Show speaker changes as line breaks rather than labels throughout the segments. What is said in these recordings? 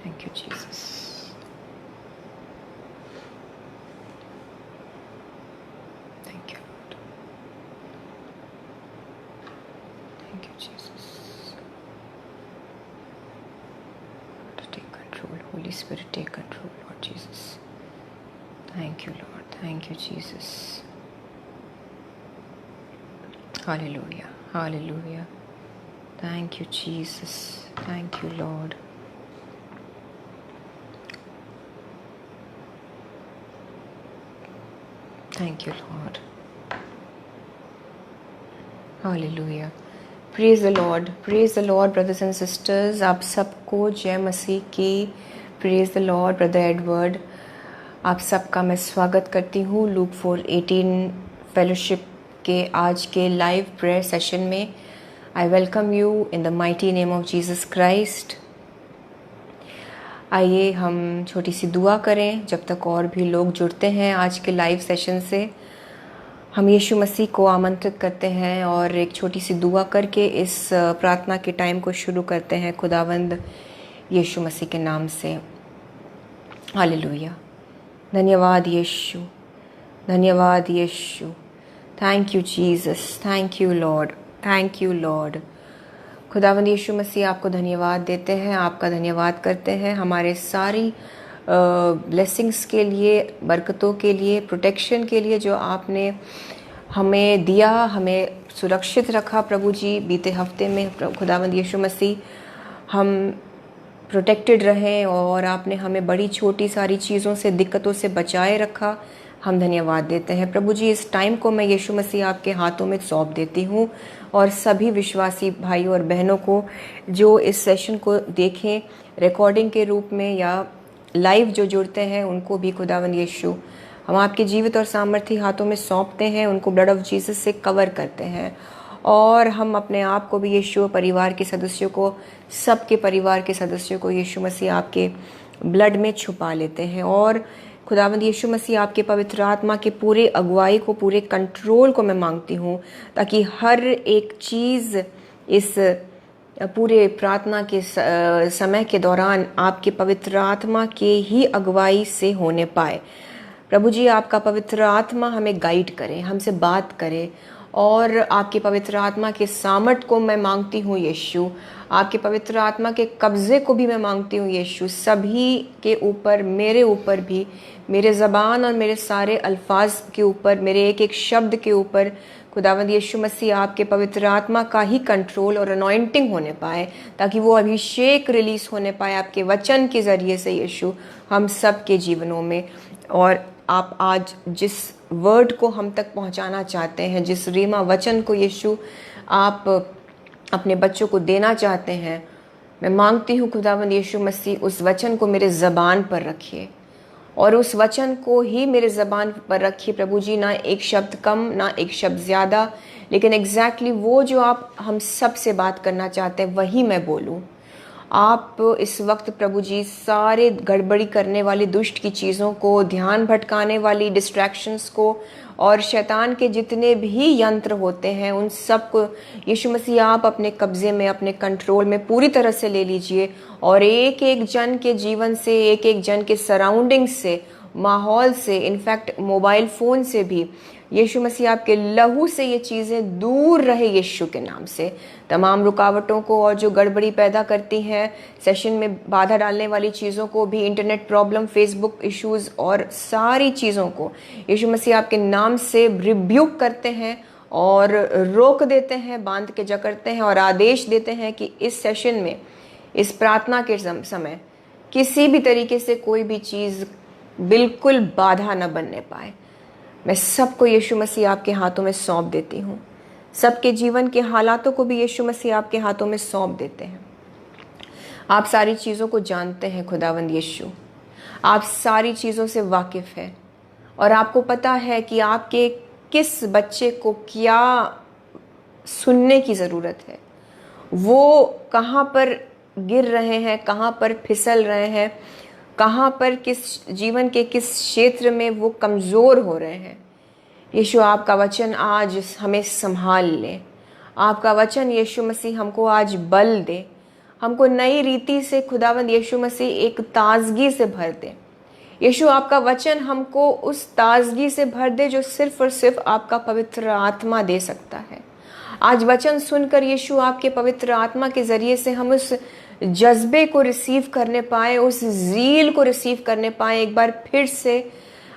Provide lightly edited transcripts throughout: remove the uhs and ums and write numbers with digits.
Thank you, Jesus. Thank you, Lord. Thank you, Jesus. Lord, take control. Holy Spirit, take control, Lord Jesus. Thank you, Lord. Thank you, Jesus. Hallelujah. Hallelujah. Thank you, Jesus. Thank you, Lord. Thank you, Lord. Hallelujah. Praise the Lord. Praise the Lord, brothers and sisters. आप सबको जय मसीह की. Praise the Lord, brother Edward. आप सबका मैं स्वागत करती हूँ लूक 4:18 फेलोशिप के आज के लाइव प्रेयर सेशन में. I welcome you in the mighty name of Jesus Christ. आइए हम छोटी सी दुआ करें जब तक और भी लोग जुड़ते हैं आज के लाइव सेशन से. हम यीशु मसीह को आमंत्रित करते हैं और एक छोटी सी दुआ करके इस प्रार्थना के टाइम को शुरू करते हैं खुदावंद यीशु मसीह के नाम से. हालेलुया. धन्यवाद यीशु, धन्यवाद Yeshu. Thank you Jesus, thank you Lord, thank you Lord. खुदावंद यीशु मसीह आपको धन्यवाद देते हैं, आपका धन्यवाद करते हैं हमारे सारी ब्लेसिंग्स के लिए, बरकतों के लिए, प्रोटेक्शन के लिए जो आपने हमें दिया, हमें सुरक्षित रखा प्रभु जी. बीते हफ्ते में खुदावंद यीशु मसीह हम प्रोटेक्टेड रहें और आपने हमें बड़ी छोटी सारी चीज़ों से, दिक्कतों से बचाए रखा. हम धन्यवाद देते हैं प्रभु जी. इस टाइम को मैं यीशु मसीह आपके हाथों में सौंप देती हूँ और सभी विश्वासी भाइयों और बहनों को जो इस सेशन को देखें रिकॉर्डिंग के रूप में या लाइव जो जुड़ते हैं, उनको भी खुदावंद यीशु हम आपके जीवित और सामर्थी हाथों में सौंपते हैं. उनको ब्लड ऑफ जीसस से कवर करते हैं और हम अपने आप को भी यीशु परिवार के सदस्यों को, सबके परिवार के सदस्यों को यीशु मसीह आपके ब्लड में छुपा लेते हैं. और खुदावंद यीशु मसीह आपके पवित्र आत्मा के पूरे अगुवाई को, पूरे कंट्रोल को मैं मांगती हूँ ताकि हर एक चीज़ इस पूरे प्रार्थना के समय के दौरान आपके पवित्र आत्मा के ही अगुवाई से होने पाए. प्रभु जी, आपका पवित्र आत्मा हमें गाइड करे, हमसे बात करे और आपके पवित्र आत्मा के सामर्थ को मैं मांगती हूँ यीशु. आपके पवित्र आत्मा के कब्जे को भी मैं मांगती हूँ यीशु. सभी के ऊपर, मेरे ऊपर भी, मेरे ज़बान और मेरे सारे अल्फाज के ऊपर, मेरे एक एक शब्द के ऊपर खुदावंद यीशु मसीह आपके पवित्र आत्मा का ही कंट्रोल और अनॉइंटिंग होने पाए ताकि वो अभिषेक रिलीज होने पाए आपके वचन के ज़रिए से यीशु हम सब के जीवनों में. और आप आज जिस वर्ड को हम तक पहुंचाना चाहते हैं, जिस रीमा वचन को यीशु आप अपने बच्चों को देना चाहते हैं, मैं मांगती हूँ खुदावंद यीशु मसीह उस वचन को मेरे ज़बान पर रखिए और उस वचन को ही मेरे ज़बान पर रखिए प्रभु जी. ना एक शब्द कम, ना एक शब्द ज़्यादा, लेकिन एग्जैक्टली वो जो आप हम सब से बात करना चाहते हैं वही मैं बोलूँ. आप इस वक्त प्रभु जी सारे गड़बड़ी करने वाली दुष्ट की चीज़ों को, ध्यान भटकाने वाली डिस्ट्रैक्शंस को और शैतान के जितने भी यंत्र होते हैं उन सब को यीशु मसीह आप अपने कब्जे में, अपने कंट्रोल में पूरी तरह से ले लीजिए और एक एक जन के जीवन से, एक एक जन के सराउंडिंग से, माहौल से, इनफैक्ट मोबाइल फ़ोन से भी यीशु मसीह आपके लहू से ये चीज़ें दूर रहे यीशु के नाम से. तमाम रुकावटों को और जो गड़बड़ी पैदा करती हैं, सेशन में बाधा डालने वाली चीज़ों को भी, इंटरनेट प्रॉब्लम, फेसबुक इश्यूज़ और सारी चीज़ों को यीशु मसीह आपके नाम से रिब्यूक करते हैं और रोक देते हैं, बांध के जकड़ते हैं और आदेश देते हैं कि इस सेशन में, इस प्रार्थना के समय किसी भी तरीके से कोई भी चीज़ बिल्कुल बाधा न बनने पाए. मैं सबको यीशु मसीह आपके हाथों में सौंप देती हूँ. सबके जीवन के हालातों को भी यीशु मसीह आपके हाथों में सौंप देते हैं. आप सारी चीज़ों को जानते हैं खुदावंद यीशु. आप सारी चीज़ों से वाकिफ़ हैं और आपको पता है कि आपके किस बच्चे को क्या सुनने की ज़रूरत है, वो कहाँ पर गिर रहे हैं, कहाँ पर फिसल रहे हैं, कहाँ पर किस जीवन के किस क्षेत्र में वो कमज़ोर हो रहे हैं. यीशु आपका वचन आज हमें संभाल ले. आपका वचन यीशु मसीह हमको आज बल दे. हमको नई रीति से खुदावंद यीशु मसीह एक ताजगी से भर दे। यीशु, आपका वचन हमको उस ताजगी से भर दे जो सिर्फ और सिर्फ आपका पवित्र आत्मा दे सकता है। आज वचन सुनकर यीशु, आपके पवित्र आत्मा के जरिए से हम उस जज्बे को रिसीव करने पाए, उस ज़ील को रिसीव करने पाए, एक बार फिर से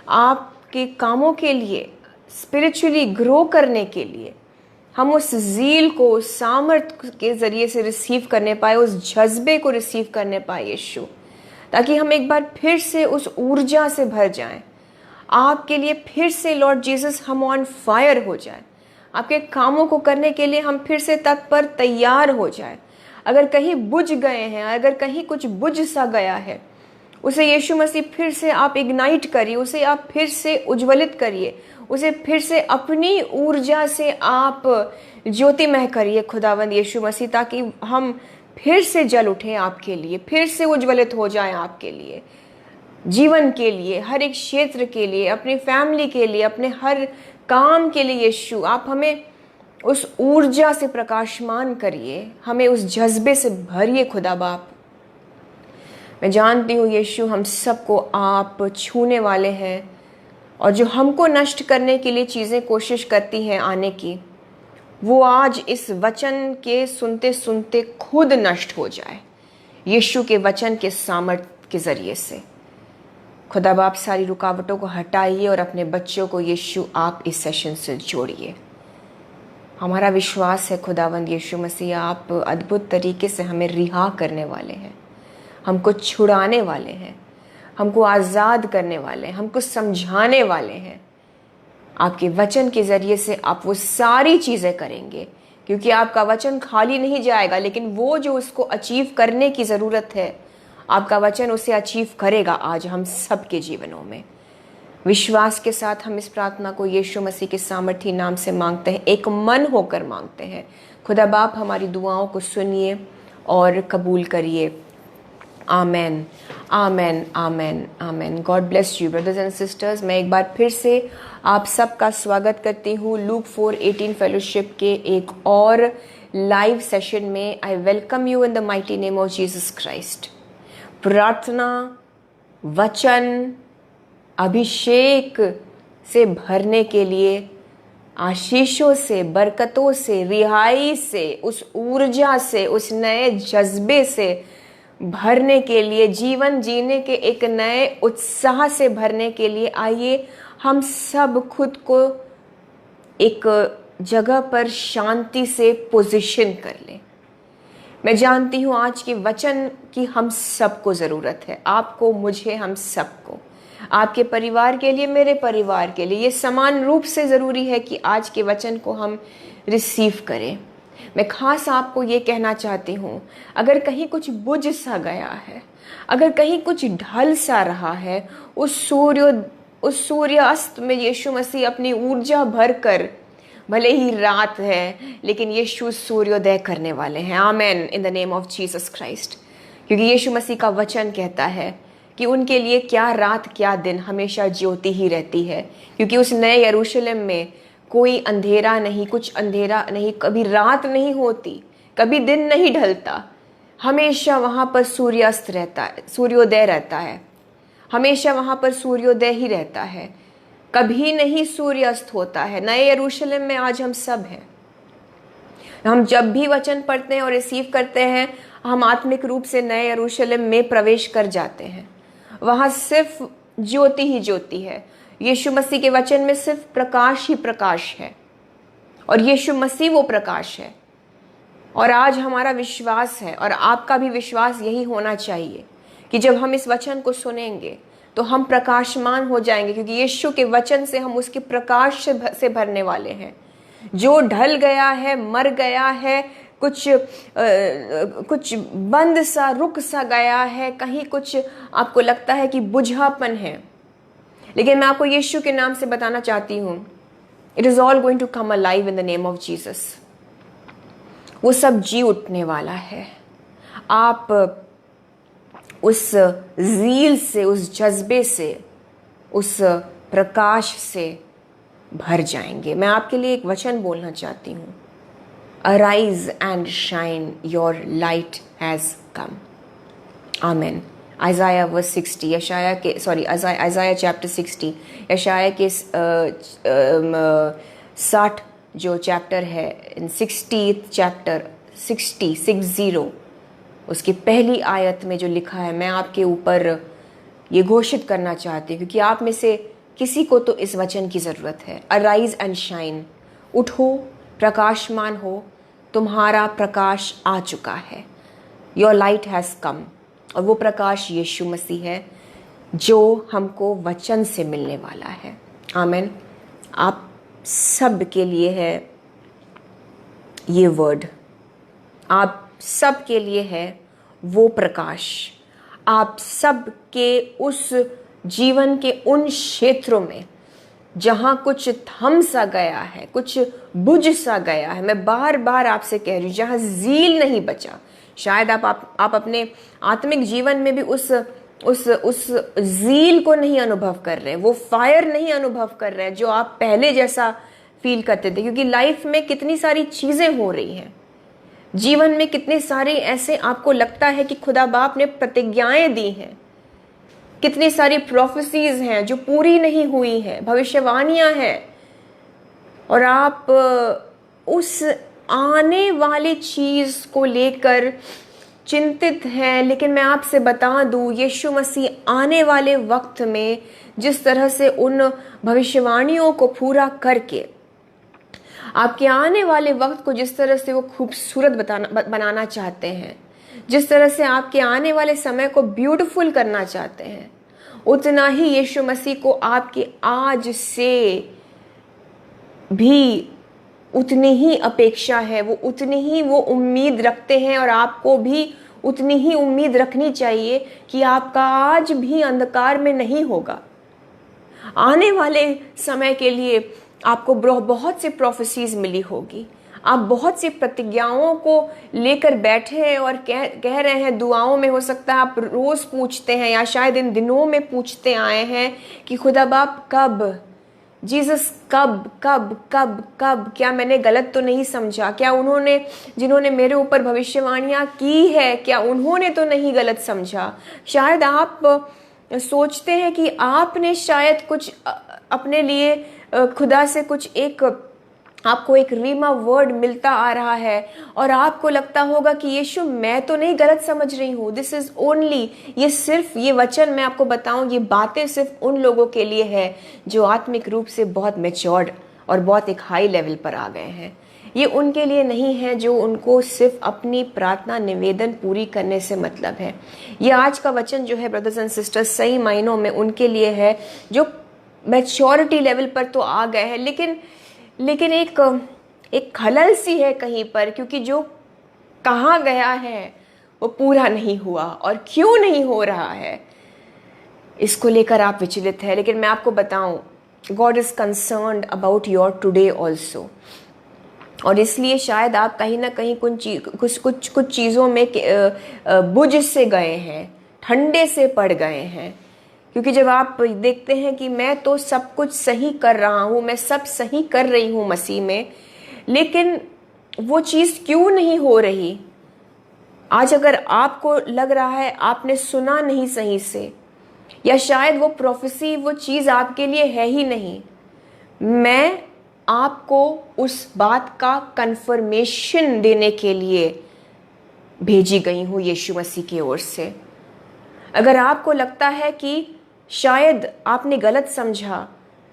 आपके कामों के लिए, स्पिरिचुअली ग्रो करने के लिए हम उस ज़ील को, उस सामर्थ्य के ज़रिए से रिसीव करने पाए, उस जज्बे को रिसीव करने पाए यीशु, ताकि हम एक बार फिर से उस ऊर्जा से भर जाएं। आपके लिए फिर से लॉर्ड जीसस हम ऑन फायर हो जाएं। आपके कामों को करने के लिए हम फिर से तत्पर तैयार हो जाएं। अगर कहीं बुझ गए हैं, अगर कहीं कुछ बुझ सा गया है, उसे यीशु मसीह फिर से आप इग्नाइट करिए, उसे आप फिर से उज्ज्वलित करिए, उसे फिर से अपनी ऊर्जा से आप ज्योतिमय करिए खुदावंद यीशु मसीह, ताकि हम फिर से जल उठें आपके लिए, फिर से उज्ज्वलित हो जाएं आपके लिए, जीवन के लिए, हर एक क्षेत्र के लिए, अपनी फैमिली के लिए, अपने हर काम के लिए। यीशु, आप हमें उस ऊर्जा से प्रकाशमान करिए, हमें उस जज्बे से भरिए खुदा बाप। मैं जानती हूँ यीशु, हम सबको आप छूने वाले हैं, और जो हमको नष्ट करने के लिए चीज़ें कोशिश करती हैं आने की, वो आज इस वचन के सुनते सुनते खुद नष्ट हो जाए, यीशु के वचन के सामर्थ्य के ज़रिए से। खुदा बाप, सारी रुकावटों को हटाइए और अपने बच्चों को यीशु आप इस सेशन से जोड़िए। हमारा विश्वास है खुदावंद यीशु मसीह, आप अद्भुत तरीके से हमें रिहा करने वाले हैं, हमको छुड़ाने वाले हैं, हमको आज़ाद करने वाले हैं, हमको समझाने वाले हैं। आपके वचन के ज़रिए से आप वो सारी चीज़ें करेंगे, क्योंकि आपका वचन खाली नहीं जाएगा, लेकिन वो जो उसको अचीव करने की ज़रूरत है, आपका वचन उसे अचीव करेगा आज हम सबके जीवनों में। विश्वास के साथ हम इस प्रार्थना को यीशु मसीह के सामर्थी नाम से मांगते हैं, एक मन होकर मांगते हैं। खुदा बाप, हमारी दुआओं को सुनिए और कबूल करिए। Amen, amen, amen, amen. God bless you brothers and sisters. मैं एक बार फिर से आप सबका स्वागत करती हूँ लूक 4:18 फेलोशिप के एक और लाइव सेशन में। I welcome you in the mighty name of Jesus Christ. प्रार्थना, वचन, अभिषेक से भरने के लिए, आशीषों से, बरकतों से, रिहाई से, उस ऊर्जा से, उस नए जज्बे से भरने के लिए, जीवन जीने के एक नए उत्साह से भरने के लिए, आइए हम सब खुद को एक जगह पर शांति से पोजीशन कर लें। मैं जानती हूँ आज के वचन की हम सबको ज़रूरत है, आपको, मुझे, हम सबको, आपके परिवार के लिए, मेरे परिवार के लिए। ये समान रूप से ज़रूरी है कि आज के वचन को हम रिसीव करें। मैं खास आपको ये कहना चाहती हूँ, अगर कहीं कुछ बुझ सा गया है, अगर कहीं कुछ ढल सा रहा है, उस सूर्यास्त में यीशु मसीह अपनी ऊर्जा भर कर, भले ही रात है लेकिन यीशु सूर्योदय करने वाले हैं। Amen, in the name of Jesus Christ. क्योंकि यीशु मसीह का वचन कहता है कि उनके लिए क्या रात क्या दिन, हमेशा ज्योति ही रहती है। क्योंकि उस नए यरूशलेम में कोई अंधेरा नहीं, कुछ अंधेरा नहीं, कभी रात नहीं होती, कभी दिन नहीं ढलता, हमेशा वहाँ पर सूर्यास्त रहता है, सूर्योदय रहता है, हमेशा वहाँ पर सूर्योदय ही रहता है, कभी नहीं सूर्यास्त होता है। नए यरूशलेम में आज हम सब हैं। हम जब भी वचन पढ़ते हैं और रिसीव करते हैं, हम आत्मिक रूप से नए यरूशलेम में प्रवेश कर जाते हैं। वहाँ सिर्फ ज्योति ही ज्योति है। यीशु मसीह के वचन में सिर्फ प्रकाश ही प्रकाश है, और यीशु मसीह वो प्रकाश है। और आज हमारा विश्वास है, और आपका भी विश्वास यही होना चाहिए, कि जब हम इस वचन को सुनेंगे तो हम प्रकाशमान हो जाएंगे, क्योंकि यीशु के वचन से हम उसके प्रकाश से भरने वाले हैं। जो ढल गया है, मर गया है, कुछ बंद सा, रुक सा गया है, कहीं कुछ आपको लगता है कि बुझापन है, लेकिन मैं आपको यीशु के नाम से बताना चाहती हूँ, it is all going to come alive in the name of Jesus. वो सब जी उठने वाला है। आप उस ज़ील से, उस जज्बे से, उस प्रकाश से भर जाएंगे। मैं आपके लिए एक वचन बोलना चाहती हूँ। Arise and shine, your light has come. Amen. Isaiah verse 60, Isaiah chapter 60, यशाया के 60 जो चैप्टर है, इन 60th चैप्टर 60 उसकी पहली आयत में जो लिखा है, मैं आपके ऊपर ये घोषित करना चाहती हूँ, क्योंकि आप में से किसी को तो इस वचन की ज़रूरत है। अराइज एंड शाइन, उठो, प्रकाशमान हो, तुम्हारा प्रकाश आ चुका है। Your light has come. और वो प्रकाश यीशु मसीह है जो हमको वचन से मिलने वाला है। आमीन। आप सब के लिए है ये वर्ड, आप सब के लिए है वो प्रकाश, आप सब के उस जीवन के उन क्षेत्रों में जहाँ कुछ थम सा गया है, कुछ बुझ सा गया है। मैं बार बार आपसे कह रही हूँ, जहाँ ज़ील नहीं बचा। शायद आप अपने आत्मिक जीवन में भी उस ज़ील को नहीं अनुभव कर रहे, वो फायर नहीं अनुभव कर रहे जो आप पहले जैसा फील करते थे। क्योंकि लाइफ में कितनी सारी चीज़ें हो रही हैं, जीवन में कितने सारे ऐसे आपको लगता है कि खुदा बाप ने प्रतिज्ञाएं दी हैं, कितनी सारी प्रोफेसीज हैं जो पूरी नहीं हुई हैं, भविष्यवाणियां हैं, और आप उस आने वाली चीज को लेकर चिंतित हैं। लेकिन मैं आपसे बता दूं, यीशु मसीह आने वाले वक्त में जिस तरह से उन भविष्यवाणियों को पूरा करके आपके आने वाले वक्त को जिस तरह से वो खूबसूरत बनाना चाहते हैं, जिस तरह से आपके आने वाले समय को ब्यूटीफुल करना चाहते हैं, उतना ही यीशु मसीह को आपके आज से भी उतनी ही अपेक्षा है, वो उतनी ही वो उम्मीद रखते हैं। और आपको भी उतनी ही उम्मीद रखनी चाहिए कि आपका आज भी अंधकार में नहीं होगा। आने वाले समय के लिए आपको बहुत सी प्रोफेसीज मिली होगी, आप बहुत सी प्रतिज्ञाओं को लेकर बैठे हैं और कह रहे हैं, दुआओं में हो सकता है आप रोज पूछते हैं या शायद इन दिनों में पूछते आए हैं कि खुदा बाप कब, जीसस कब कब कब कब, क्या मैंने गलत तो नहीं समझा, क्या जिन्होंने मेरे ऊपर भविष्यवाणियां की है, क्या उन्होंने तो नहीं गलत समझा। शायद आप सोचते हैं कि आपने शायद कुछ अपने लिए खुदा से कुछ आपको एक रीमा वर्ड मिलता आ रहा है और आपको लगता होगा कि यीशु मैं तो नहीं गलत समझ रही हूँ, दिस इज ओनली, ये वचन मैं आपको बताऊं, ये बातें सिर्फ उन लोगों के लिए है जो आत्मिक रूप से बहुत मैच्योर्ड और बहुत एक हाई लेवल पर आ गए हैं। ये उनके लिए नहीं है जो उनको सिर्फ अपनी प्रार्थना निवेदन पूरी करने से मतलब है। ये आज का वचन जो है ब्रदर्स एंड सिस्टर्स, सही मायनों में उनके लिए है जो मैच्योरिटी लेवल पर तो आ गए हैं, लेकिन एक खलल सी है कहीं पर, क्योंकि जो कहा गया है वो पूरा नहीं हुआ। और क्यों नहीं हो रहा है इसको लेकर आप विचलित है, लेकिन मैं आपको बताऊं, God is concerned about your today also. और इसलिए शायद आप कहीं ना कहीं कुछ चीज़ों में बुझ से गए हैं, ठंडे से पड़ गए हैं। क्योंकि जब आप देखते हैं कि मैं तो सब कुछ सही कर रहा हूँ, मैं सब सही कर रही हूँ मसीह में, लेकिन वो चीज़ क्यों नहीं हो रही। आज अगर आपको लग रहा है आपने सुना नहीं सही से, या शायद वो प्रोफेसी, वो चीज़ आपके लिए है ही नहीं, मैं आपको उस बात का कंफर्मेशन देने के लिए भेजी गई हूँ यीशु मसीह की ओर से। अगर आपको लगता है कि शायद आपने गलत समझा,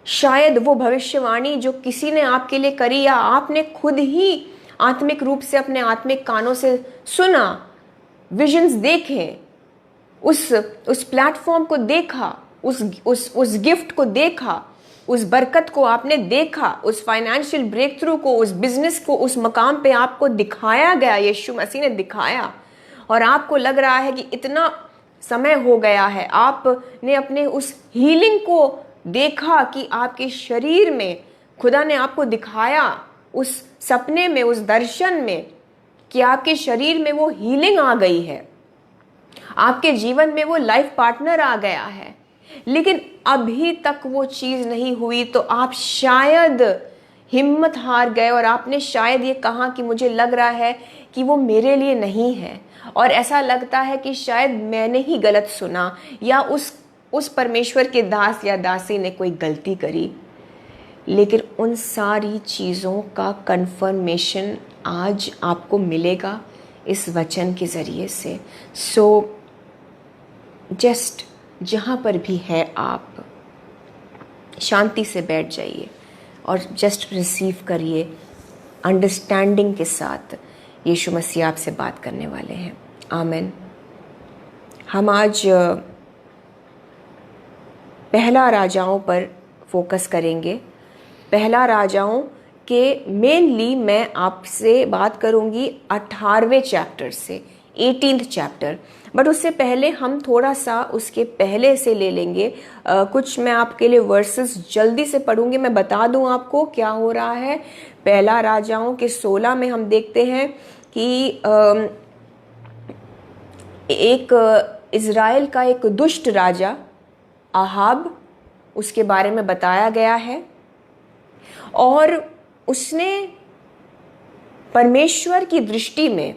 शायद वो भविष्यवाणी जो किसी ने आपके लिए करी या आपने खुद ही आत्मिक रूप से अपने आत्मिक कानों से सुना, विजन्स देखे, उस प्लेटफॉर्म को देखा, उस गिफ्ट को देखा, उस बरकत को आपने देखा, उस फाइनेंशियल ब्रेक थ्रू को, उस बिजनेस को, उस मकाम पे आपको दिखाया गया, यीशु मसीह ने दिखाया, और आपको लग रहा है कि इतना समय हो गया है, आपने अपने उस हीलिंग को देखा कि आपके शरीर में खुदा ने आपको दिखाया, उस सपने में, उस दर्शन में, कि आपके शरीर में वो हीलिंग आ गई है, आपके जीवन में वो लाइफ पार्टनर आ गया है, लेकिन अभी तक वो चीज़ नहीं हुई, तो आप शायद हिम्मत हार गए और आपने शायद ये कहा कि मुझे लग रहा है कि वो मेरे लिए नहीं है, और ऐसा लगता है कि शायद मैंने ही गलत सुना या उस परमेश्वर के दास या दासी ने कोई गलती करी। लेकिन उन सारी चीज़ों का कंफर्मेशन आज आपको मिलेगा इस वचन के ज़रिए से। सो जस्ट जहाँ पर भी है आप शांति से बैठ जाइए और जस्ट रिसीव करिए अंडरस्टैंडिंग के साथ। यीशु मसीह आपसे बात करने वाले हैं। आमीन। हम आज पहला राजाओं पर फोकस करेंगे। पहला राजाओं के मेनली मैं आपसे बात करूंगी 18वें चैप्टर से 18th चैप्टर, बट उससे पहले हम थोड़ा सा उसके पहले से ले लेंगे। कुछ मैं आपके लिए वर्सेस जल्दी से पढ़ूंगी। मैं बता दूं आपको क्या हो रहा है। पहला राजाओं के 16 में हम देखते हैं कि एक इज़राइल का एक दुष्ट राजा आहाब, उसके बारे में बताया गया है, और उसने परमेश्वर की दृष्टि में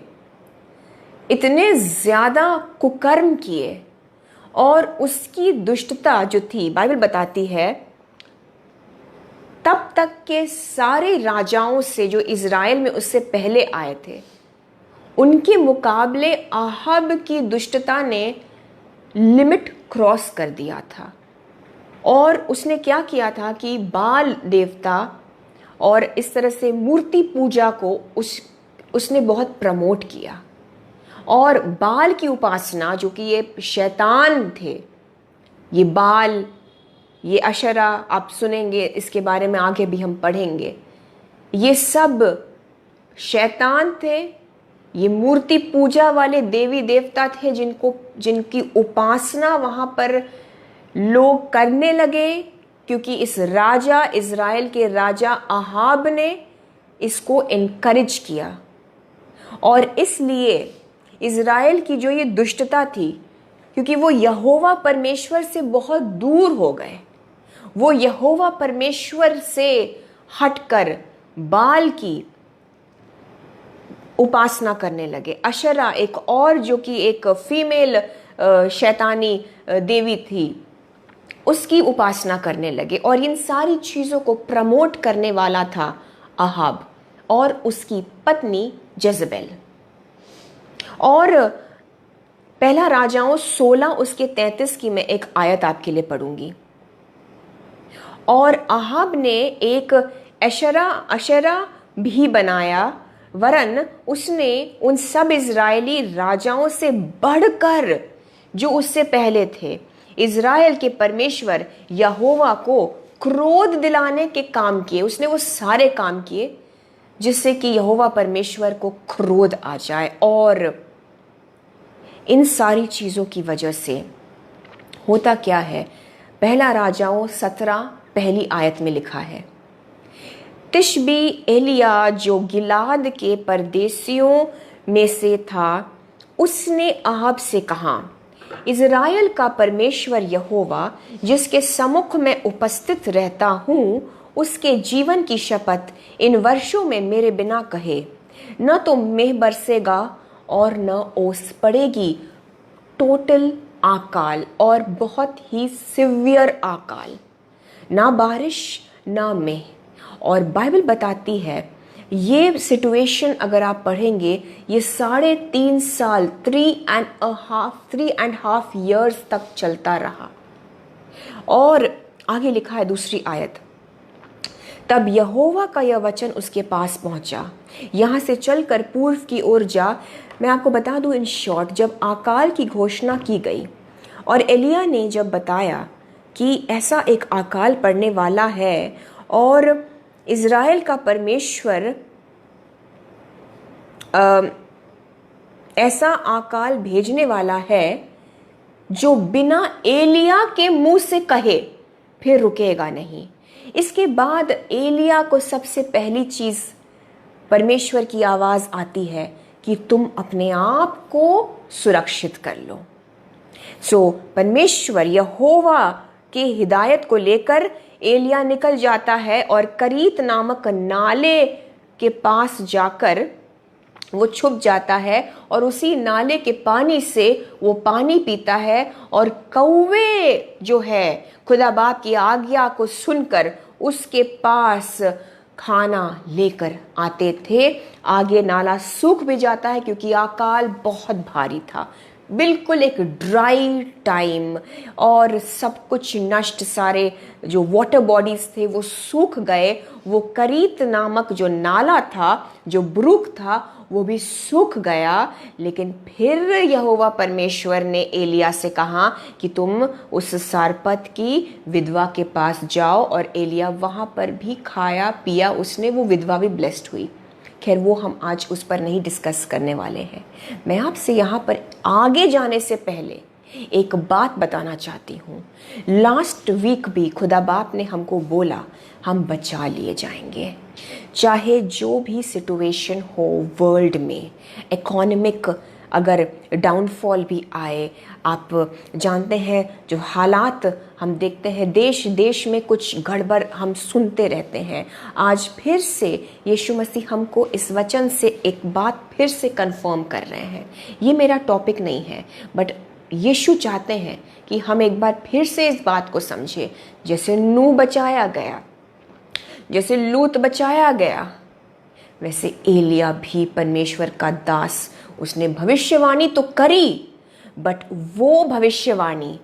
इतने ज़्यादा कुकर्म किए, और उसकी दुष्टता जो थी बाइबल बताती है तब तक के सारे राजाओं से जो इज़राइल में उससे पहले आए थे उनके मुकाबले आहाब की दुष्टता ने लिमिट क्रॉस कर दिया था। और उसने क्या किया था कि बाल देवता और इस तरह से मूर्ति पूजा को उसने बहुत प्रमोट किया, और बाल की उपासना जो कि ये शैतान थे, ये बाल, ये अशरा, आप सुनेंगे इसके बारे में आगे भी हम पढ़ेंगे, ये सब शैतान थे। ये मूर्ति पूजा वाले देवी देवता थे जिनकी उपासना वहाँ पर लोग करने लगे, क्योंकि इस राजा, इज़राइल के राजा आहाब ने इसको इनकरेज किया। और इसलिए इज़राइल की जो ये दुष्टता थी, क्योंकि वो यहोवा परमेश्वर से बहुत दूर हो गए, वो यहोवा परमेश्वर से हटकर बाल की उपासना करने लगे। अशरा एक और जो कि एक फीमेल शैतानी देवी थी, उसकी उपासना करने लगे, और इन सारी चीज़ों को प्रमोट करने वाला था आहाब और उसकी पत्नी जज़बेल। और पहला राजाओं 16 उसके 33 की मैं एक आयत आपके लिए पढ़ूंगी। और आहाब ने एक अशरा भी बनाया, वरन उसने उन सब इज़राइली राजाओं से बढ़कर जो उससे पहले थे इज़राइल के परमेश्वर यहोवा को क्रोध दिलाने के काम किए। उसने वो सारे काम किए जिससे कि यहोवा परमेश्वर को क्रोध आ जाए। और इन सारी चीज़ों की वजह से होता क्या है, पहला राजाओं 17 पहली आयत में लिखा है, तिशबी एलिया जो गिलाद के परदेसियों में से था, उसने आहाब से कहा, इज़राइल का परमेश्वर यहोवा जिसके सम्मुख में उपस्थित रहता हूँ, उसके जीवन की शपथ इन वर्षों में मेरे बिना कहे, न तो मेह बरसेगा और न ओस पड़ेगी। टोटल अकाल, और बहुत ही सिवियर अकाल, ना बारिश ना मेह। और बाइबल बताती है ये सिचुएशन अगर आप पढ़ेंगे, ये 3.5 साल 3.5 years तक चलता रहा। और आगे लिखा है दूसरी आयत, तब यहोवा का यह वचन उसके पास पहुंचा, यहाँ से चलकर पूर्व की ओर जा। मैं आपको बता दूं इन शॉर्ट, जब अकाल की घोषणा की गई और एलिया ने जब बताया कि ऐसा एक अकाल पड़ने वाला है और इज़राइल का परमेश्वर ऐसा अकाल भेजने वाला है जो बिना एलिया के मुंह से कहे फिर रुकेगा नहीं। इसके बाद एलिया को सबसे पहली चीज परमेश्वर की आवाज आती है कि तुम अपने आप को सुरक्षित कर लो। परमेश्वर यहोवा के हिदायत को लेकर एलिया निकल जाता है और करीत नामक नाले के पास जाकर वो छुप जाता है और उसी नाले के पानी से वो पानी पीता है। और कौवे जो है खुदा बाप की आज्ञा को सुनकर उसके पास खाना लेकर आते थे। आगे नाला सूख भी जाता है क्योंकि अकाल बहुत भारी था, बिल्कुल एक ड्राई टाइम, और सब कुछ नष्ट, सारे जो वाटर बॉडीज थे वो सूख गए। वो करीत नामक जो नाला था, जो ब्रूक था, वो भी सूख गया। लेकिन फिर यहोवा परमेश्वर ने एलिया से कहा कि तुम उस सारपत की विधवा के पास जाओ, और एलिया वहां पर भी खाया पिया उसने, वो विधवा भी ब्लेस्ड हुई। खैर वो हम आज उस पर नहीं डिस्कस करने वाले हैं। मैं आपसे यहाँ पर आगे जाने से पहले एक बात बताना चाहती हूँ। लास्ट वीक भी खुदा बाप ने हमको बोला हम बचा लिए जाएंगे, चाहे जो भी सिचुएशन हो वर्ल्ड में, इकोनॉमिक अगर डाउनफॉल भी आए। आप जानते हैं जो हालात हम देखते हैं, देश देश में कुछ गड़बड़ हम सुनते रहते हैं। आज फिर से यीशु मसीह हमको इस वचन से एक बात फिर से कंफर्म कर रहे हैं। ये मेरा टॉपिक नहीं है, बट यीशु चाहते हैं कि हम एक बार फिर से इस बात को समझें। जैसे नूह बचाया गया, जैसे लूत बचाया गया, वैसे एलिया भी परमेश्वर का दास, उसने भविष्यवाणी तो करी, बट वो भविष्यवाणी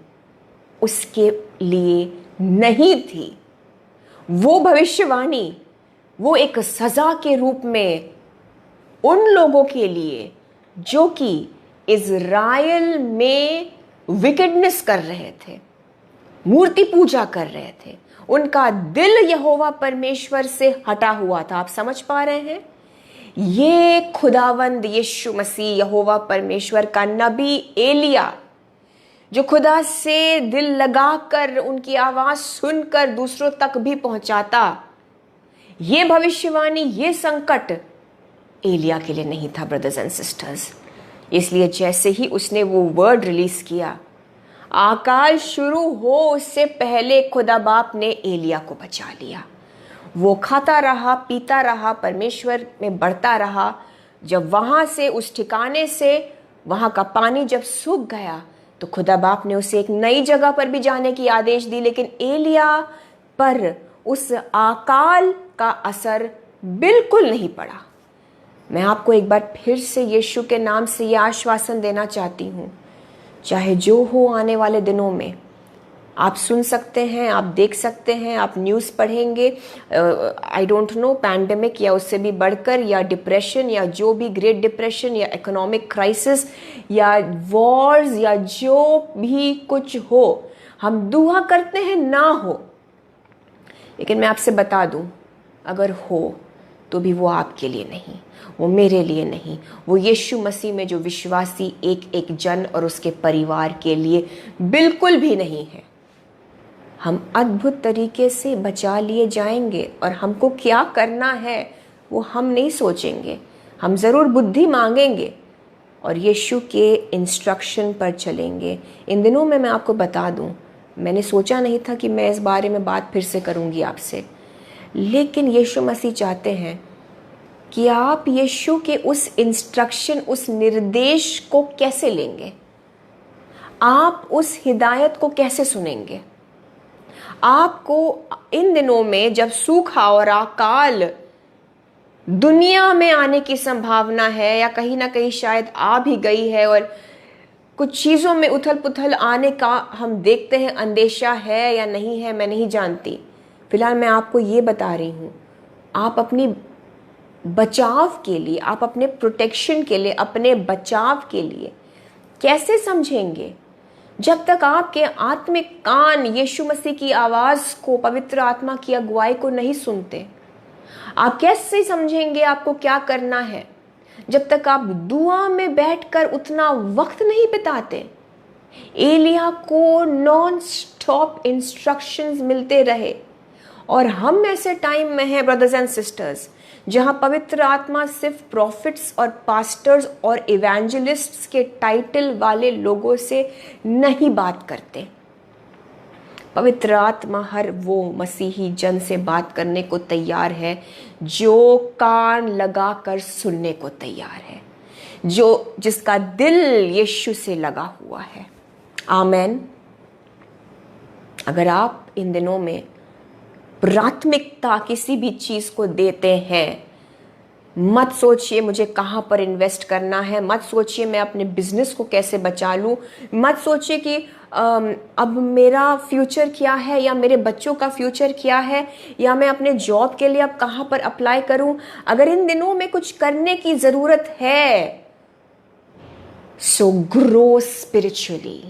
उसके लिए नहीं थी। वो भविष्यवाणी वो एक सजा के रूप में उन लोगों के लिए जो कि इज़राइल में विकेडनेस कर रहे थे, मूर्ति पूजा कर रहे थे, उनका दिल यहोवा परमेश्वर से हटा हुआ था। आप समझ पा रहे हैं? ये खुदावंद यीशु मसीह यहोवा परमेश्वर का नबी एलिया, जो खुदा से दिल लगाकर उनकी आवाज सुनकर दूसरों तक भी पहुंचाता, ये भविष्यवाणी, ये संकट एलिया के लिए नहीं था ब्रदर्स एंड सिस्टर्स। इसलिए जैसे ही उसने वो वर्ड रिलीज किया, अकाल शुरू हो उससे पहले खुदा बाप ने एलिया को बचा लिया। वो खाता रहा, पीता रहा, परमेश्वर में बढ़ता रहा। जब वहां से, उस ठिकाने से, वहां का पानी जब सूख गया तो खुदा बाप ने उसे एक नई जगह पर भी जाने की आदेश दी, लेकिन एलिया पर उस अकाल का असर बिल्कुल नहीं पड़ा। मैं आपको एक बार फिर से यीशु के नाम से यह आश्वासन देना चाहती हूँ, चाहे जो हो आने वाले दिनों में, आप सुन सकते हैं, आप देख सकते हैं, आप न्यूज़ पढ़ेंगे, आई डोंट नो, पैंडेमिक या उससे भी बढ़कर, या डिप्रेशन, या जो भी ग्रेट डिप्रेशन, या इकोनॉमिक क्राइसिस, या वॉर्स, या जो भी कुछ हो, हम दुआ करते हैं ना हो, लेकिन मैं आपसे बता दूं, अगर हो तो भी वो आपके लिए नहीं, वो मेरे लिए नहीं, वो यीशु मसीह में जो विश्वासी एक एक जन और उसके परिवार के लिए बिल्कुल भी नहीं है। हम अद्भुत तरीके से बचा लिए जाएंगे, और हमको क्या करना है वो हम नहीं सोचेंगे, हम ज़रूर बुद्धि मांगेंगे और यीशु के इंस्ट्रक्शन पर चलेंगे। इन दिनों में मैं आपको बता दूं, मैंने सोचा नहीं था कि मैं इस बारे में बात फिर से करूंगी आपसे, लेकिन यीशु मसीह चाहते हैं कि आप यीशु के उस इंस्ट्रक्शन, उस निर्देश को कैसे लेंगे, आप उस हिदायत को कैसे सुनेंगे। आपको इन दिनों में जब सूखा और अकाल दुनिया में आने की संभावना है, या कहीं ना कहीं शायद आ भी गई है, और कुछ चीज़ों में उथल पुथल आने का हम देखते हैं, अंदेशा है या नहीं है मैं नहीं जानती। फिलहाल मैं आपको ये बता रही हूँ, आप अपनी बचाव के लिए, आप अपने प्रोटेक्शन के लिए, अपने बचाव के लिए कैसे समझेंगे जब तक आपके आत्मिक कान यीशु मसीह की आवाज को, पवित्र आत्मा की अगुवाई को नहीं सुनते। आप कैसे समझेंगे आपको क्या करना है जब तक आप दुआ में बैठकर उतना वक्त नहीं बिताते। एलिया को नॉन स्टॉप इंस्ट्रक्शंस मिलते रहे, और हम ऐसे टाइम में हैं ब्रदर्स एंड सिस्टर्स जहां पवित्र आत्मा सिर्फ प्रॉफिट्स और पास्टर्स और इवेंजलिस्ट्स के टाइटल वाले लोगों से नहीं बात करते। पवित्र आत्मा हर वो मसीही जन से बात करने को तैयार है जो कान लगाकर सुनने को तैयार है, जिसका दिल यीशु से लगा हुआ है। आमेन। अगर आप इन दिनों में प्राथमिकता किसी भी चीज को देते हैं, मत सोचिए मुझे कहाँ पर इन्वेस्ट करना है, मत सोचिए मैं अपने बिजनेस को कैसे बचा लूं, मत सोचिए कि अब मेरा फ्यूचर क्या है या मेरे बच्चों का फ्यूचर क्या है या मैं अपने जॉब के लिए अब कहाँ पर अप्लाई करूं। अगर इन दिनों में कुछ करने की जरूरत है, सो ग्रो स्पिरिचुअली।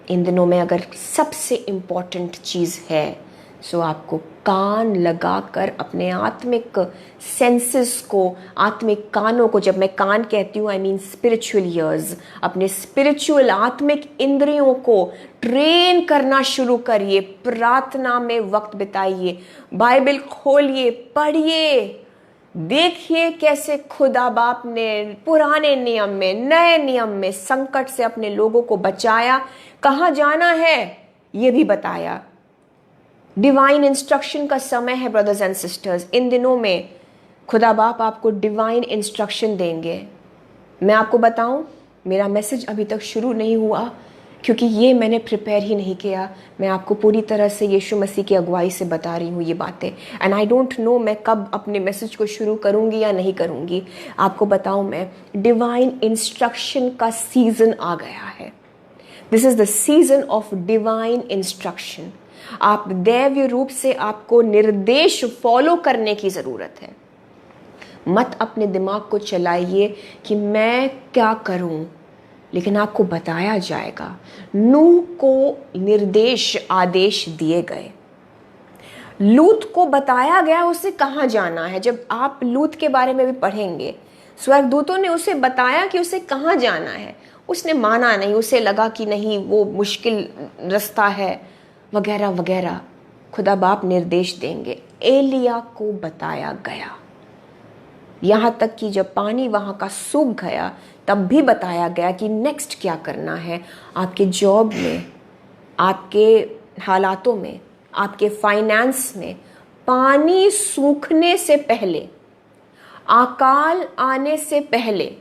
इन दिनों में अगर सबसे इंपॉर्टेंट चीज है, सो आपको कान लगाकर अपने आत्मिक सेंसेस को, आत्मिक कानों को, जब मैं कान कहती हूँ आई मीन स्पिरिचुअल ईयर्स, अपने स्पिरिचुअल आत्मिक इंद्रियों को ट्रेन करना शुरू करिए। प्रार्थना में वक्त बिताइए, बाइबल खोलिए, पढ़िए, देखिए कैसे खुदा बाप ने पुराने नियम में, नए नियम में संकट से अपने लोगों को बचाया, कहाँ जाना है ये भी बताया। डिवाइन इंस्ट्रक्शन का समय है ब्रदर्स एंड सिस्टर्स। इन दिनों में खुदा बाप आपको डिवाइन इंस्ट्रक्शन देंगे। मैं आपको बताऊं, मेरा मैसेज अभी तक शुरू नहीं हुआ क्योंकि ये मैंने प्रिपेयर ही नहीं किया। मैं आपको पूरी तरह से यीशु मसीह की अगुवाई से बता रही हूँ ये बातें, एंड आई डोंट नो मैं कब अपने मैसेज को शुरू करूँगी या नहीं करूँगी। आपको बताऊँ, मैं डिवाइन इंस्ट्रक्शन का सीजन आ गया है। This is the season of divine instruction. आप दैवीय रूप से आपको निर्देश फॉलो करने की जरूरत है। मत अपने दिमाग को चलाइए कि मैं क्या करूं, लेकिन आपको बताया जाएगा। नूह को निर्देश, आदेश दिए गए। लूत को बताया गया उसे कहां जाना है। जब आप लूत के बारे में भी पढ़ेंगे, स्वर्गदूतों ने उसे बताया कि उसे कहां जाना है। उसने माना नहीं, उसे लगा कि नहीं वो मुश्किल रास्ता है वगैरह वगैरह। खुदा बाप निर्देश देंगे। एलिया को बताया गया, यहां तक कि जब पानी वहां का सूख गया तब भी बताया गया कि नेक्स्ट क्या करना है। आपके जॉब में, आपके हालातों में, आपके फाइनेंस में पानी सूखने से पहले, अकाल आने से पहले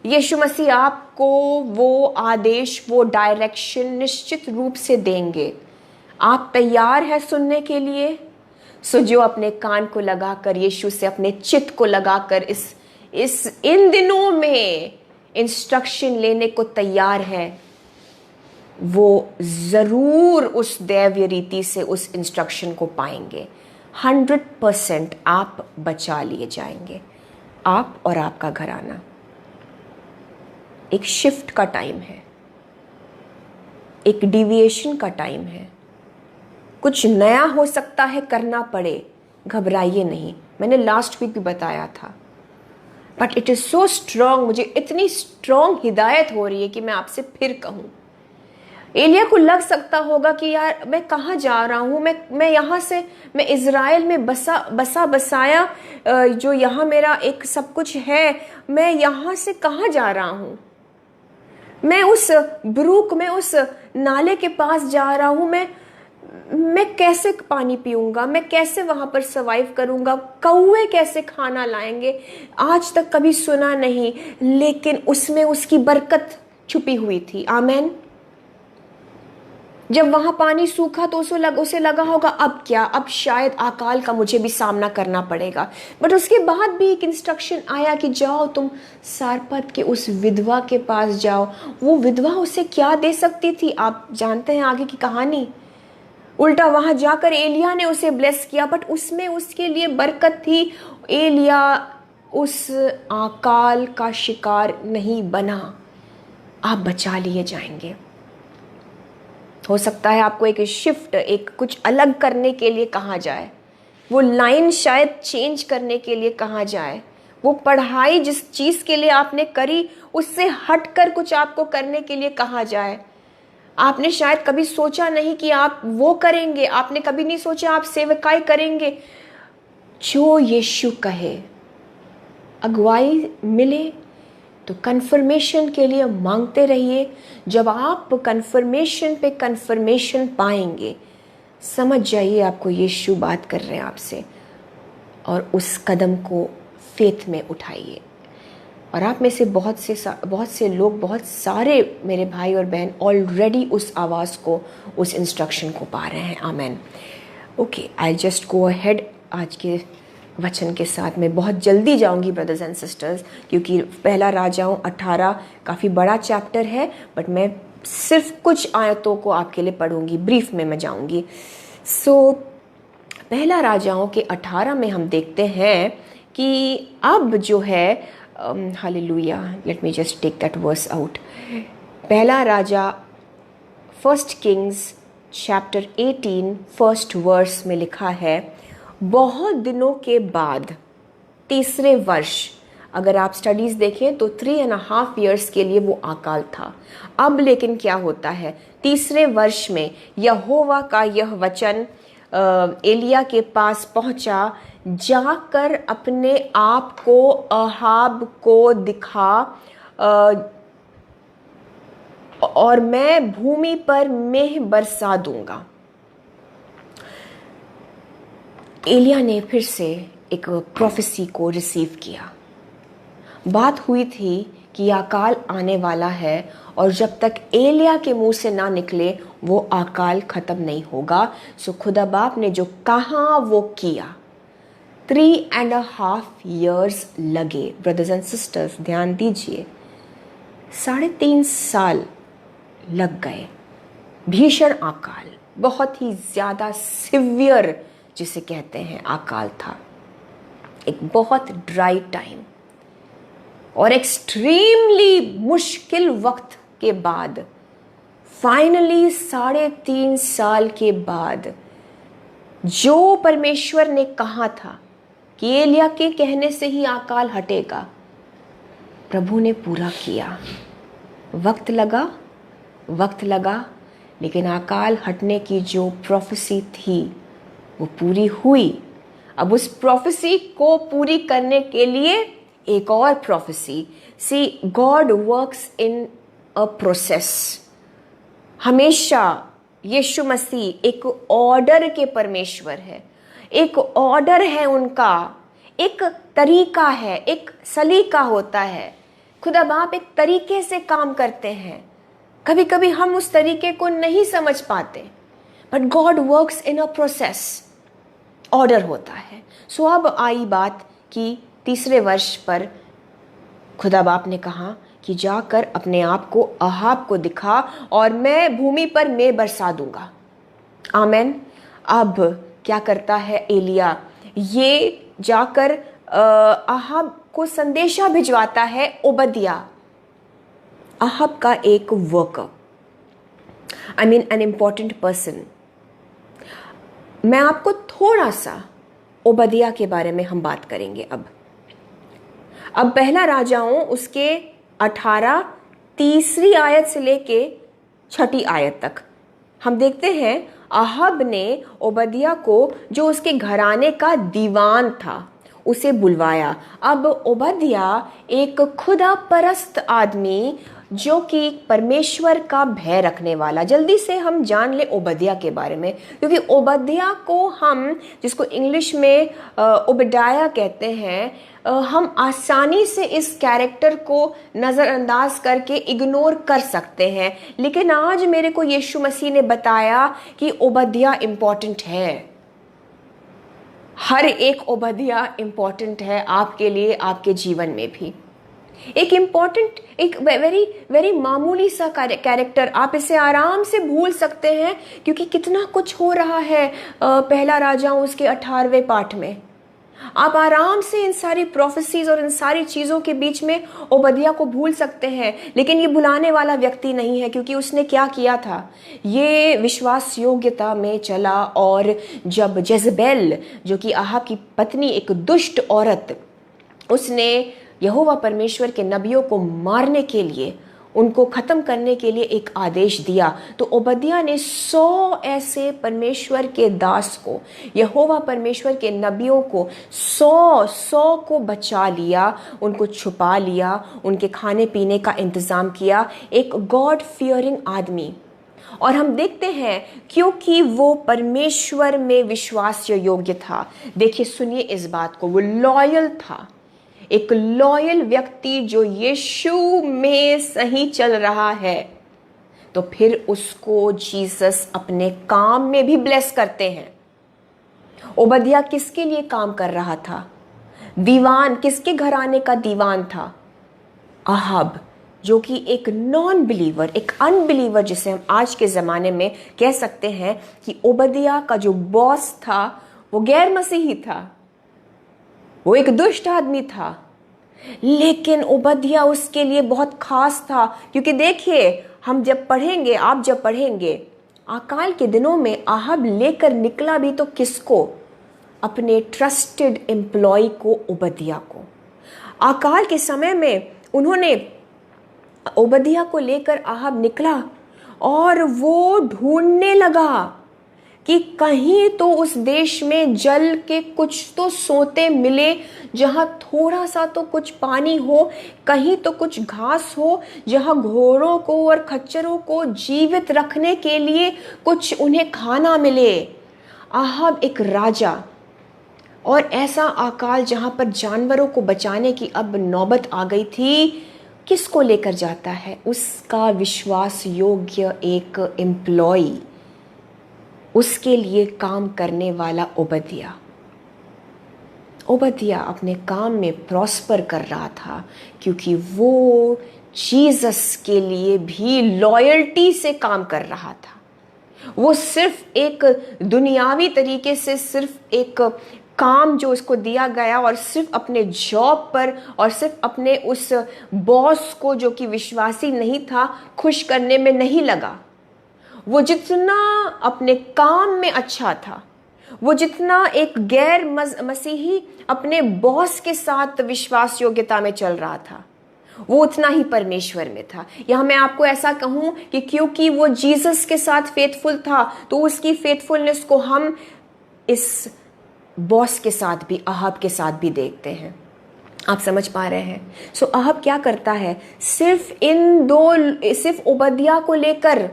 यीशु मसीह आपको वो आदेश, वो डायरेक्शन निश्चित रूप से देंगे। आप तैयार है सुनने के लिए? सो जो अपने कान को लगाकर, यीशु से अपने चित्त को लगाकर इन दिनों में इंस्ट्रक्शन लेने को तैयार है, वो जरूर उस दैवीय रीति से उस इंस्ट्रक्शन को पाएंगे। 100% आप बचा लिए जाएंगे, आप और आपका घराना। एक शिफ्ट का टाइम है, एक डिविएशन का टाइम है, कुछ नया हो सकता है, करना पड़े, घबराइए नहीं। मैंने लास्ट वीक भी बताया था, but it is so strong. मुझे इतनी स्ट्रांग हिदायत हो रही है कि मैं आपसे फिर कहूं। एलिया को लग सकता होगा कि यार मैं कहाँ जा रहा हूँ, मैं यहाँ से, मैं इज़राइल में बसाया जो यहाँ मेरा एक सब कुछ है, मैं यहाँ से कहाँ जा रहा हूँ। मैं उस ब्रूक में, उस नाले के पास जा रहा हूँ, मैं कैसे पानी पीऊंगा, मैं कैसे वहां पर सर्वाइव करूंगा, कौवे कैसे खाना लाएंगे, आज तक कभी सुना नहीं, लेकिन उसमें उसकी बरकत छुपी हुई थी। आमेन। जब वहां पानी सूखा तो उसे लगा होगा अब क्या, अब शायद अकाल का मुझे भी सामना करना पड़ेगा। बट उसके बाद भी एक इंस्ट्रक्शन आया कि जाओ तुम सारपत के उस विधवा के पास जाओ। वो विधवा उसे क्या दे सकती थी, आप जानते हैं आगे की कहानी। उल्टा वहां जाकर एलिया ने उसे ब्लेस किया, बट उसमें उसके लिए बरकत थी। एलिया उस अकाल का शिकार नहीं बना, आप बचा लिए जाएंगे। हो सकता है आपको एक शिफ्ट, एक कुछ अलग करने के लिए कहा जाए, वो लाइन शायद चेंज करने के लिए कहा जाए, वो पढ़ाई जिस चीज के लिए आपने करी उससे हटकर कुछ आपको करने के लिए कहा जाए। आपने शायद कभी सोचा नहीं कि आप वो करेंगे, आपने कभी नहीं सोचा आप सेवकाई करेंगे। जो यीशु कहे, अगुवाई मिले, तो कन्फर्मेशन के लिए मांगते रहिए। जब आप कन्फर्मेशन पे कन्फर्मेशन पाएंगे, समझ जाइए आपको यीशु बात कर रहे हैं आपसे, और उस कदम को फेथ में उठाइए। और आप में से बहुत से लोग, बहुत सारे मेरे भाई और बहन ऑलरेडी उस आवाज़ को, उस इंस्ट्रक्शन को पा रहे हैं। Amen. Okay, I just go ahead आज के वचन के साथ। मैं बहुत जल्दी जाऊंगी ब्रदर्स एंड सिस्टर्स, क्योंकि पहला राजाओं 18 काफ़ी बड़ा चैप्टर है, बट मैं सिर्फ कुछ आयतों को आपके लिए पढ़ूंगी, ब्रीफ में मैं जाऊंगी। सो पहला राजाओं के 18 में हम देखते हैं कि अब जो है, hallelujah, let me just take that verse out. पहला राजा, first kings chapter 18 first verse में लिखा है, बहुत दिनों के बाद तीसरे वर्ष, अगर आप स्टडीज़ देखें तो 3.5 years के लिए वो अकाल था। अब लेकिन क्या होता है, तीसरे वर्ष में यहोवा का यह वचन एलिया के पास पहुंचा, जाकर अपने आप को अहाब को दिखा और मैं भूमि पर मेह बरसा दूंगा। एलिया ने फिर से एक प्रोफेसी को रिसीव किया। बात हुई थी कि अकाल आने वाला है, और जब तक एलिया के मुंह से ना निकले वो अकाल खत्म नहीं होगा। सो खुदा बाप ने जो कहा वो किया। 3.5 years लगे। ब्रदर्स एंड सिस्टर्स ध्यान दीजिए, 3.5 साल लग गए। भीषण अकाल, बहुत ही ज्यादा सिवियर जिसे कहते हैं अकाल था। एक बहुत ड्राई टाइम और एक्सट्रीमली मुश्किल वक्त के बाद फाइनली 3.5 साल के बाद जो परमेश्वर ने कहा था कि एलिया के कहने से ही अकाल हटेगा, प्रभु ने पूरा किया। वक्त लगा, लेकिन अकाल हटने की जो प्रोफेसी थी वो पूरी हुई। अब उस प्रोफेसी को पूरी करने के लिए एक और prophecy. See, God works in a process. हमेशा यीशु मसीह एक ऑर्डर के परमेश्वर है। एक ऑर्डर है उनका, एक तरीका है, एक सलीका होता है। खुदा बाप एक तरीके से काम करते हैं। कभी कभी हम उस तरीके को नहीं समझ पाते, but God works in a process. Order होता है। सो अब आई बात कि तीसरे वर्ष पर खुदा बाप ने कहा कि जाकर अपने आप को अहाब को दिखा और मैं भूमि पर मैं बरसा दूंगा। आमेन। अब क्या करता है एलिया, ये जाकर अहाब को संदेशा भिजवाता है ओबदिया, अहाब का एक worker, I mean an important person. मैं आपको थोड़ा सा ओबदिया के बारे में हम बात करेंगे। अब पहला राजाओं उसके 18 तीसरी आयत से लेके 6ठी आयत तक हम देखते हैं अहाब ने ओबदिया को, जो उसके घराने का दीवान था, उसे बुलवाया। अब ओबदिया एक खुदा परस्त आदमी, जो कि परमेश्वर का भय रखने वाला। जल्दी से हम जान ले ओबदिया के बारे में, क्योंकि ओबदिया को हम, जिसको इंग्लिश में ओबडाया कहते हैं, हम आसानी से इस कैरेक्टर को नज़रअंदाज करके इग्नोर कर सकते हैं। लेकिन आज मेरे को यीशु मसीह ने बताया कि ओबदिया इम्पॉर्टेंट है। हर एक ओबदिया इम्पॉर्टेंट है आपके लिए, आपके जीवन में भी। एक इम्पॉर्टेंट, एक वेरी वेरी मामूली सा कैरेक्टर, आप इसे आराम से भूल सकते हैं, क्योंकि कितना कुछ हो रहा है पहला राजाओं उसके 18वें पाठ में। आप आराम से इन सारी प्रोफेसीज और इन सारी चीज़ों के बीच में ओबदिया को भूल सकते हैं। लेकिन ये भुलाने वाला व्यक्ति नहीं है, क्योंकि उसने क्या किया था, ये विश्वास योग्यता में चला। और जब जेजबेल, जो कि अहाब की पत्नी, एक दुष्ट औरत, उसने यहोवा परमेश्वर के नबियों को मारने के लिए उनको ख़त्म करने के लिए एक आदेश दिया, तो ओबद्याह ने 100 ऐसे परमेश्वर के दास को, यहोवा परमेश्वर के नबियों को 100 को बचा लिया, उनको छुपा लिया, उनके खाने पीने का इंतज़ाम किया, एक गॉड फियरिंग आदमी। और हम देखते हैं क्योंकि वो परमेश्वर में विश्वास योग्य था। देखिए, सुनिए इस बात को, वो लॉयल था, एक लॉयल व्यक्ति जो यीशु में सही चल रहा है, तो फिर उसको जीसस अपने काम में भी ब्लेस करते हैं। ओबद्याह किसके लिए काम कर रहा था? दीवान, किसके घराने का दीवान था? अहाब, जो कि एक नॉन बिलीवर, एक अनबिलीवर, जिसे हम आज के ज़माने में कह सकते हैं कि ओबद्याह का जो बॉस था वो गैर मसीही था, वो एक दुष्ट आदमी था। लेकिन ओबद्याह उसके लिए बहुत खास था, क्योंकि देखिए, हम जब पढ़ेंगे, आप जब पढ़ेंगे, अकाल के दिनों में अहाब लेकर निकला भी तो किसको? अपने ट्रस्टेड एम्प्लॉय को, ओबद्याह को। अकाल के समय में उन्होंने ओबद्याह को लेकर अहाब निकला और वो ढूंढने लगा कि कहीं तो उस देश में जल के कुछ तो सोते मिले, जहाँ थोड़ा सा तो कुछ पानी हो, कहीं तो कुछ घास हो, जहाँ घोड़ों को और खच्चरों को जीवित रखने के लिए कुछ उन्हें खाना मिले। अहाब एक राजा, और ऐसा अकाल जहाँ पर जानवरों को बचाने की अब नौबत आ गई थी, किसको लेकर जाता है? उसका विश्वास योग्य एक एम्प्लॉय, उसके लिए काम करने वाला ओबद्याह। ओबद्याह अपने काम में प्रॉस्पर कर रहा था, क्योंकि वो जीसस के लिए भी लॉयल्टी से काम कर रहा था। वो सिर्फ एक दुनियावी तरीके से, सिर्फ एक काम जो उसको दिया गया और सिर्फ अपने जॉब पर और सिर्फ अपने उस बॉस को, जो कि विश्वासी नहीं था, खुश करने में नहीं लगा। वो जितना अपने काम में अच्छा था, वो जितना एक गैर मसीही अपने बॉस के साथ विश्वास योग्यता में चल रहा था, वो उतना ही परमेश्वर में था। यहाँ मैं आपको ऐसा कहूँ कि क्योंकि वो जीसस के साथ फेथफुल था, तो उसकी फेथफुलनेस को हम इस बॉस के साथ भी, अहाब के साथ भी देखते हैं। आप समझ पा रहे हैं? सो अहाब क्या करता है? सिर्फ ओबद्याह को लेकर,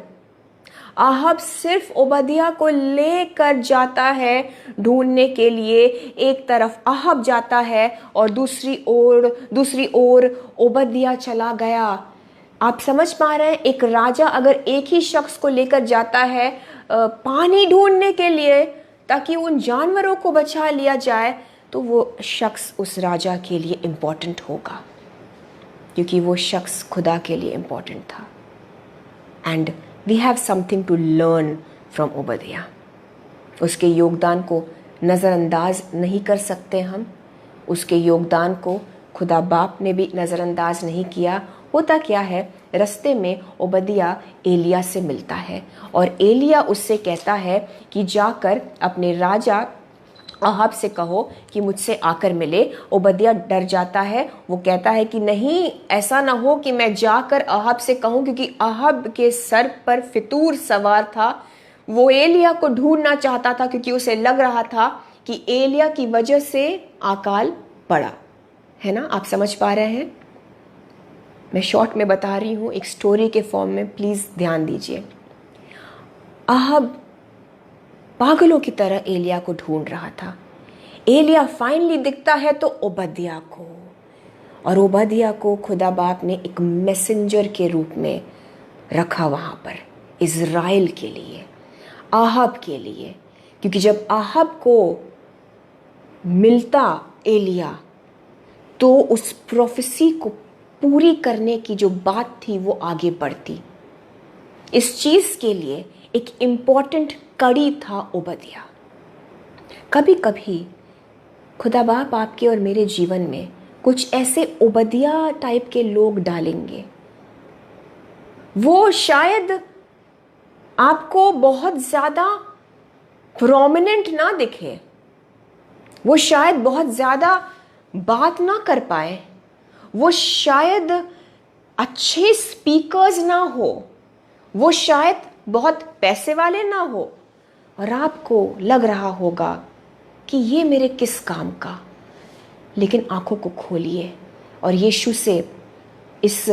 अहाब सिर्फ ओबद्याह को लेकर जाता है ढूंढने के लिए। एक तरफ अहाब जाता है और दूसरी ओर ओबद्याह चला गया। आप समझ पा रहे हैं? एक राजा अगर एक ही शख्स को लेकर जाता है पानी ढूंढने के लिए, ताकि उन जानवरों को बचा लिया जाए, तो वो शख्स उस राजा के लिए इम्पोर्टेंट होगा, क्योंकि वो शख्स खुदा के लिए इम्पोर्टेंट था। And we have something to learn from Obadiah. उसके योगदान को नज़रअंदाज नहीं कर सकते हम। उसके योगदान को खुदा बाप ने भी नज़रअंदाज नहीं किया। होता क्या है, रास्ते में ओबद्याह एलिया से मिलता है और एलिया उससे कहता है कि जाकर अपने राजा अहाब से कहो कि मुझसे आकर मिले। ओबद्याह डर जाता है, वो कहता है कि नहीं, ऐसा ना हो कि मैं जाकर अहाब से कहूँ, क्योंकि अहाब के सर पर फितूर सवार था। वो एलिया को ढूंढना चाहता था, क्योंकि उसे लग रहा था कि एलिया की वजह से अकाल पड़ा है ना। आप समझ पा रहे हैं? मैं शॉर्ट में बता रही हूँ, एक स्टोरी के फॉर्म में, प्लीज ध्यान दीजिए। अहाब पागलों की तरह एलिया को ढूंढ रहा था। एलिया फाइनली दिखता है तो ओबद्याह को, और ओबद्याह को खुदा बाप ने एक मैसेंजर के रूप में रखा वहां पर, इज़राइल के लिए, अहाब के लिए। क्योंकि जब अहाब को मिलता एलिया, तो उस प्रोफेसी को पूरी करने की जो बात थी वो आगे बढ़ती। इस चीज के लिए एक इम्पॉर्टेंट कड़ी था ओबद्याह। कभी कभी खुदा बाप आपके और मेरे जीवन में कुछ ऐसे ओबद्याह टाइप के लोग डालेंगे। वो शायद आपको बहुत ज्यादा प्रोमिनेंट ना दिखे, वो शायद बहुत ज्यादा बात ना कर पाए, वो शायद अच्छे स्पीकर्स ना हो, वो शायद बहुत पैसे वाले ना हो, और आपको लग रहा होगा कि ये मेरे किस काम का, लेकिन आंखों को खोलिए और यीशु से इस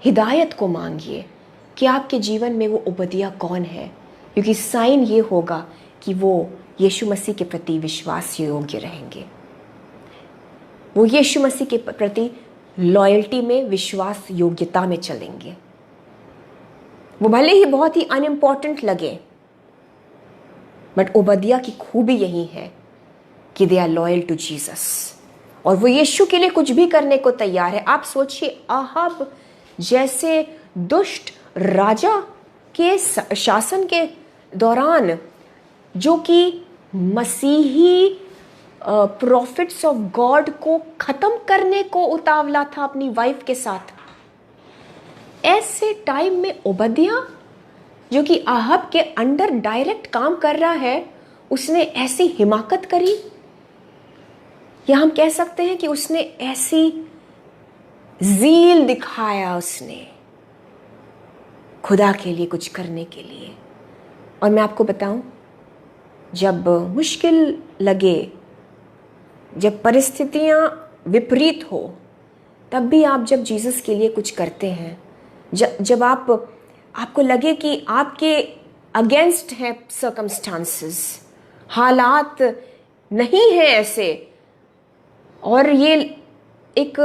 हिदायत को मांगिए कि आपके जीवन में वो ओबदिया कौन है, क्योंकि साइन ये होगा कि वो यीशु मसीह के प्रति विश्वास योग्य रहेंगे, वो यीशु मसीह के प्रति लॉयल्टी में, विश्वास योग्यता में चलेंगे। वो भले ही बहुत ही अनइम्पॉर्टेंट लगे, बट ओबदिया की खूबी यही है कि they are loyal to Jesus, और वो यीशु के लिए कुछ भी करने को तैयार है। आप सोचिए, आहब जैसे दुष्ट राजा के शासन के दौरान, जो कि मसीही प्रॉफिट्स ऑफ गॉड को खत्म करने को उतावला था अपनी वाइफ के साथ, ऐसे टाइम में ओबदिया जो कि आहब के अंडर डायरेक्ट काम कर रहा है, उसने ऐसी हिमाकत करी, या हम कह सकते हैं कि उसने ऐसी ज़ील दिखाया उसने खुदा के लिए कुछ करने के लिए। और मैं आपको बताऊं, जब मुश्किल लगे, जब परिस्थितियां विपरीत हो, तब भी आप जब जीसस के लिए कुछ करते हैं, जब आपको लगे कि आपके अगेंस्ट है सर्कमस्टांसेस, हालात नहीं है ऐसे, और ये एक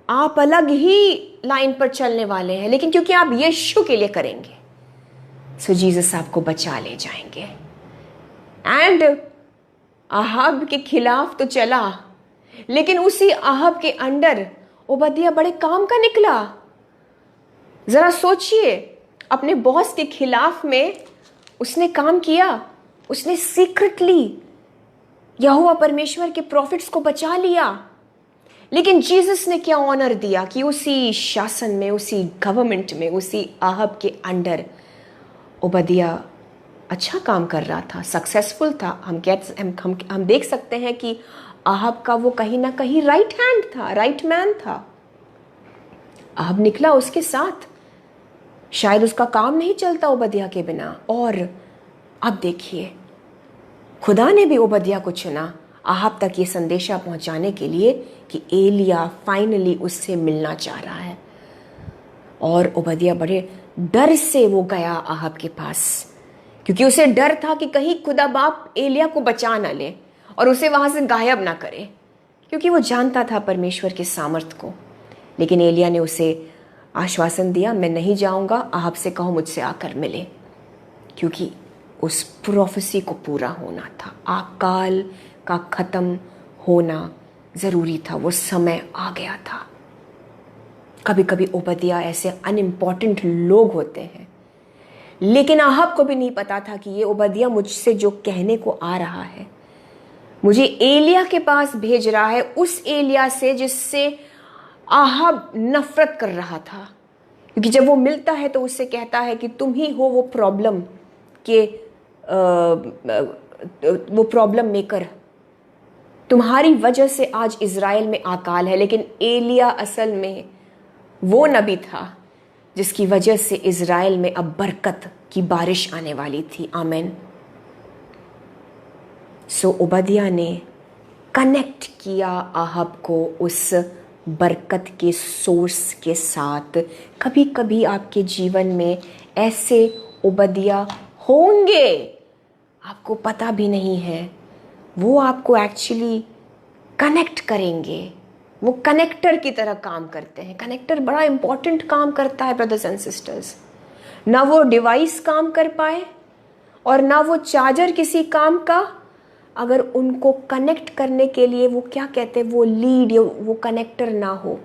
आप अलग ही लाइन पर चलने वाले हैं, लेकिन क्योंकि आप यीशु के लिए करेंगे, सो जीसस आपको बचा ले जाएंगे। एंड आहब के खिलाफ तो चला, लेकिन उसी आहब के अंडर ओबदिया बड़े काम का निकला। जरा सोचिए, अपने बॉस के खिलाफ में उसने काम किया, उसने सीक्रेटली यहोवा परमेश्वर के प्रॉफिट्स को बचा लिया। लेकिन जीसस ने क्या ऑनर दिया कि उसी शासन में, उसी गवर्नमेंट में, उसी आहब के अंडर ओबदिया अच्छा काम कर रहा था, सक्सेसफुल था। हम देख सकते हैं कि आहब का वो कहीं ना कहीं राइट हैंड था, राइट मैन था। आहब निकला उसके साथ, शायद उसका काम नहीं चलता ओबदिया के बिना। और अब देखिए, खुदा ने भी ओबदिया को चुना आहब तक ये संदेशा पहुंचाने के लिए कि एलिया फाइनली उससे मिलना चाह रहा है। और ओबदिया बड़े डर से वो गया आहब के पास, क्योंकि उसे डर था कि कहीं खुदा बाप एलिया को बचा ना ले और उसे वहां से गायब ना करे, क्योंकि वो जानता था परमेश्वर के सामर्थ को। लेकिन एलिया ने उसे आश्वासन दिया, मैं नहीं जाऊंगा, आहब से कहो मुझसे आकर मिले, क्योंकि उस प्रोफेसी को पूरा होना था, अकाल का खत्म होना जरूरी था, वो समय आ गया था। कभी कभी ओबदिया ऐसे अनइम्पॉर्टेंट लोग होते हैं, लेकिन आहब को भी नहीं पता था कि ये ओबदिया मुझसे जो कहने को आ रहा है, मुझे एलिया के पास भेज रहा है, उस एलिया से जिससे आहब नफरत कर रहा था। क्योंकि जब वो मिलता है तो उससे कहता है कि तुम ही हो वो प्रॉब्लम के वो प्रॉब्लम मेकर, तुम्हारी वजह से आज इज़राइल में अकाल है। लेकिन एलिया असल में वो नबी था जिसकी वजह से इज़राइल में अब बरकत की बारिश आने वाली थी। आमीन। सो ओबदिया ने कनेक्ट किया आहब को उस बरकत के सोर्स के साथ। कभी कभी आपके जीवन में ऐसे ओबदिया होंगे, आपको पता भी नहीं है, वो आपको एक्चुअली कनेक्ट करेंगे, वो कनेक्टर की तरह काम करते हैं। कनेक्टर बड़ा इंपॉर्टेंट काम करता है ब्रदर्स एंड सिस्टर्स। ना वो डिवाइस काम कर पाए और ना वो चार्जर किसी काम का, अगर उनको कनेक्ट करने के लिए वो क्या कहते हैं, वो लीड या वो कनेक्टर ना हो।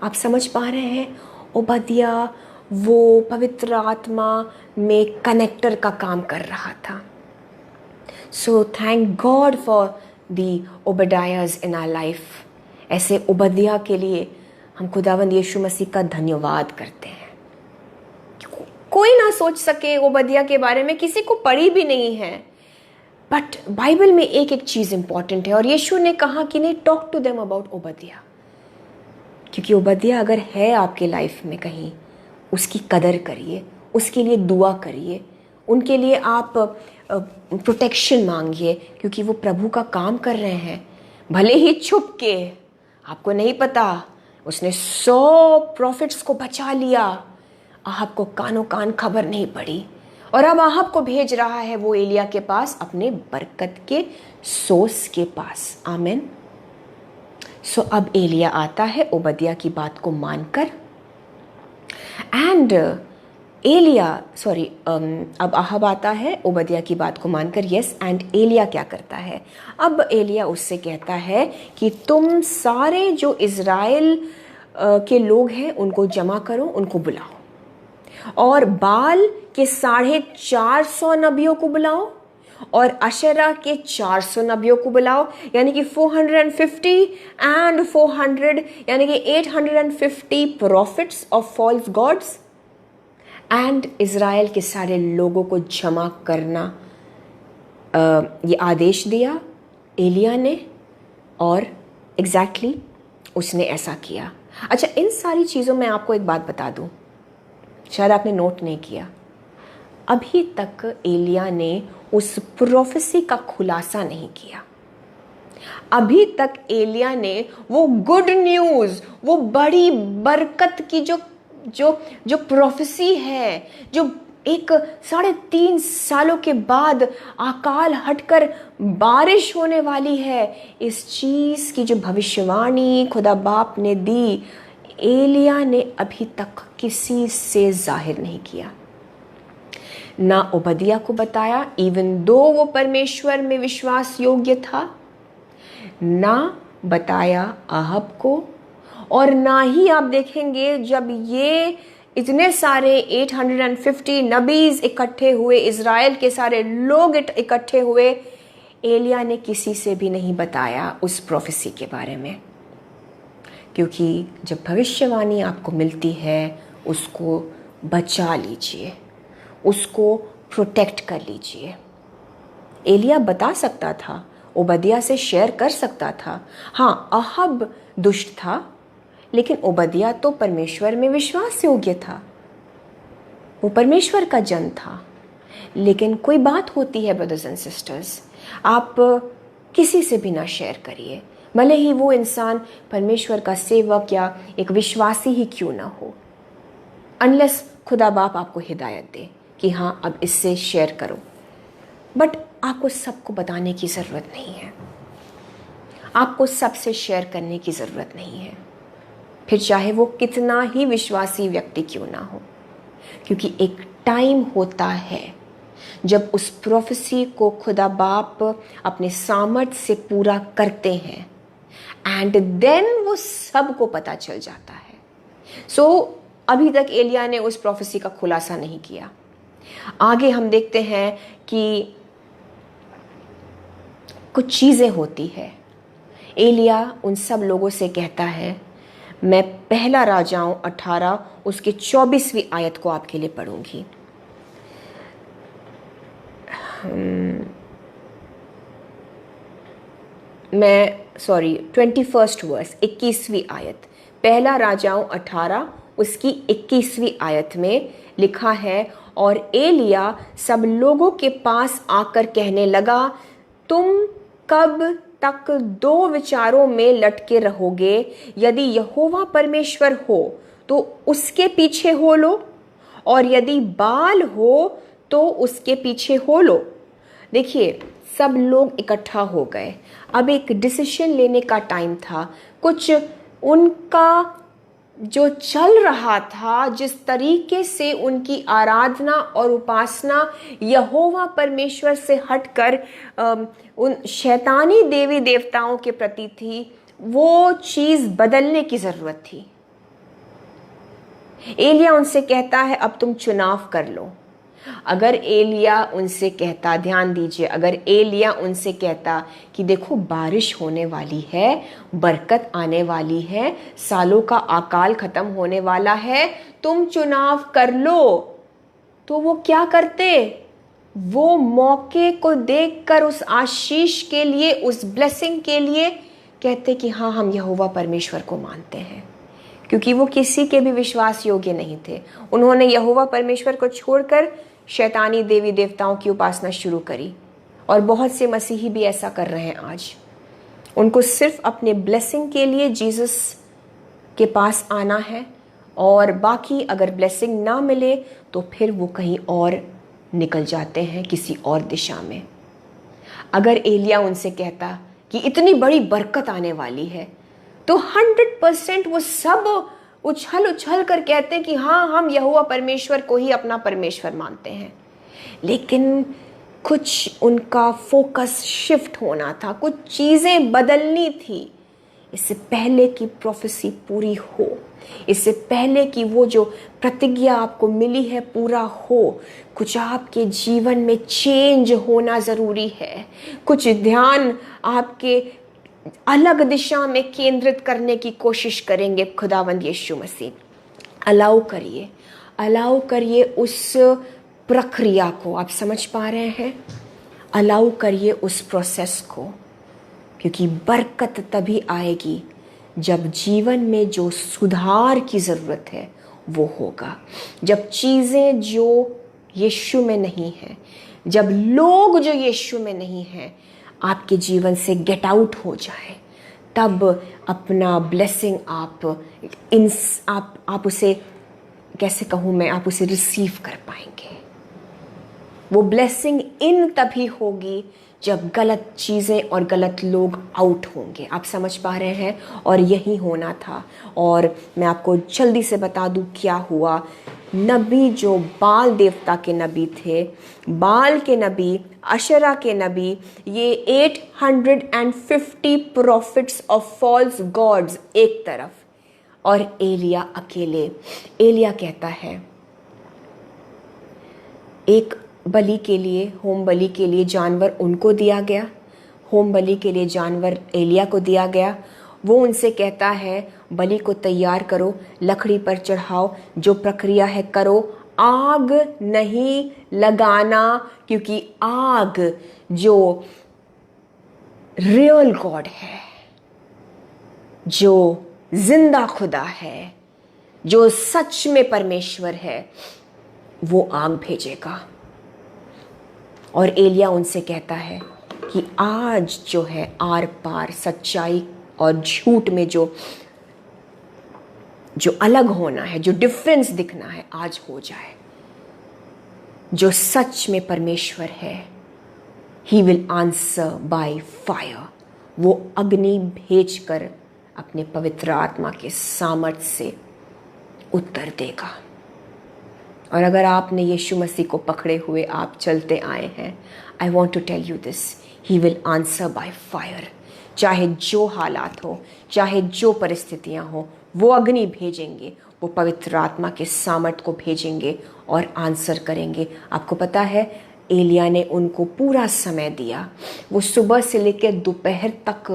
आप समझ पा रहे हैं, ओबदिया वो पवित्र आत्मा में कनेक्टर का काम कर रहा था। So thank God for the Obadiahs in our life. ऐसे ओबदिया के लिए हम खुदावंद यीशु मसीह का धन्यवाद करते हैं। कोई ना सोच सके ओबदिया के बारे में, किसी को पढ़ी भी नहीं है, बट बाइबल में एक एक चीज़ इंपॉर्टेंट है। और यीशु ने कहा कि नहीं, talk to them about Obadiah, क्योंकि ओबदिया अगर है आपके लाइफ में कहीं, उसकी कदर करिए, उसके लिए दुआ करिए, उनके लिए आप प्रोटेक्शन मांगिए, क्योंकि वो प्रभु का काम कर रहे हैं। भले ही छुप के, आपको नहीं पता, उसने 100 प्रॉफिट्स को बचा लिया, आहब को कानों कान खबर नहीं पड़ी, और अब आहब को भेज रहा है वो एलिया के पास, अपने बरकत के सोर्स के पास। आमीन। सो अब एलिया आता है ओबदिया की बात को मानकर, एंड अब आहब आता है ओबदिया की बात को मानकर, यस। एंड एलिया क्या करता है? अब एलिया उससे कहता है कि तुम सारे जो इज़राइल के लोग हैं उनको जमा करो, उनको बुलाओ, और बाल के 450 नबियों को बुलाओ, और अशरा के 400 नबियों को बुलाओ, यानी कि 450 एंड 400, यानी कि 850 prophets of false gods. And Israel के सारे लोगों को जमा करना, ये आदेश दिया एलिया ने, और एग्जैक्टली उसने ऐसा किया। अच्छा, इन सारी चीज़ों में आपको एक बात बता दूं, शायद आपने नोट नहीं किया, अभी तक एलिया ने उस प्रोफेसी का खुलासा नहीं किया। अभी तक एलिया ने वो गुड न्यूज़, वो बड़ी बरकत की जो प्रोफेसी है, जो एक 3.5 सालों के बाद अकाल हटकर बारिश होने वाली है, इस चीज़ की जो भविष्यवाणी खुदा बाप ने दी, एलिया ने अभी तक किसी से जाहिर नहीं किया, ना ओबदिया को बताया, इवन दो वो परमेश्वर में विश्वास योग्य था, ना बताया आहब को, और ना ही आप देखेंगे जब ये इतने सारे 850 नबीज इकट्ठे हुए, इज़राइल के सारे लोग इकट्ठे हुए, एलिया ने किसी से भी नहीं बताया उस प्रोफेसी के बारे में। क्योंकि जब भविष्यवाणी आपको मिलती है, उसको बचा लीजिए, उसको प्रोटेक्ट कर लीजिए। एलिया बता सकता था, ओबदिया से शेयर कर सकता था। हाँ, आहब दुष्ट था, लेकिन ओबदिया तो परमेश्वर में विश्वास योग्य था, वो परमेश्वर का जन था। लेकिन कोई बात होती है ब्रदर्स एंड सिस्टर्स, आप किसी से भी ना शेयर करिए, भले ही वो इंसान परमेश्वर का सेवक या एक विश्वासी ही क्यों ना हो, अनलेस खुदा बाप आपको हिदायत दे कि हाँ अब इससे शेयर करो। बट आपको सबको बताने की ज़रूरत नहीं है, आपको सबसे शेयर करने की ज़रूरत नहीं है, फिर चाहे वो कितना ही विश्वासी व्यक्ति क्यों ना हो। क्योंकि एक टाइम होता है जब उस प्रोफेसी को खुदा बाप अपने सामर्थ्य से पूरा करते हैं, एंड देन वो सबको पता चल जाता है। सो अभी तक एलिया ने उस प्रोफेसी का खुलासा नहीं किया। आगे हम देखते हैं कि कुछ चीज़ें होती है। एलिया उन सब लोगों से कहता है, मैं पहला राजाओं 18 उसके 24वीं आयत को आपके लिए पढ़ूंगी। मैं 21st वर्स, 21वीं आयत, पहला राजाओं 18 उसकी 21वीं आयत में लिखा है, और एलिया सब लोगों के पास आकर कहने लगा, तुम कब तक दो विचारों में लटके रहोगे? यदि यहोवा परमेश्वर हो तो उसके पीछे हो लो, और यदि बाल हो तो उसके पीछे हो लो। देखिए, सब लोग इकट्ठा हो गए, अब एक डिसीजन लेने का टाइम था। कुछ उनका जो चल रहा था, जिस तरीके से उनकी आराधना और उपासना यहोवा परमेश्वर से हटकर उन शैतानी देवी देवताओं के प्रति थी, वो चीज़ बदलने की ज़रूरत थी। एलिया उनसे कहता है, अब तुम चुनाव कर लो। अगर एलिया उनसे कहता, ध्यान दीजिए, अगर एलिया उनसे कहता कि देखो बारिश होने वाली है, बरकत आने वाली है, सालों का अकाल खत्म होने वाला है, तुम चुनाव कर लो, तो वो क्या करते? वो मौके को देखकर उस आशीष के लिए, उस ब्लेसिंग के लिए कहते कि हाँ, हम यहोवा परमेश्वर को मानते हैं। क्योंकि वो किसी के भी विश्वास योग्य नहीं थे। उन्होंने यहोवा परमेश्वर को छोड़कर शैतानी देवी देवताओं की उपासना शुरू करी, और बहुत से मसीही भी ऐसा कर रहे हैं आज। उनको सिर्फ अपने ब्लेसिंग के लिए जीसस के पास आना है, और बाकी अगर ब्लेसिंग ना मिले तो फिर वो कहीं और निकल जाते हैं, किसी और दिशा में। अगर एलिया उनसे कहता कि इतनी बड़ी बरकत आने वाली है, तो 100% वो सब उछल उछल कर कहते हैं कि हाँ, हम यहोवा परमेश्वर को ही अपना परमेश्वर मानते हैं। लेकिन कुछ उनका फोकस शिफ्ट होना था, कुछ चीज़ें बदलनी थी, इससे पहले कि प्रोफेसी पूरी हो, इससे पहले कि वो जो प्रतिज्ञा आपको मिली है पूरा हो। कुछ आपके जीवन में चेंज होना ज़रूरी है। कुछ ध्यान आपके अलग दिशा में केंद्रित करने की कोशिश करेंगे खुदावंद यीशु मसीह। अलाउ करिए उस प्रक्रिया को। आप समझ पा रहे हैं? अलाउ करिए उस प्रोसेस को, क्योंकि बरकत तभी आएगी जब जीवन में जो सुधार की ज़रूरत है वो होगा। जब चीज़ें जो यीशु में नहीं हैं, जब लोग जो यीशु में नहीं हैं आपके जीवन से गेट आउट हो जाए, तब अपना ब्लेसिंग आप उसे, कैसे कहूँ मैं, आप उसे रिसीव कर पाएंगे। वो ब्लेसिंग इन तभी होगी जब गलत चीज़ें और गलत लोग आउट होंगे। आप समझ पा रहे हैं? और यही होना था। और मैं आपको जल्दी से बता दूं क्या हुआ। नबी जो बाल देवता के नबी थे, बाल के नबी, अशरा के नबी, ये 850 प्रॉफिट्स ऑफ फॉल्स गॉड्स एक तरफ, और एलिया अकेले। एलिया कहता है एक बलि के लिए, होम बलि के लिए जानवर उनको दिया गया, होम बलि के लिए जानवर एलिया को दिया गया। वो उनसे कहता है बलि को तैयार करो, लकड़ी पर चढ़ाओ, जो प्रक्रिया है करो, आग नहीं लगाना, क्योंकि आग जो रियल गॉड है, जो जिंदा खुदा है, जो सच में परमेश्वर है, वो आग भेजेगा। और एलिया उनसे कहता है कि आज जो है आर पार सच्चाई और झूठ में जो अलग होना है, जो डिफरेंस दिखना है, आज हो जाए। जो सच में परमेश्वर है, ही विल आंसर बाय फायर। वो अग्नि भेजकर अपने पवित्र आत्मा के सामर्थ्य से उत्तर देगा। और अगर आपने यीशु मसीह को पकड़े हुए आप चलते आए हैं, I want to tell you this, he will answer by fire. चाहे जो हालात हो, चाहे जो परिस्थितियां हो, वो अग्नि भेजेंगे, वो पवित्र आत्मा के सामर्थ्य को भेजेंगे और आंसर करेंगे। आपको पता है एलिया ने उनको पूरा समय दिया। वो सुबह से लेकर दोपहर तक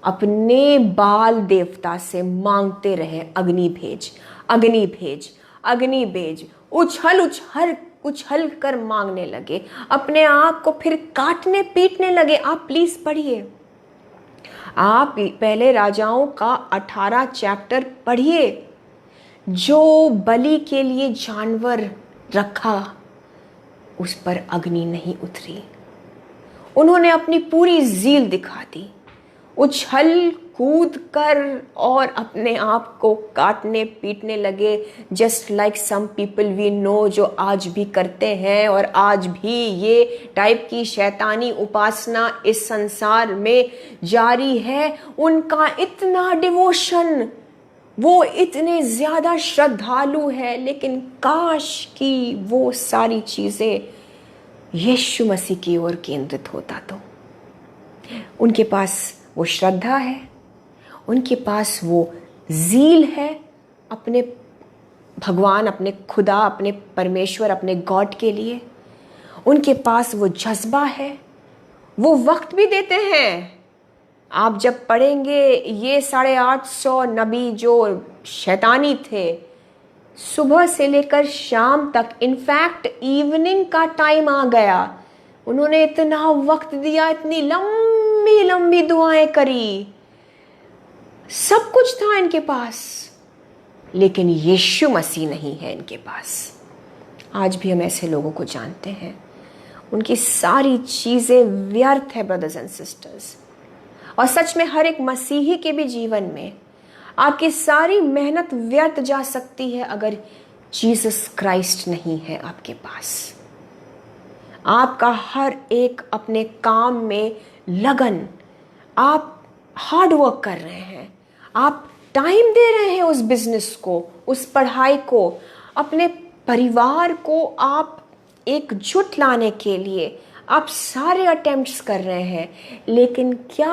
अपने बाल देवता से मांगते रहे, अग्नि भेज, अग्नि भेज, अग्नि भेज। उछल कर मांगने लगे, अपने आप को फिर काटने पीटने लगे। आप प्लीज पढ़िए, आप पहले राजाओं का 18 चैप्टर पढ़िए। जो बलि के लिए जानवर रखा, उस पर अग्नि नहीं उतरी। उन्होंने अपनी पूरी जील दिखा दी, उछल कूद कर और अपने आप को काटने पीटने लगे, just like some people we know, जो आज भी करते हैं। और आज भी ये टाइप की शैतानी उपासना इस संसार में जारी है। उनका इतना डिवोशन, वो इतने ज्यादा श्रद्धालु है, लेकिन काश कि वो सारी चीजें यीशु मसीह की ओर केंद्रित होता। तो उनके पास वो श्रद्धा है, उनके पास वो ज़ील है अपने भगवान, अपने खुदा, अपने परमेश्वर, अपने गॉड के लिए। उनके पास वो जज्बा है, वो वक्त भी देते हैं। आप जब पढ़ेंगे ये 850 नबी जो शैतानी थे, सुबह से लेकर शाम तक, इनफैक्ट इवनिंग का टाइम आ गया, उन्होंने इतना वक्त दिया, इतनी लंबी लंबी दुआएं करी, सब कुछ था इनके पास, लेकिन यीशु मसीह नहीं है इनके पास। आज भी हम ऐसे लोगों को जानते हैं, उनकी सारी चीज़ें व्यर्थ है ब्रदर्स एंड सिस्टर्स। और सच में हर एक मसीही के भी जीवन में आपकी सारी मेहनत व्यर्थ जा सकती है अगर जीसस क्राइस्ट नहीं है आपके पास। आपका हर एक अपने काम में लगन, आप हार्ड वर्क कर रहे हैं, आप टाइम दे रहे हैं उस बिजनेस को, उस पढ़ाई को, अपने परिवार को आप एकजुट लाने के लिए आप सारे अटेम्प्ट्स कर रहे हैं, लेकिन क्या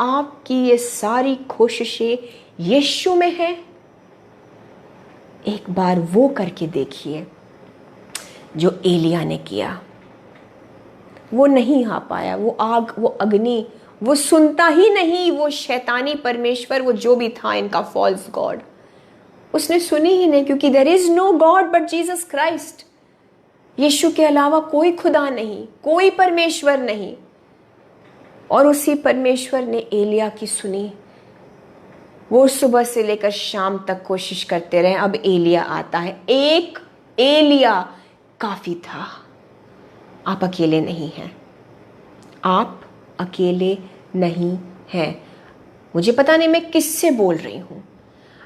आपकी ये सारी कोशिशें यीशु में है? एक बार वो करके देखिए जो एलिया ने किया। वो नहीं आ पाया, वो आग, वो अग्नि, वो सुनता ही नहीं, वो शैतानी परमेश्वर, वो जो भी था इनका फॉल्स गॉड, उसने सुनी ही नहीं, क्योंकि there is no God but Jesus Christ. Yeshu के अलावा कोई खुदा नहीं, कोई परमेश्वर नहीं। और उसी परमेश्वर ने एलिया की सुनी। वो सुबह से लेकर शाम तक कोशिश करते रहे। अब एलिया आता है। एक एलिया काफी था। आप अकेले नहीं हैं, आप अकेले नहीं हैं। मुझे पता नहीं मैं किससे बोल रही हूं।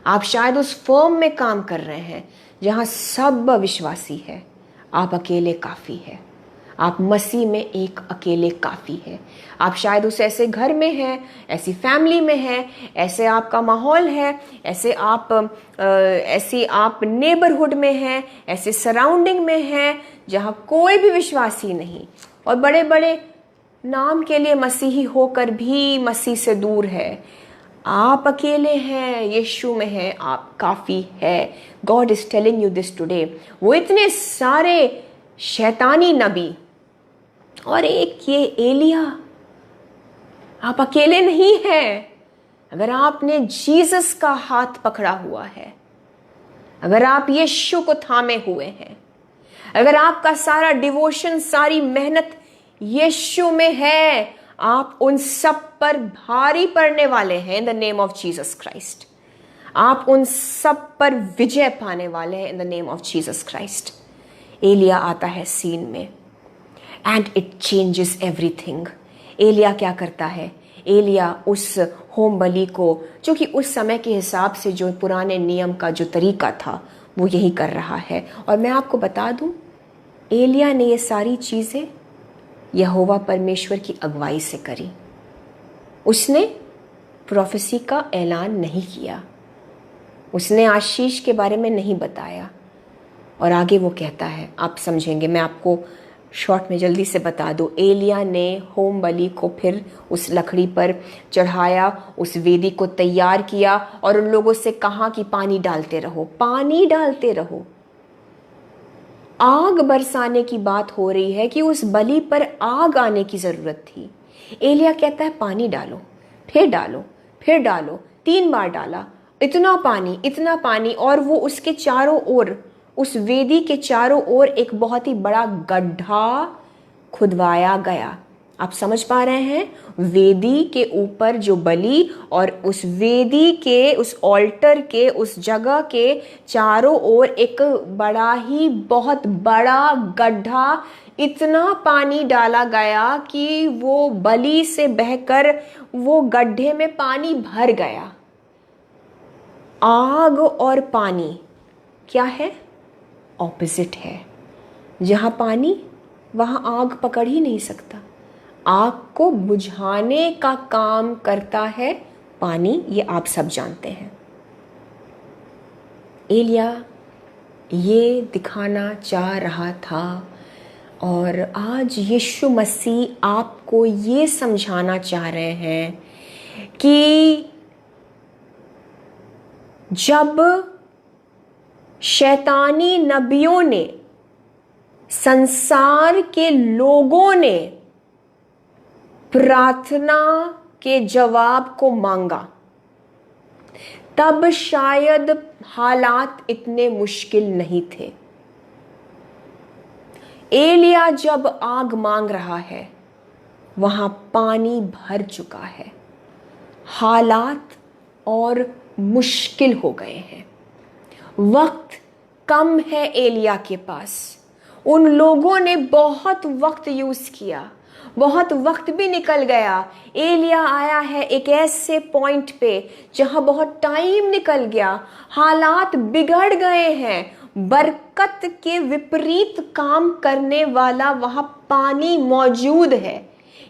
आप शायद उस फर्म में काम कर रहे हैं जहां सब विश्वासी है। आप अकेले काफ़ी है। आप मसीह में एक अकेले काफ़ी है। आप शायद उस ऐसे घर में हैं, ऐसी फैमिली में हैं, ऐसे आपका माहौल है, ऐसे आप नेबरहुड में हैं, ऐसे सराउंडिंग में हैं जहां कोई भी विश्वासी नहीं, और बड़े बड़े नाम के लिए मसीही होकर भी मसीह से दूर है। आप अकेले हैं, यीशु में हैं, आप काफ़ी है। God is telling you this today. वो इतने सारे शैतानी नबी और एक ये एलिया, आप अकेले नहीं हैं। अगर आपने जीसस का हाथ पकड़ा हुआ है, अगर आप यीशु को थामे हुए हैं, अगर आपका सारा डिवोशन, सारी मेहनत यीशु में है, आप उन सब पर भारी पड़ने वाले हैं in the name of Jesus Christ. आप उन सब पर विजय पाने वाले हैं in the name of Jesus Christ. एलिया आता है सीन में एंड इट चेंजेस एवरीथिंग। एलिया क्या करता है? एलिया उस होम बलि को, जो कि उस समय के हिसाब से जो पुराने नियम का जो तरीका था, वो यही कर रहा है। और मैं आपको बता दूं, एलिया ने ये सारी चीज़ें यहोवा परमेश्वर की अगुवाई से करी। उसने प्रोफेसी का ऐलान नहीं किया, उसने आशीष के बारे में नहीं बताया। और आगे वो कहता है, आप समझेंगे, मैं आपको शॉर्ट में जल्दी से बता दूं। एलिया ने होम बलि को फिर उस लकड़ी पर चढ़ाया, उस वेदी को तैयार किया और उन लोगों से कहा कि पानी डालते रहो, पानी डालते रहो। आग बरसाने की बात हो रही है कि उस बलि पर आग आने की जरूरत थी। एलिया कहता है पानी डालो, फिर डालो, फिर डालो। 3 बार डाला, इतना पानी, और वो उसके चारों ओर, उस वेदी के चारों ओर एक बहुत ही बड़ा गड्ढा खुदवाया गया। आप समझ पा रहे हैं? वेदी के ऊपर जो बलि, और उस वेदी के, उस ऑल्टर के, उस जगह के चारों ओर एक बड़ा ही बहुत बड़ा गड्ढा, इतना पानी डाला गया कि वो बलि से बहकर वो गड्ढे में पानी भर गया। आग और पानी क्या है? ऑपोजिट है। जहां पानी, वहां आग पकड़ ही नहीं सकता। आग को बुझाने का काम करता है पानी, ये आप सब जानते हैं। एलिया ये दिखाना चाह रहा था, और आज यीशु मसीह आपको ये समझाना चाह रहे हैं कि जब शैतानी नबियों ने, संसार के लोगों ने प्रार्थना के जवाब को मांगा, तब शायद हालात इतने मुश्किल नहीं थे। एलिया जब आग मांग रहा है, वहां पानी भर चुका है, हालात और मुश्किल हो गए हैं। वक्त कम है एलिया के पास। उन लोगों ने बहुत वक्त यूज किया, बहुत वक्त भी निकल गया। एलिया आया है एक ऐसे पॉइंट पे जहां बहुत टाइम निकल गया, हालात बिगड़ गए हैं, बरकत के विपरीत काम करने वाला वहां पानी मौजूद है।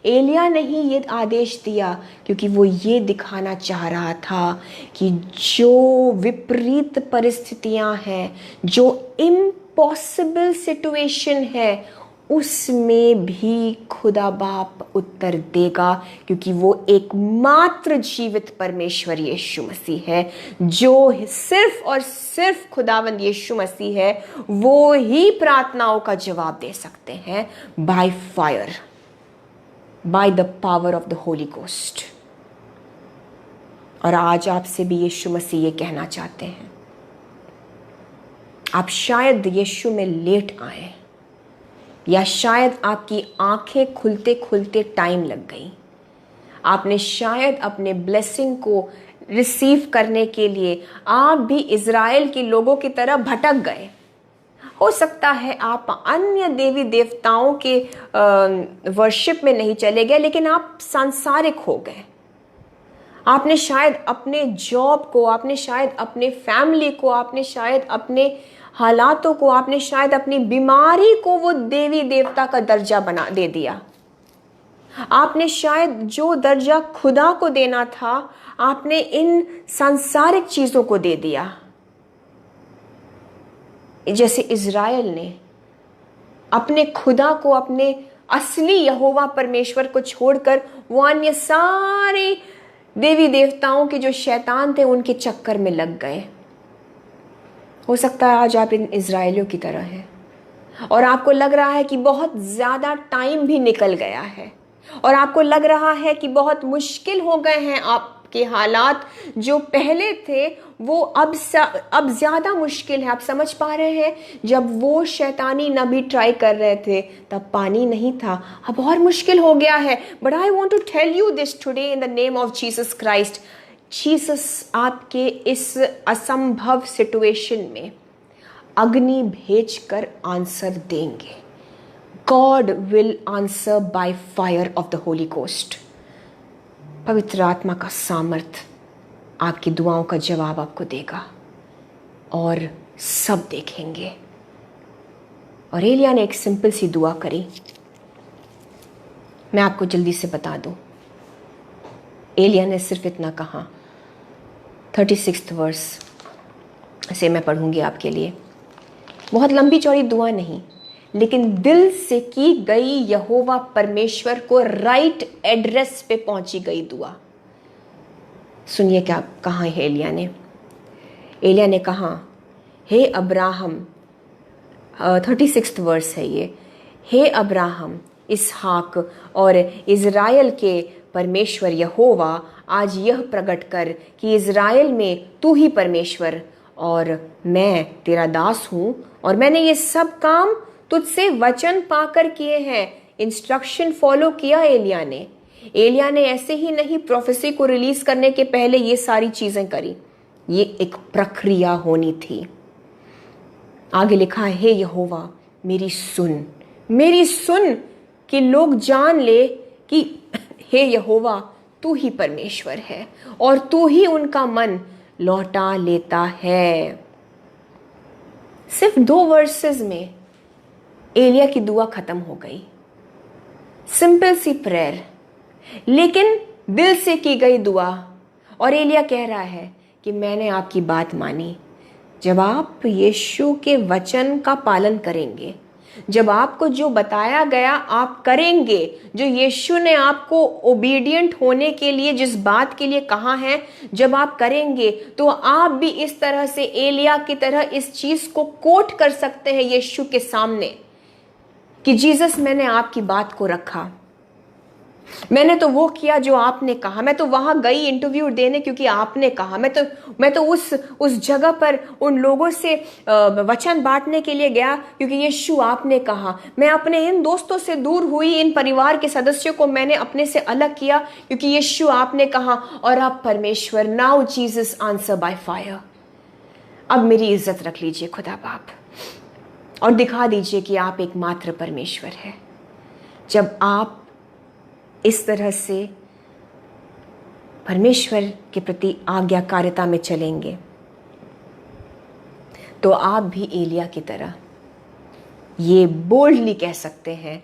एलिया ने ही ये आदेश दिया क्योंकि वो ये दिखाना चाह रहा था कि जो विपरीत परिस्थितियां हैं, जो इम्पॉसिबल सिचुएशन है, उसमें भी खुदा बाप उत्तर देगा, क्योंकि वो एकमात्र जीवित परमेश्वर यीशु मसीह है। जो सिर्फ और सिर्फ खुदावंद यीशु मसीह है, वो ही प्रार्थनाओं का जवाब दे सकते हैं by fire, by the power of the Holy ghost. और आज आपसे भी यीशु मसीह ये कहना चाहते हैं, आप शायद यीशु में लेट आए, या शायद आपकी आंखें खुलते खुलते टाइम लग गई। आपने शायद अपने ब्लेसिंग को रिसीव करने के लिए आप भी इज़राइल के लोगों की तरह भटक गए। हो सकता है आप अन्य देवी देवताओं के वर्शिप में नहीं चले गए, लेकिन आप सांसारिक हो गए। आपने शायद अपने जॉब को, आपने शायद अपने फैमिली को, आपने शायद अपने हालातों को, आपने शायद अपनी बीमारी को वो देवी देवता का दर्जा बना दे दिया। आपने शायद जो दर्जा खुदा को देना था, आपने इन सांसारिक चीजों को दे दिया। जैसे इज़राइल ने अपने खुदा को, अपने असली यहोवा परमेश्वर को छोड़कर वो अन्य सारे देवी देवताओं के जो शैतान थे उनके चक्कर में लग गए। हो सकता है आज आप इन इज़राइलियों की तरह हैं और आपको लग रहा है कि बहुत ज़्यादा टाइम भी निकल गया है और आपको लग रहा है कि बहुत मुश्किल हो गए हैं आपके हालात। जो पहले थे वो अब ज़्यादा मुश्किल है। आप समझ पा रहे हैं, जब वो शैतानी नबी ट्राई कर रहे थे तब पानी नहीं था, अब और मुश्किल हो गया है। But I want to tell you this today in the name of Jesus Christ. Jesus आपके इस असंभव सिचुएशन में अग्नि भेजकर आंसर देंगे। God will answer by fire of the Holy Ghost. पवित्र आत्मा का सामर्थ आपकी दुआओं का जवाब आपको देगा और सब देखेंगे। और एलिया ने एक सिंपल सी दुआ करी। मैं आपको जल्दी से बता दूं, एलिया ने सिर्फ इतना कहा। 36 वर्स से मैं पढ़ूंगी आपके लिए। बहुत लंबी चौड़ी दुआ नहीं, लेकिन दिल से की गई यहोवा परमेश्वर को राइट एड्रेस पे पहुंची गई दुआ। सुनिए क्या कहा है एलिया ने। एलिया ने कहा, हे अब्राहम, 36 वर्स है ये, हे अब्राहम, इसहाक और इज़राइल के परमेश्वर यहोवा, आज यह प्रकट कर कि इज़राइल में तू ही परमेश्वर और मैं तेरा दास हूँ, और मैंने ये सब काम तुझसे वचन पाकर किए हैं। इंस्ट्रक्शन फॉलो किया एलिया ने। एलिया ने ऐसे ही नहीं प्रोफेसी को रिलीज करने के पहले ये सारी चीजें करी। ये एक प्रक्रिया होनी थी। आगे लिखा है, हे यहोवा मेरी सुन कि लोग जान ले कि हे यहोवा तू ही परमेश्वर है और तू ही उनका मन लौटा लेता है। सिर्फ 2 वर्सेस में एलिया की दुआ खत्म हो गई। सिंपल सी प्रेयर, लेकिन दिल से की गई दुआ। और एलिया कह रहा है कि मैंने आपकी बात मानी। जब आप यीशु के वचन का पालन करेंगे, जब आपको जो बताया गया आप करेंगे, जो यीशु ने आपको ओबीडिएंट होने के लिए जिस बात के लिए कहा है, जब आप करेंगे तो आप भी इस तरह से एलिया की तरह इस चीज को कोट कर सकते हैं यीशु के सामने कि जीसस, मैंने आपकी बात को रखा, मैंने तो वो किया जो आपने कहा, मैं तो वहां गई इंटरव्यू देने क्योंकि आपने कहा, मैं तो उस जगह पर उन लोगों से वचन बांटने के लिए गया क्योंकि यीशु आपने कहा, मैं अपने इन दोस्तों से दूर हुई, इन परिवार के सदस्यों को मैंने अपने से अलग किया क्योंकि यीशु आपने कहा। और अब परमेश्वर, now Jesus answer by fire. अब मेरी इज्जत रख लीजिए खुदा बाप, और दिखा दीजिए कि आप एकमात्र परमेश्वर है। जब आप इस तरह से परमेश्वर के प्रति आज्ञाकारिता में चलेंगे तो आप भी एलिया की तरह ये बोल्डली कह सकते हैं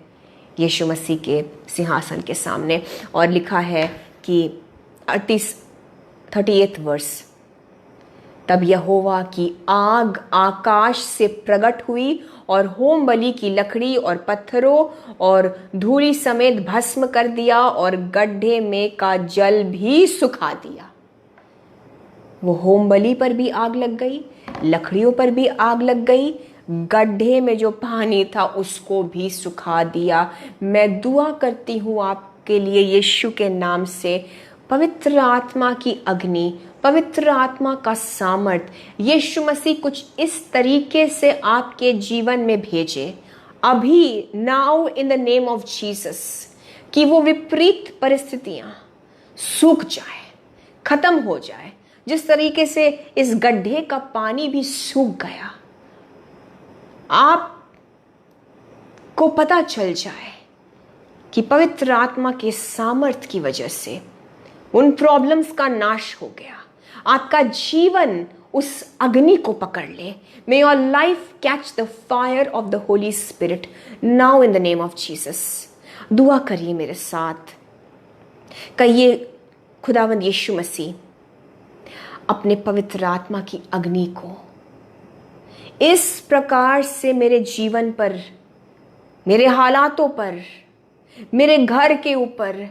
यीशु मसीह के सिंहासन के सामने। और लिखा है कि 38 वर्ष, तब यहोवा की आग आकाश से प्रकट हुई और होम बलि की लकड़ी और पत्थरों और धूली समेत भस्म कर दिया और गड्ढे में का जल भी सुखा दिया। वो होम बलि पर भी आग लग गई, लकड़ियों पर भी आग लग गई, गड्ढे में जो पानी था उसको भी सुखा दिया। मैं दुआ करती हूँ आपके लिए यीशु के नाम से, पवित्र आत्मा की अग्नि, पवित्र आत्मा का सामर्थ्य यीशु मसीह कुछ इस तरीके से आपके जीवन में भेजे अभी, now in the name of Jesus, कि वो विपरीत परिस्थितियां सूख जाए, खत्म हो जाए। जिस तरीके से इस गड्ढे का पानी भी सूख गया, आप को पता चल जाए कि पवित्र आत्मा के सामर्थ्य की वजह से उन प्रॉब्लम्स का नाश हो गया। आपका जीवन उस अग्नि को पकड़ ले। मे your life catch the fire of the Holi spirit now in the name of Jesus. दुआ करिए मेरे साथ, कहिए खुदावंद यीशु मसीह अपने पवित्र आत्मा की अग्नि को इस प्रकार से मेरे जीवन पर, मेरे हालातों पर, मेरे घर के ऊपर,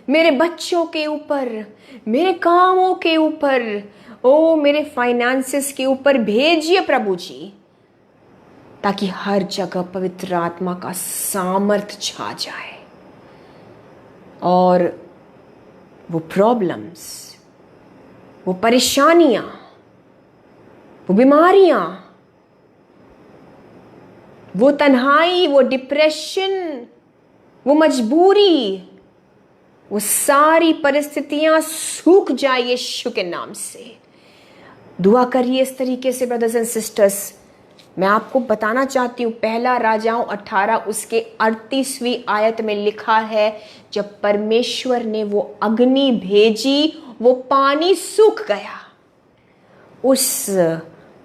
मेरे बच्चों के ऊपर, मेरे कामों के ऊपर, ओ मेरे फाइनेंसेस के ऊपर भेजिए प्रभु जी, ताकि हर जगह पवित्र आत्मा का सामर्थ्य छा जाए और वो प्रॉब्लम्स, वो परेशानियां, वो बीमारियां, वो तन्हाई, वो डिप्रेशन, वो मजबूरी, वो सारी परिस्थितियां सूख जाए यीशु के नाम से। दुआ करिए इस तरीके से ब्रदर्स एंड सिस्टर्स। मैं आपको बताना चाहती हूँ, पहला राजाओं 18 उसके 38वीं आयत में लिखा है, जब परमेश्वर ने वो अग्नि भेजी वो पानी सूख गया। उस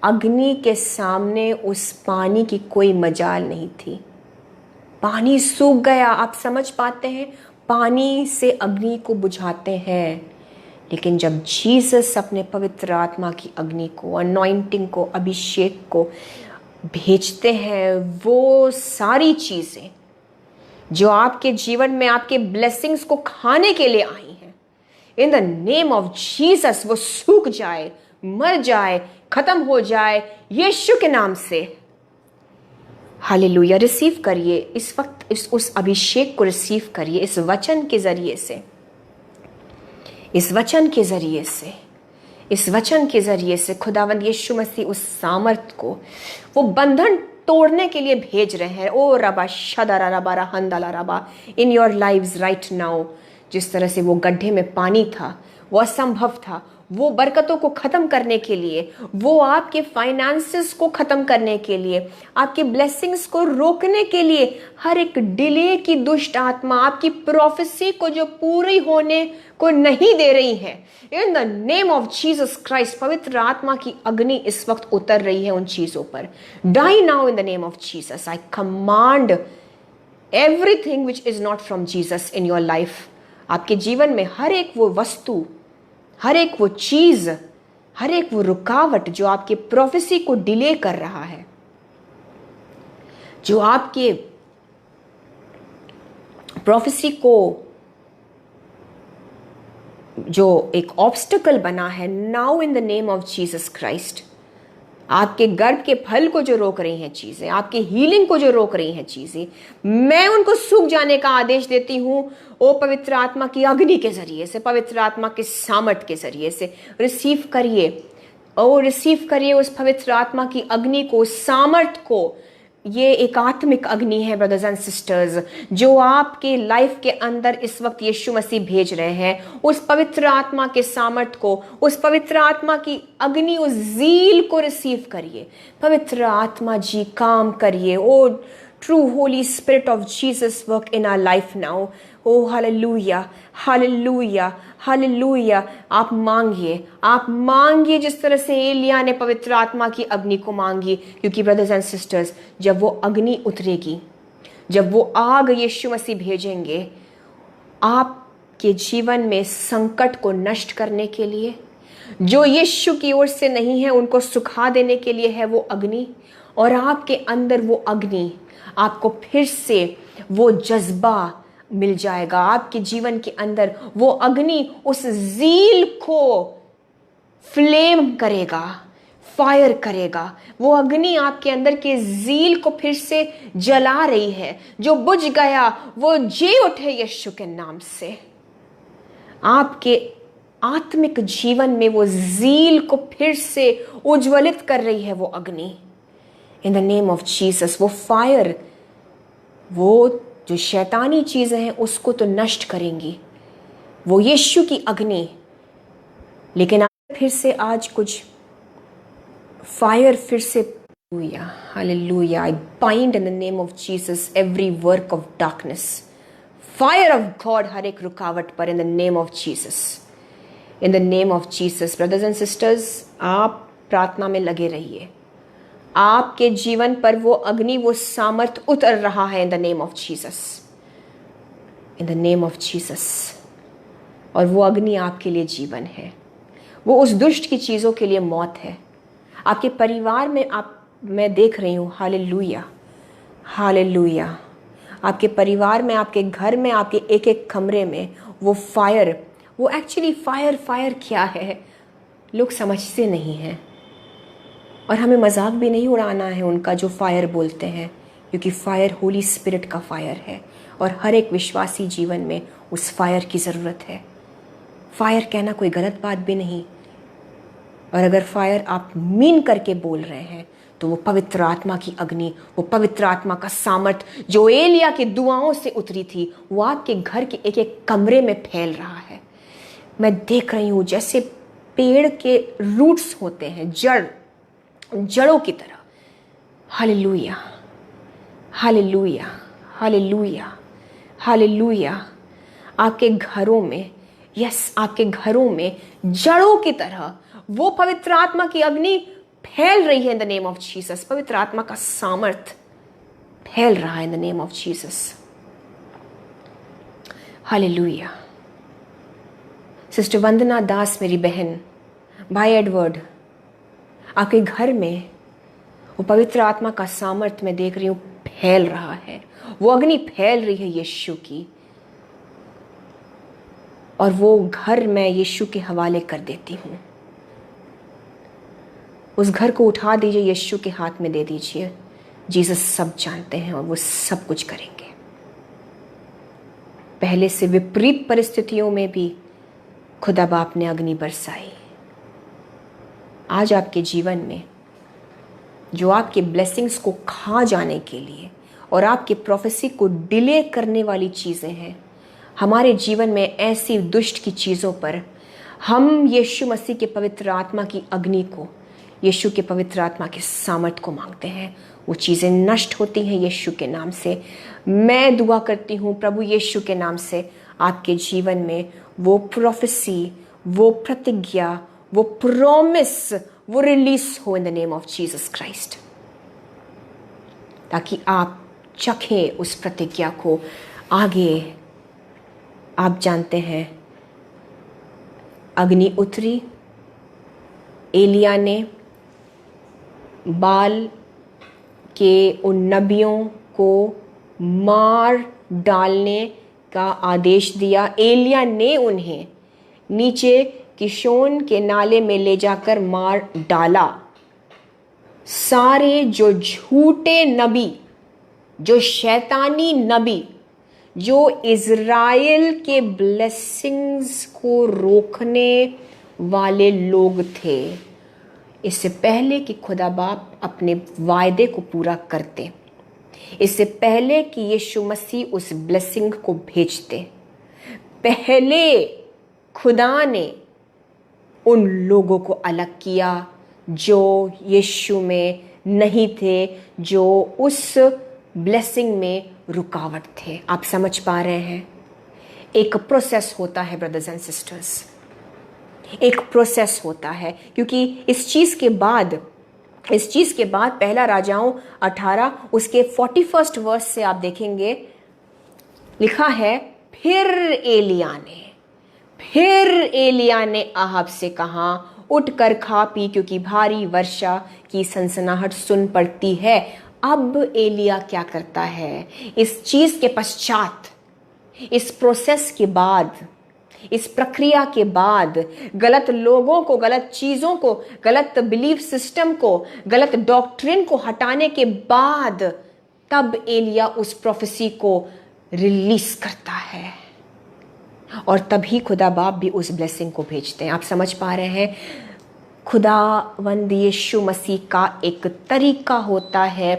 अग्नि के सामने उस पानी की कोई मजाल नहीं थी, पानी सूख गया। आप समझ पाते हैं, पानी से अग्नि को बुझाते हैं, लेकिन जब जीसस अपने पवित्र आत्मा की अग्नि को, अनॉइंटिंग को, अभिषेक को भेजते हैं, वो सारी चीजें जो आपके जीवन में आपके ब्लेसिंग्स को खाने के लिए आई हैं, in the name of Jesus वो सूख जाए, मर जाए, खत्म हो जाए यीशु के नाम से। हालेलुया। रिसीव करिए इस वक्त उस अभिषेक को रिसीव करिए, इस वचन के जरिए से, इस वचन के जरिए से, इस वचन के जरिए से खुदावंद यीशु मसीह उस सामर्थ को, वो बंधन तोड़ने के लिए भेज रहे हैं। ओ रबा शदरा रबा हंदला रबा in your lives right now. जिस तरह से वो गड्ढे में पानी था, वो असंभव था, वो बरकतों को खत्म करने के लिए, वो आपके फाइनेंसेस को खत्म करने के लिए, आपके ब्लेसिंग्स को रोकने के लिए, हर एक डिले की दुष्ट आत्मा आपकी प्रोफेसी को जो पूरी होने को नहीं दे रही है, in the name of Jesus Christ पवित्र आत्मा की अग्नि इस वक्त उतर रही है उन चीजों पर। Die now in the name of Jesus. I command everything which is not from Jesus in your life. आपके जीवन में हर एक वो वस्तु, हर एक वो चीज, हर एक वो रुकावट जो आपके प्रोफेसी को डिले कर रहा है, जो आपके प्रोफेसी को जो एक ऑब्स्टिकल बना है, now in the name of Jesus Christ, आपके गर्भ के फल को जो रोक रही हैं चीजें, आपके हीलिंग को जो रोक रही हैं चीजें, मैं उनको सूख जाने का आदेश देती हूं। ओ पवित्र आत्मा की अग्नि के जरिए से, पवित्र आत्मा के सामर्थ के जरिए से रिसीव करिए। ओ रिसीव करिए उस पवित्र आत्मा की अग्नि को, सामर्थ को, ये एक आत्मिक अग्नि है ब्रदर्स एंड सिस्टर्स, जो आपके लाइफ के अंदर इस वक्त यीशु मसीह भेज रहे हैं। उस पवित्र आत्मा के सामर्थ को, उस पवित्र आत्मा की अग्नि, उस ज़ील को रिसीव करिए। पवित्र आत्मा जी काम करिए। O true Holy Spirit of Jesus work in our life now. O hallelujah, hallelujah, hallelujah. आप मांगिए जिस तरह से एलिया ने पवित्र आत्मा की अग्नि को मांगी, क्योंकि ब्रदर्स एंड सिस्टर्स, जब वो अग्नि उतरेगी, जब वो आग यीशु मसीह भेजेंगे आपके जीवन में संकट को नष्ट करने के लिए, जो यीशु की ओर से नहीं है उनको सुखा देने के लिए है वो अग्नि। और आपके अंदर वो अग्नि, आपको फिर से वो जज्बा मिल जाएगा। आपके जीवन के अंदर वो अग्नि उस ज़ील को फ्लेम करेगा, फायर करेगा। वो अग्नि आपके अंदर के ज़ील को फिर से जला रही है। जो बुझ गया वो जी उठे यीशु के नाम से। आपके आत्मिक जीवन में वो ज़ील को फिर से उज्ज्वलित कर रही है वो अग्नि। इन द नेम ऑफ जीसस, वो फायर, वो जो शैतानी चीज़ें हैं उसको तो नष्ट करेंगी, वो यीशु की अग्नि। लेकिन फिर से आज कुछ फायर फिर से, hallelujah. I bind in the name of Jesus every work of darkness. Fire of God हर एक रुकावट पर, in the name of Jesus, in the name of Jesus. Brothers and sisters, आप प्रार्थना में लगे रहिए। आपके जीवन पर वो अग्नि, वो सामर्थ उतर रहा है in the name of Jesus, in the name of Jesus. और वो अग्नि आपके लिए जीवन है, वो उस दुष्ट की चीज़ों के लिए मौत है। आपके परिवार में मैं देख रही हूँ, हालेलुया, हालेलुया। आपके परिवार में, आपके घर में, आपके एक एक कमरे में वो फायर, वो एक्चुअली फायर क्या है लोग समझते नहीं हैं। और हमें मजाक भी नहीं उड़ाना है उनका जो फायर बोलते हैं, क्योंकि फायर होली स्पिरिट का फायर है और हर एक विश्वासी जीवन में उस फायर की ज़रूरत है। फायर कहना कोई गलत बात भी नहीं, और अगर फायर आप मीन करके बोल रहे हैं तो वो पवित्र आत्मा की अग्नि, वो पवित्र आत्मा का सामर्थ जो एलिया के दुआओं से उतरी थी, वो आपके घर के एक एक कमरे में फैल रहा है। मैं देख रही हूँ जैसे पेड़ के रूट्स होते हैं, जड़ों की तरह। Hallelujah, hallelujah, hallelujah, hallelujah. आपके घरों में, यस, आपके घरों में जड़ों की तरह वो पवित्र आत्मा की अग्नि फैल रही है in the name of Jesus. पवित्र आत्मा का सामर्थ फैल रहा है in the name of Jesus. Hallelujah. Sister Vandana Das, मेरी बहन, भाई एडवर्ड, आपके घर में वो पवित्र आत्मा का सामर्थ मैं देख रही हूँ फैल रहा है। वो अग्नि फैल रही है यीशु की, और वो घर मैं यीशु के हवाले कर देती हूँ। उस घर को उठा दीजिए, यीशु के हाथ में दे दीजिए। जीसस सब जानते हैं और वो सब कुछ करेंगे। पहले से विपरीत परिस्थितियों में भी खुदा बाप ने अग्नि बरसाई। आज आपके जीवन में जो आपके ब्लेसिंग्स को खा जाने के लिए और आपके प्रोफेसी को डिले करने वाली चीज़ें हैं, हमारे जीवन में ऐसी दुष्ट की चीज़ों पर हम यीशु मसीह के पवित्र आत्मा की अग्नि को, यीशु के पवित्र आत्मा के सामर्थ को मांगते हैं। वो चीज़ें नष्ट होती हैं यीशु के नाम से। मैं दुआ करती हूँ प्रभु यीशु के नाम से, आपके जीवन में वो प्रोफेसी, वो प्रतिज्ञा, वो प्रॉमिस, वो रिलीज हो इन the name of Jesus Christ, ताकि आप चखें उस प्रतिज्ञा को। आगे आप जानते हैं अग्नि उतरी, एलिया ने बाल के उन नबियों को मार डालने का आदेश दिया। एलिया ने उन्हें नीचे किशोन के नाले में ले जाकर मार डाला। सारे जो झूठे नबी, जो शैतानी नबी, जो इज़राइल के ब्लेसिंग्स को रोकने वाले लोग थे, इससे पहले कि खुदा बाप अपने वायदे को पूरा करते, इससे पहले कि यीशु मसीह उस ब्लेसिंग को भेजते, पहले खुदा ने उन लोगों को अलग किया जो यीशु में नहीं थे, जो उस ब्लेसिंग में रुकावट थे। आप समझ पा रहे हैं? एक प्रोसेस होता है ब्रदर्स एंड सिस्टर्स, एक प्रोसेस होता है, क्योंकि इस चीज़ के बाद पहला राजाओं 18 उसके 41 वर्स से आप देखेंगे लिखा है, फिर एलिया ने आहाब से कहा, उठकर खा पी, क्योंकि भारी वर्षा की सनसनाहट सुन पड़ती है। अब एलिया क्या करता है? इस चीज के पश्चात, इस प्रोसेस के बाद, इस प्रक्रिया के बाद, गलत लोगों को, गलत चीजों को, गलत बिलीफ सिस्टम को, गलत डॉक्ट्रिन को हटाने के बाद तब एलिया उस प्रोफेसी को रिलीज करता है, और तभी खुदा बाप भी उस ब्लेसिंग को भेजते हैं। आप समझ पा रहे हैं? खुदावंद यीशु मसीह का एक तरीका होता है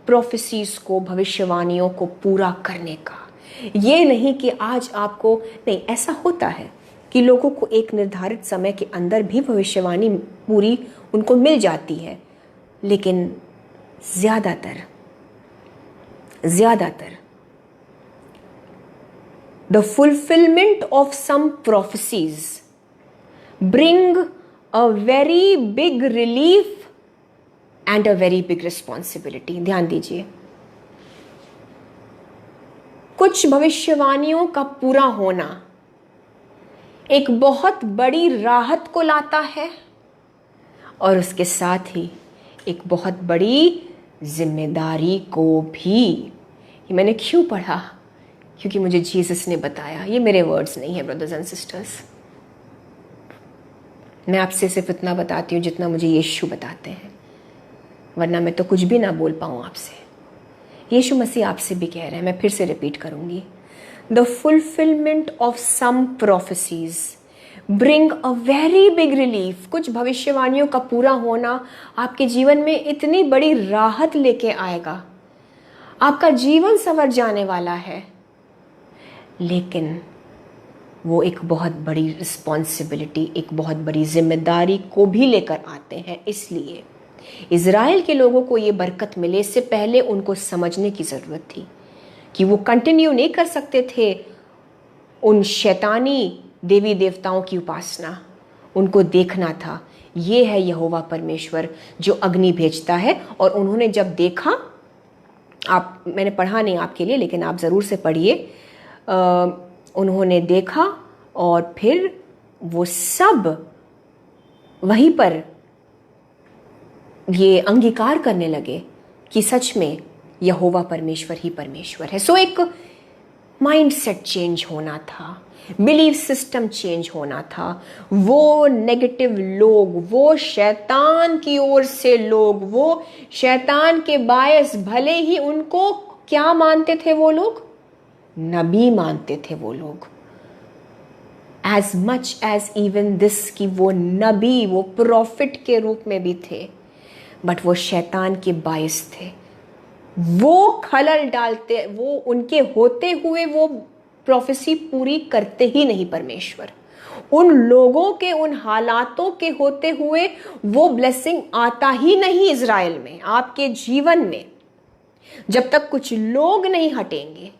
प्रोफेसीज को, भविष्यवाणियों को पूरा करने का। ये नहीं कि आज आपको, नहीं, ऐसा होता है कि लोगों को एक निर्धारित समय के अंदर भी भविष्यवाणी पूरी उनको मिल जाती है, लेकिन ज़्यादातर the fulfillment of some prophecies bring a very big relief and a very big responsibility। ध्यान दीजिए, कुछ भविष्यवाणियों का पूरा होना एक बहुत बड़ी राहत को लाता है, और उसके साथ ही एक बहुत बड़ी जिम्मेदारी को भी। ये मैंने क्यों पढ़ा? क्योंकि मुझे जीसस ने बताया। ये मेरे वर्ड्स नहीं है ब्रदर्स एंड सिस्टर्स, मैं आपसे सिर्फ इतना बताती हूँ जितना मुझे यीशु बताते हैं, वरना मैं तो कुछ भी ना बोल पाऊँ आपसे। यीशु मसीह आपसे भी कह रहे हैं, मैं फिर से रिपीट करूँगी, the fulfilment of some prophecies bring a very big relief. कुछ भविष्यवाणियों का पूरा होना आपके जीवन में इतनी बड़ी राहत लेके आएगा, आपका जीवन संवर जाने वाला है, लेकिन वो एक बहुत बड़ी रिस्पॉन्सिबिलिटी, एक बहुत बड़ी जिम्मेदारी को भी लेकर आते हैं। इसलिए इज़राइल के लोगों को ये बरकत मिले, इससे पहले उनको समझने की ज़रूरत थी कि वो कंटिन्यू नहीं कर सकते थे उन शैतानी देवी देवताओं की उपासना। उनको देखना था, ये है यहोवा परमेश्वर जो अग्नि भेजता है। और उन्होंने जब देखा, आप, मैंने पढ़ा नहीं आपके लिए, लेकिन आप ज़रूर से पढ़िए, उन्होंने देखा और फिर वो सब वहीं पर ये अंगीकार करने लगे कि सच में यहोवा परमेश्वर ही परमेश्वर है। सो एक माइंडसेट चेंज होना था, बिलीफ सिस्टम चेंज होना था। वो नेगेटिव लोग, वो शैतान की ओर से लोग, वो शैतान के बायस, भले ही उनको क्या मानते थे वो लोग? नबी मानते थे वो लोग, as much as even this, कि वो नबी, वो प्रॉफिट के रूप में भी थे, बट वो शैतान के बायस थे। वो खलल डालते, वो उनके होते हुए वो प्रोफेसी पूरी करते ही नहीं परमेश्वर। उन लोगों के, उन हालातों के होते हुए वो ब्लेसिंग आता ही नहीं इज़राइल में, आपके जीवन में। जब तक कुछ लोग नहीं हटेंगे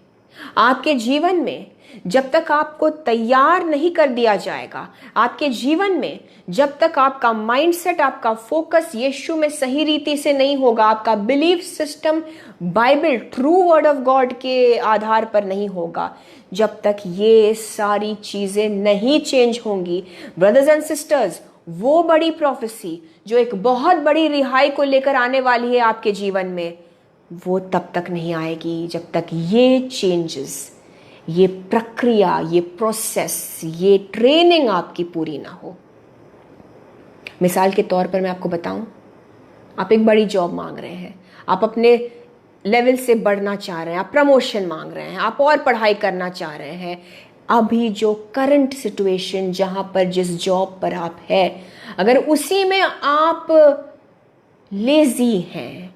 आपके जीवन में, जब तक आपको तैयार नहीं कर दिया जाएगा आपके जीवन में, जब तक आपका माइंडसेट, आपका फोकस यीशु में सही रीति से नहीं होगा, आपका belief system Bible, true word of God के आधार पर नहीं होगा, जब तक ये सारी चीजें नहीं चेंज होंगी, ब्रदर्स एंड सिस्टर्स, वो बड़ी प्रोफेसी जो एक बहुत बड़ी रिहाई को लेकर आने वाली है आपके जीवन में, वो तब तक नहीं आएगी जब तक ये चेंजेस, ये प्रक्रिया, ये प्रोसेस, ये ट्रेनिंग आपकी पूरी ना हो। मिसाल के तौर पर मैं आपको बताऊं, आप एक बड़ी जॉब मांग रहे हैं, आप अपने लेवल से बढ़ना चाह रहे हैं, आप प्रमोशन मांग रहे हैं, आप और पढ़ाई करना चाह रहे हैं। अभी जो करंट सिचुएशन, जहां पर जिस जॉब पर आप हैं, अगर उसी में आप लेजी हैं,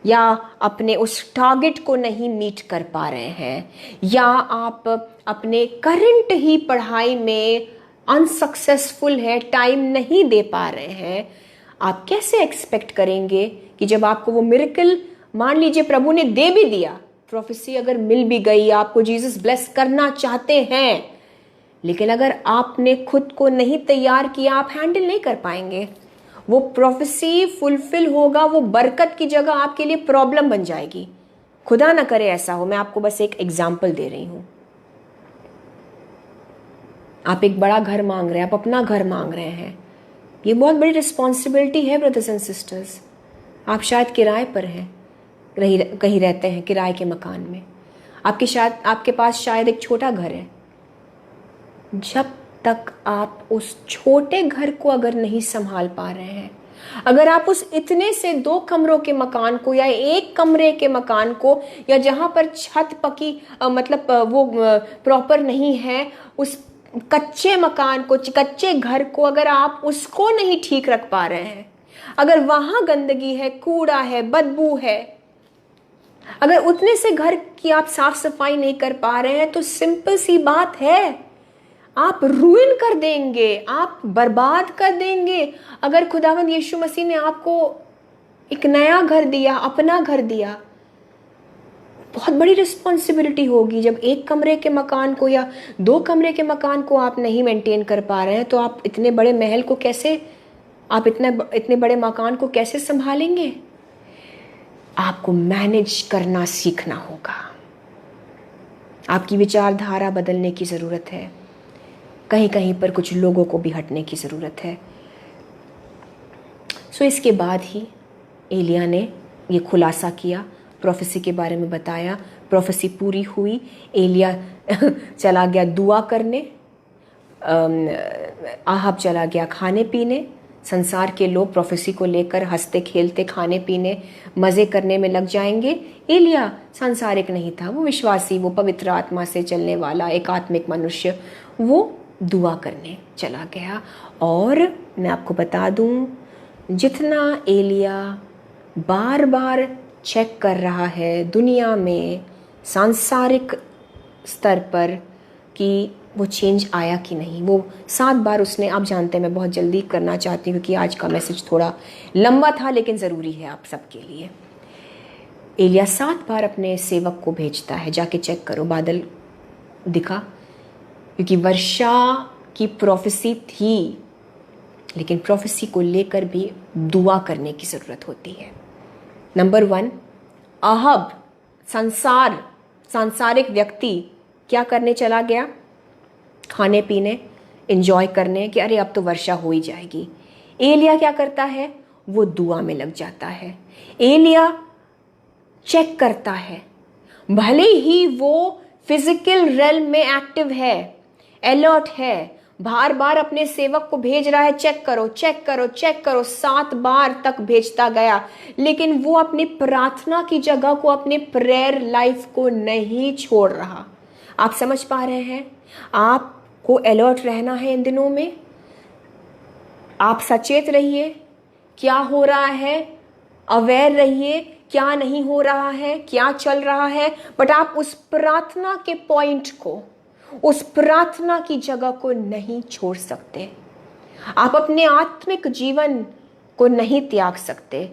या अपने उस टारगेट को नहीं मीट कर पा रहे हैं, या आप अपने करंट ही पढ़ाई में अनसक्सेसफुल है, टाइम नहीं दे पा रहे हैं, आप कैसे एक्सपेक्ट करेंगे कि जब आपको वो मिरेकल, मान लीजिए प्रभु ने दे भी दिया, प्रोफेसी अगर मिल भी गई, आपको जीसस ब्लेस करना चाहते हैं, लेकिन अगर आपने खुद को नहीं तैयार किया, आप हैंडल नहीं कर पाएंगे। वो प्रोफेसी फुलफिल होगा, वो बरकत की जगह आपके लिए प्रॉब्लम बन जाएगी। खुदा ना करे ऐसा हो। मैं आपको बस एक एग्जाम्पल दे रही हूं। आप एक बड़ा घर मांग रहे हैं, आप अपना घर मांग रहे हैं, ये बहुत बड़ी रिस्पॉन्सिबिलिटी है ब्रदर्स एंड सिस्टर्स। आप शायद किराए पर हैं, कहीं रहते हैं किराए के मकान में, आपके पास शायद एक छोटा घर है। जब तक आप उस छोटे घर को अगर नहीं संभाल पा रहे हैं, अगर आप उस इतने से 2 कमरों के मकान को या 1 कमरे के मकान को, या जहां पर छत पकी मतलब वो प्रॉपर नहीं है, उस कच्चे मकान को, कच्चे घर को अगर आप उसको नहीं ठीक रख पा रहे हैं, अगर वहां गंदगी है, कूड़ा है, बदबू है, अगर उतने से घर की आप साफ सफाई नहीं कर पा रहे हैं, तो सिंपल सी बात है, आप रूइन कर देंगे, आप बर्बाद कर देंगे। अगर खुदावंद यीशु मसीह ने आपको एक नया घर दिया, अपना घर दिया, बहुत बड़ी रिस्पॉन्सिबिलिटी होगी। जब 1 कमरे के मकान को या 2 कमरे के मकान को आप नहीं मेंटेन कर पा रहे हैं, तो आप इतने बड़े महल को कैसे, आप इतने बड़े मकान को कैसे संभालेंगे? आपको मैनेज करना सीखना होगा। आपकी विचारधारा बदलने की ज़रूरत है। कहीं कहीं पर कुछ लोगों को भी हटने की ज़रूरत है। सो इसके बाद ही एलिया ने ये खुलासा किया, प्रोफेसी के बारे में बताया। प्रोफेसी पूरी हुई, एलिया चला गया दुआ करने, आहब चला गया खाने पीने। संसार के लोग प्रोफेसी को लेकर हंसते खेलते खाने पीने मज़े करने में लग जाएंगे। एलिया सांसारिक नहीं था, वो विश्वासी, वो पवित्र आत्मा से चलने वाला एक आत्मिक मनुष्य, वो दुआ करने चला गया। और मैं आपको बता दूं, जितना एलिया बार बार चेक कर रहा है दुनिया में सांसारिक स्तर पर कि वो चेंज आया कि नहीं, वो 7 बार उसने, आप जानते हैं मैं बहुत जल्दी करना चाहती हूँ क्योंकि आज का मैसेज थोड़ा लंबा था लेकिन ज़रूरी है आप सबके लिए। एलिया 7 बार अपने सेवक को भेजता है, जाके चेक करो बादल दिखा, क्योंकि वर्षा की प्रोफेसी थी, लेकिन प्रोफेसी को लेकर भी दुआ करने की ज़रूरत होती है। नंबर 1, आहब सांसारिक व्यक्ति क्या करने चला गया? खाने पीने, एंजॉय करने कि अरे अब तो वर्षा हो ही जाएगी। एलिया क्या करता है? वो दुआ में लग जाता है। एलिया चेक करता है, भले ही वो फिजिकल रेल्म में एक्टिव है, अलर्ट है, बार बार अपने सेवक को भेज रहा है, चेक करो चेक करो चेक करो, 7 बार तक भेजता गया, लेकिन वो अपनी प्रार्थना की जगह को, अपने प्रेयर लाइफ को नहीं छोड़ रहा। आप समझ पा रहे हैं? आपको अलर्ट रहना है इन दिनों में। आप सचेत रहिए, क्या हो रहा है, अवेयर रहिए, क्या नहीं हो रहा है, क्या चल रहा है, बट आप उस प्रार्थना के पॉइंट को, उस प्रार्थना की जगह को नहीं छोड़ सकते। आप अपने आत्मिक जीवन को नहीं त्याग सकते।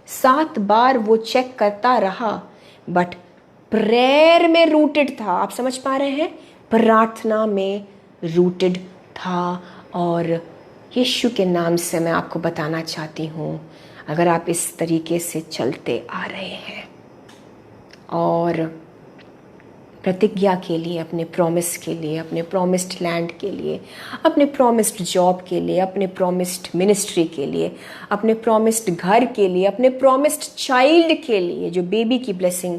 7 बार वो चेक करता रहा, बट प्रेयर में रूटेड था। आप समझ पा रहे हैं? प्रार्थना में रूटेड था। और यीशु के नाम से मैं आपको बताना चाहती हूँ, अगर आप इस तरीके से चलते आ रहे हैं और प्रतिज्ञा के लिए, अपने प्रॉमिस के लिए, अपने प्रॉमिस्ड लैंड के लिए, अपने प्रॉमिस्ड जॉब के लिए, अपने प्रॉमिस्ड मिनिस्ट्री के लिए, अपने प्रॉमिस्ड घर के लिए, अपने प्रॉमिस्ड चाइल्ड के लिए, जो बेबी की ब्लेसिंग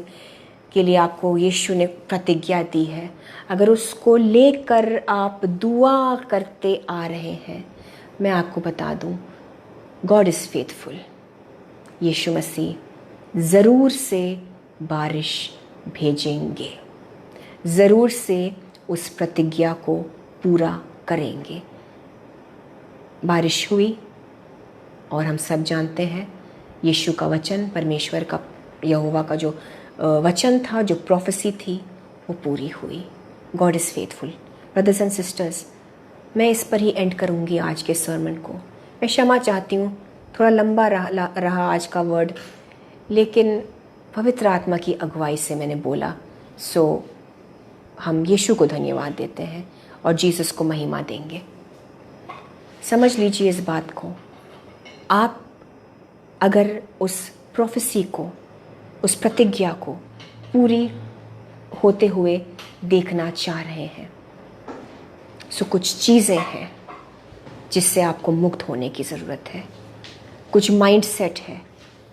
के लिए आपको यीशु ने प्रतिज्ञा दी है, अगर उसको लेकर आप दुआ करते आ रहे हैं, मैं आपको बता दूं, गॉड इज़ फेथफुल। यीशु मसीह ज़रूर से बारिश भेजेंगे, ज़रूर से उस प्रतिज्ञा को पूरा करेंगे। बारिश हुई और हम सब जानते हैं यीशु का वचन, परमेश्वर का यहोवा का जो वचन था, जो प्रोफेसी थी, वो पूरी हुई। God is faithful. Brothers and sisters, मैं इस पर ही एंड करूँगी आज के सर्मन को। मैं क्षमा चाहती हूँ, थोड़ा लंबा रहा आज का वर्ड, लेकिन पवित्र आत्मा की अगुवाई से मैंने बोला। सो हम यीशु को धन्यवाद देते हैं और जीसस को महिमा देंगे। समझ लीजिए इस बात को, आप अगर उस प्रोफेसी को, उस प्रतिज्ञा को पूरी होते हुए देखना चाह रहे हैं, सो कुछ चीज़ें हैं जिससे आपको मुक्त होने की ज़रूरत है। कुछ माइंडसेट है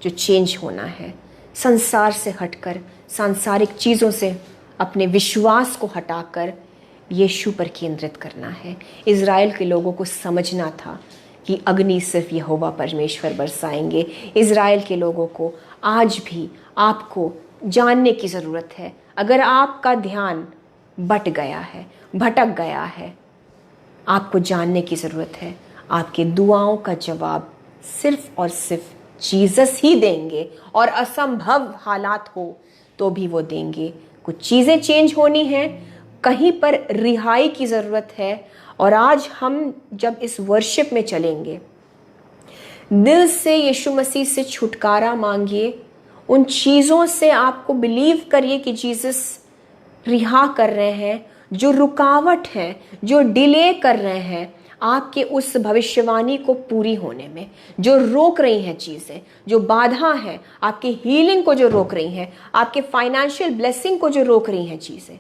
जो चेंज होना है। संसार से हटकर, सांसारिक चीज़ों से अपने विश्वास को हटाकर यीशु पर केंद्रित करना है। इज़राइल के लोगों को समझना था कि अग्नि सिर्फ यहोवा परमेश्वर बरसाएंगे। इज़राइल के लोगों को आज भी आपको जानने की ज़रूरत है। अगर आपका ध्यान बट गया है, भटक गया है, आपको जानने की ज़रूरत है आपके दुआओं का जवाब सिर्फ और सिर्फ जीसस ही देंगे, और असंभव हालात हो तो भी वो देंगे। कुछ चीज़ें चेंज होनी हैं, कहीं पर रिहाई की ज़रूरत है। और आज हम जब इस वर्शिप में चलेंगे, दिल से यीशु मसीह से छुटकारा मांगिए। उन चीज़ों से आपको बिलीव करिए कि जीसस रिहा कर रहे हैं, जो रुकावट है, जो डिले कर रहे हैं आपके उस भविष्यवाणी को पूरी होने में, जो रोक रही हैं चीज़ें, जो बाधा है आपके हीलिंग को, जो रोक रही हैं आपके फाइनेंशियल ब्लेसिंग को, जो रोक रही हैं चीज़ें।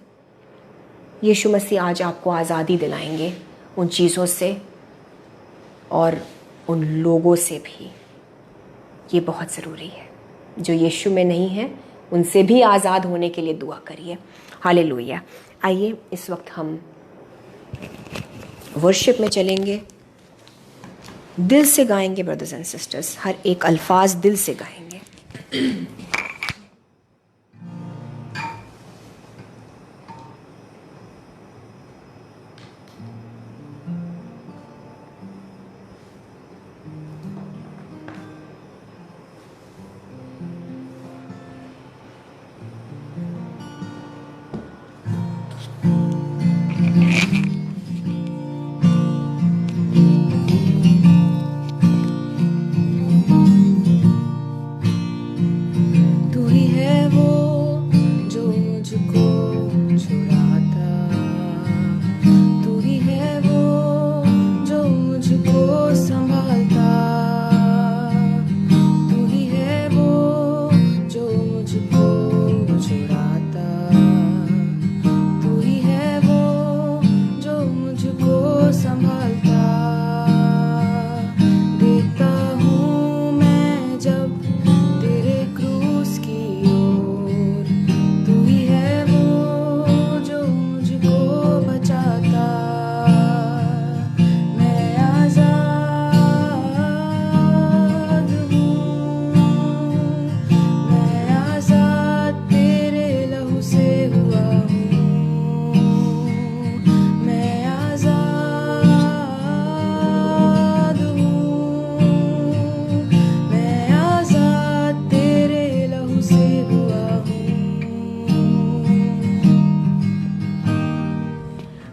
यीशु मसीह आज आपको आज़ादी दिलाएंगे उन चीज़ों से और उन लोगों से भी। ये बहुत ज़रूरी है। जो यीशु में नहीं है उनसे भी आज़ाद होने के लिए दुआ करिए। हालेलुया। आइए इस वक्त हम वर्शिप में चलेंगे। दिल से गाएंगे ब्रदर्स एंड सिस्टर्स, हर एक अल्फाज दिल से गाएंगे।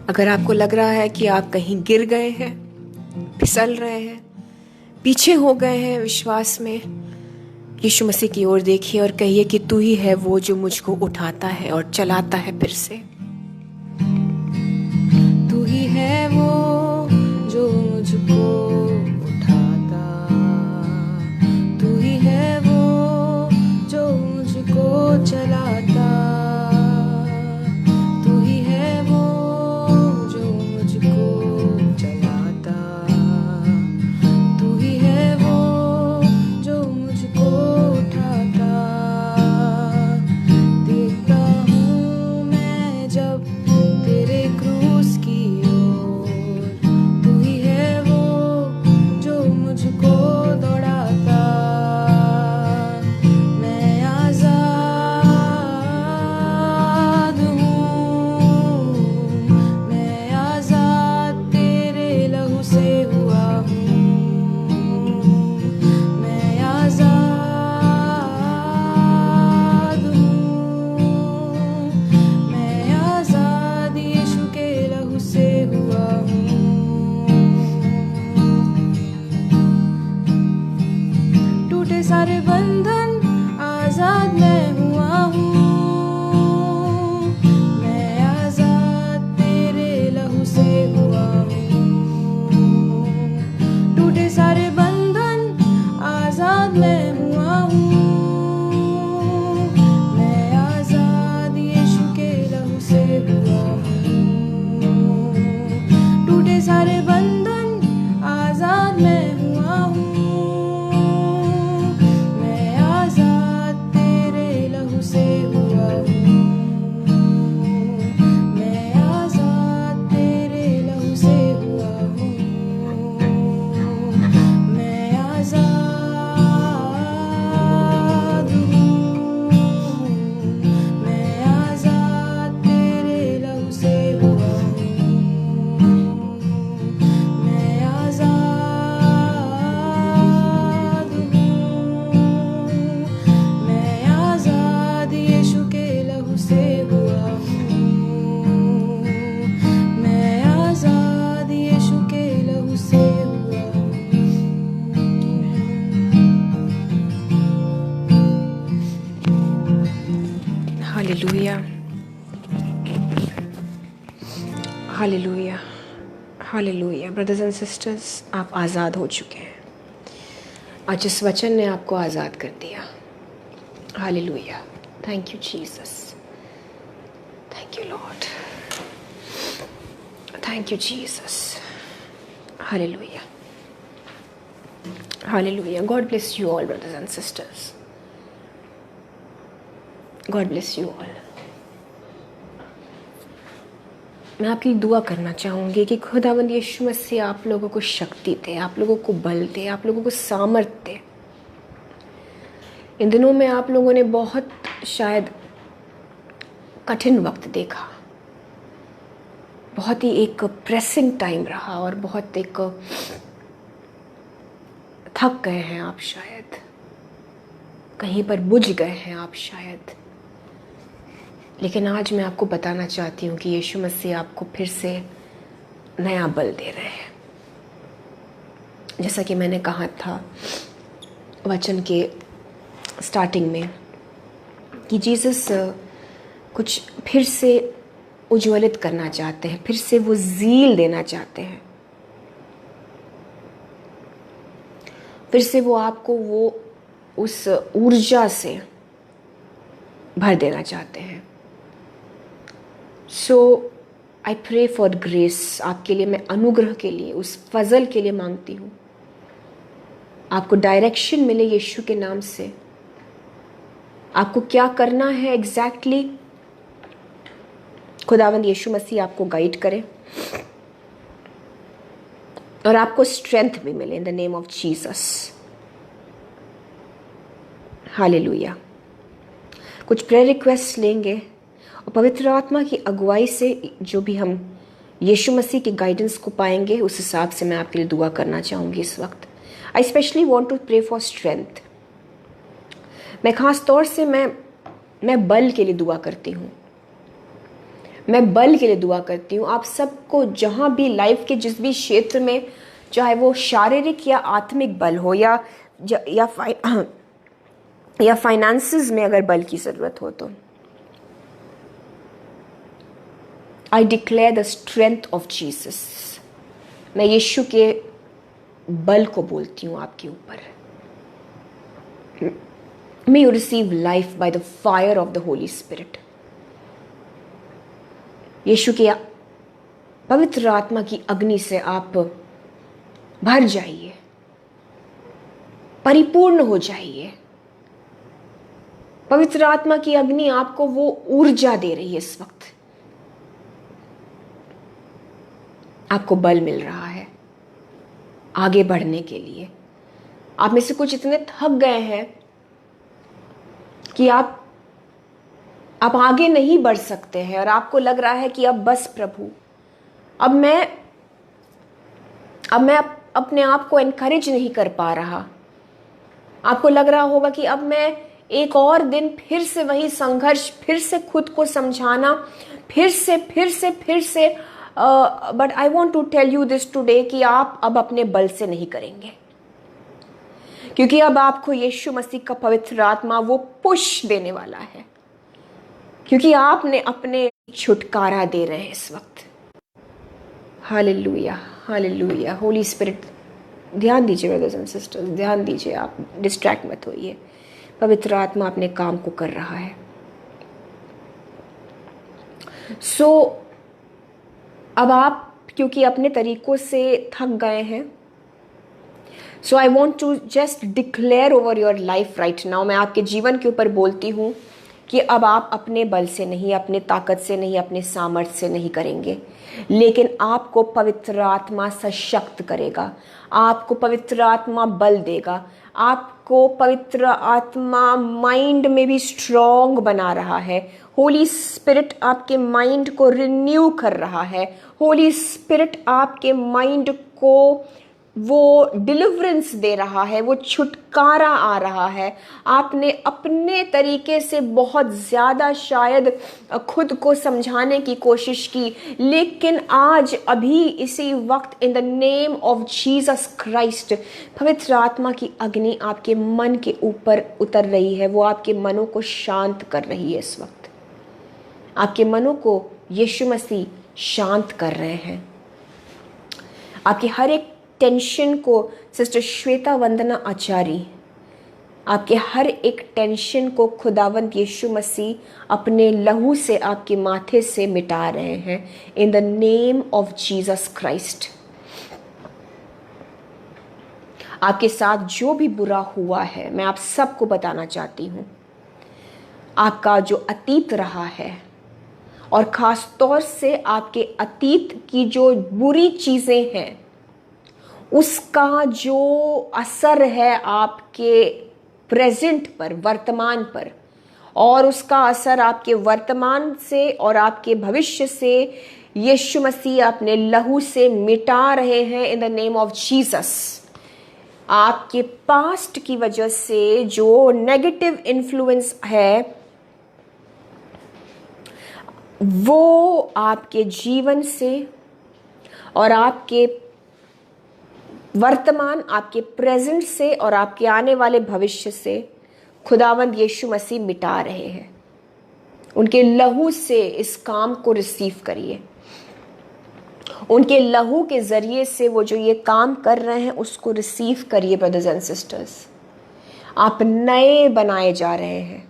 अगर आपको लग रहा है कि आप कहीं गिर गए हैं, फिसल रहे हैं, पीछे हो गए हैं विश्वास में, यीशु मसीह की ओर देखिए और कहिए कि तू ही है वो जो मुझको उठाता है और चलाता है फिर से। तू ही है वो जो मुझको उठाता, तू ही है वो जो मुझको चलाता, तू ही है वो जो मुझको चलाता, तू ही है वो जो मुझको उठाता। देखता हूँ मैं जब तेरे क्रूस की ओर, तू ही है वो जो मुझको दौड़ाता। मैं आज़ाद हुआ हूँ, मैं आजाद यीशु के लहू से हुआ हूँ। Hallelujah, hallelujah, hallelujah. Brothers and sisters, आप आज़ाद हो चुके हैं। आज इस वचन ने आपको आज़ाद कर दिया। Hallelujah, thank you Jesus, thank you Lord, thank you Jesus. Hallelujah, hallelujah. God bless you all brothers and sisters, God bless you all. मैं आपके लिए दुआ करना चाहूँगी कि खुदावंद यीशु मसीह आप लोगों को शक्ति दे, आप लोगों को बल दे, आप लोगों को सामर्थ दे। इन दिनों में आप लोगों ने बहुत शायद कठिन वक्त देखा, बहुत ही एक प्रेसिंग टाइम रहा और बहुत एक थक गए हैं आप, शायद कहीं पर बुझ गए हैं आप शायद। लेकिन आज मैं आपको बताना चाहती हूँ कि यीशु मसीह आपको फिर से नया बल दे रहे हैं। जैसा कि मैंने कहा था वचन के स्टार्टिंग में कि जीसस कुछ फिर से उज्ज्वलित करना चाहते हैं, फिर से वो ज़ील देना चाहते हैं, फिर से वो आपको वो उस ऊर्जा से भर देना चाहते हैं। So I pray for grace, आपके लिए मैं अनुग्रह के लिए, उस फजल के लिए मांगती हूँ। आपको डायरेक्शन मिले यीशु के नाम से, आपको क्या करना है एग्जैक्टली खुदावंद यीशु मसीह आपको गाइड करे और आपको स्ट्रेंथ भी मिले इन the name of Jesus. Hallelujah. कुछ प्रेयर रिक्वेस्ट लेंगे और पवित्र आत्मा की अगुवाई से जो भी हम यीशु मसीह की गाइडेंस को पाएंगे उस हिसाब से मैं आपके लिए दुआ करना चाहूँगी इस वक्त। I specially want to pray for strength. मैं ख़ास तौर से मैं बल के लिए दुआ करती हूँ, मैं बल के लिए दुआ करती हूँ। आप सबको जहाँ भी लाइफ के जिस भी क्षेत्र में, चाहे वो शारीरिक या आत्मिक बल हो या फाइनेंसेस में अगर बल की ज़रूरत हो, तो I declare the strength of Jesus. मैं यीशु के बल को बोलती हूँ आपके ऊपर। May you receive life by the fire of the Holy Spirit. यीशु की पवित्र आत्मा की अग्नि से आप भर जाइए, परिपूर्ण हो जाइए। पवित्र आत्मा की अग्नि आपको वो ऊर्जा दे रही है इस वक्त, आपको बल मिल रहा है आगे बढ़ने के लिए। आप में से कुछ इतने थक गए हैं कि आप आगे नहीं बढ़ सकते हैं और आपको लग रहा है कि अब बस प्रभु, अब मैं अपने आप को एनकरेज नहीं कर पा रहा। आपको लग रहा होगा कि अब मैं एक और दिन फिर से वही संघर्ष, फिर से खुद को समझाना, फिर से but I want to tell you this today कि आप अब अपने बल से नहीं करेंगे, क्योंकि अब आपको यीशु मसीह का पवित्र आत्मा वो पुश देने वाला है, क्योंकि आपने अपने छुटकारा दे रहे हैं इस वक्त। Hallelujah, hallelujah. होली स्पिरिट, ध्यान दीजिए ब्रदर्स एंड सिस्टर्स, ध्यान दीजिए, आप डिस्ट्रैक्ट मत होइए। पवित्र आत्मा अपने काम को कर रहा है। अब आप क्योंकि अपने तरीकों से थक गए हैं, so I want to just declare over your life right now. मैं आपके जीवन के ऊपर बोलती हूँ कि अब आप अपने बल से नहीं, अपने ताकत से नहीं, अपने सामर्थ्य से नहीं करेंगे, लेकिन आपको पवित्र आत्मा सशक्त करेगा, आपको पवित्र आत्मा बल देगा, आपको पवित्र आत्मा माइंड में भी स्ट्रॉन्ग बना रहा है। होली स्पिरिट आपके माइंड को रिन्यू कर रहा है। होली स्पिरिट आपके माइंड को वो डिलीवरेंस दे रहा है, वो छुटकारा आ रहा है। आपने अपने तरीके से बहुत ज़्यादा शायद खुद को समझाने की कोशिश की, लेकिन आज अभी इसी वक्त इन the name of Jesus Christ पवित्र आत्मा की अग्नि आपके मन के ऊपर उतर रही है। वो आपके मनों को शांत कर रही है। इस वक्त आपके मनों को यीशु मसीह शांत कर रहे हैं। आपकी हर एक टेंशन को सिस्टर श्वेता वंदना आचार्य, आपके हर एक टेंशन को खुदावंद यीशु मसीह अपने लहू से आपके माथे से मिटा रहे हैं in the name of Jesus Christ. आपके साथ जो भी बुरा हुआ है, मैं आप सबको बताना चाहती हूँ, आपका जो अतीत रहा है और ख़ास तौर से आपके अतीत की जो बुरी चीज़ें हैं, उसका जो असर है आपके प्रेजेंट पर, वर्तमान पर, और उसका असर आपके वर्तमान से और आपके भविष्य से यीशु मसीह अपने लहू से मिटा रहे हैं in the name of Jesus. आपके पास्ट की वजह से जो नेगेटिव इन्फ्लुएंस है वो आपके जीवन से और आपके वर्तमान, आपके प्रेजेंट से और आपके आने वाले भविष्य से खुदावंद यीशु मसीह मिटा रहे हैं। उनके लहू से इस काम को रिसीव करिए। उनके लहू के जरिए से वो जो ये काम कर रहे हैं उसको रिसीव करिए ब्रदर्स एंड सिस्टर्स। आप नए बनाए जा रहे हैं।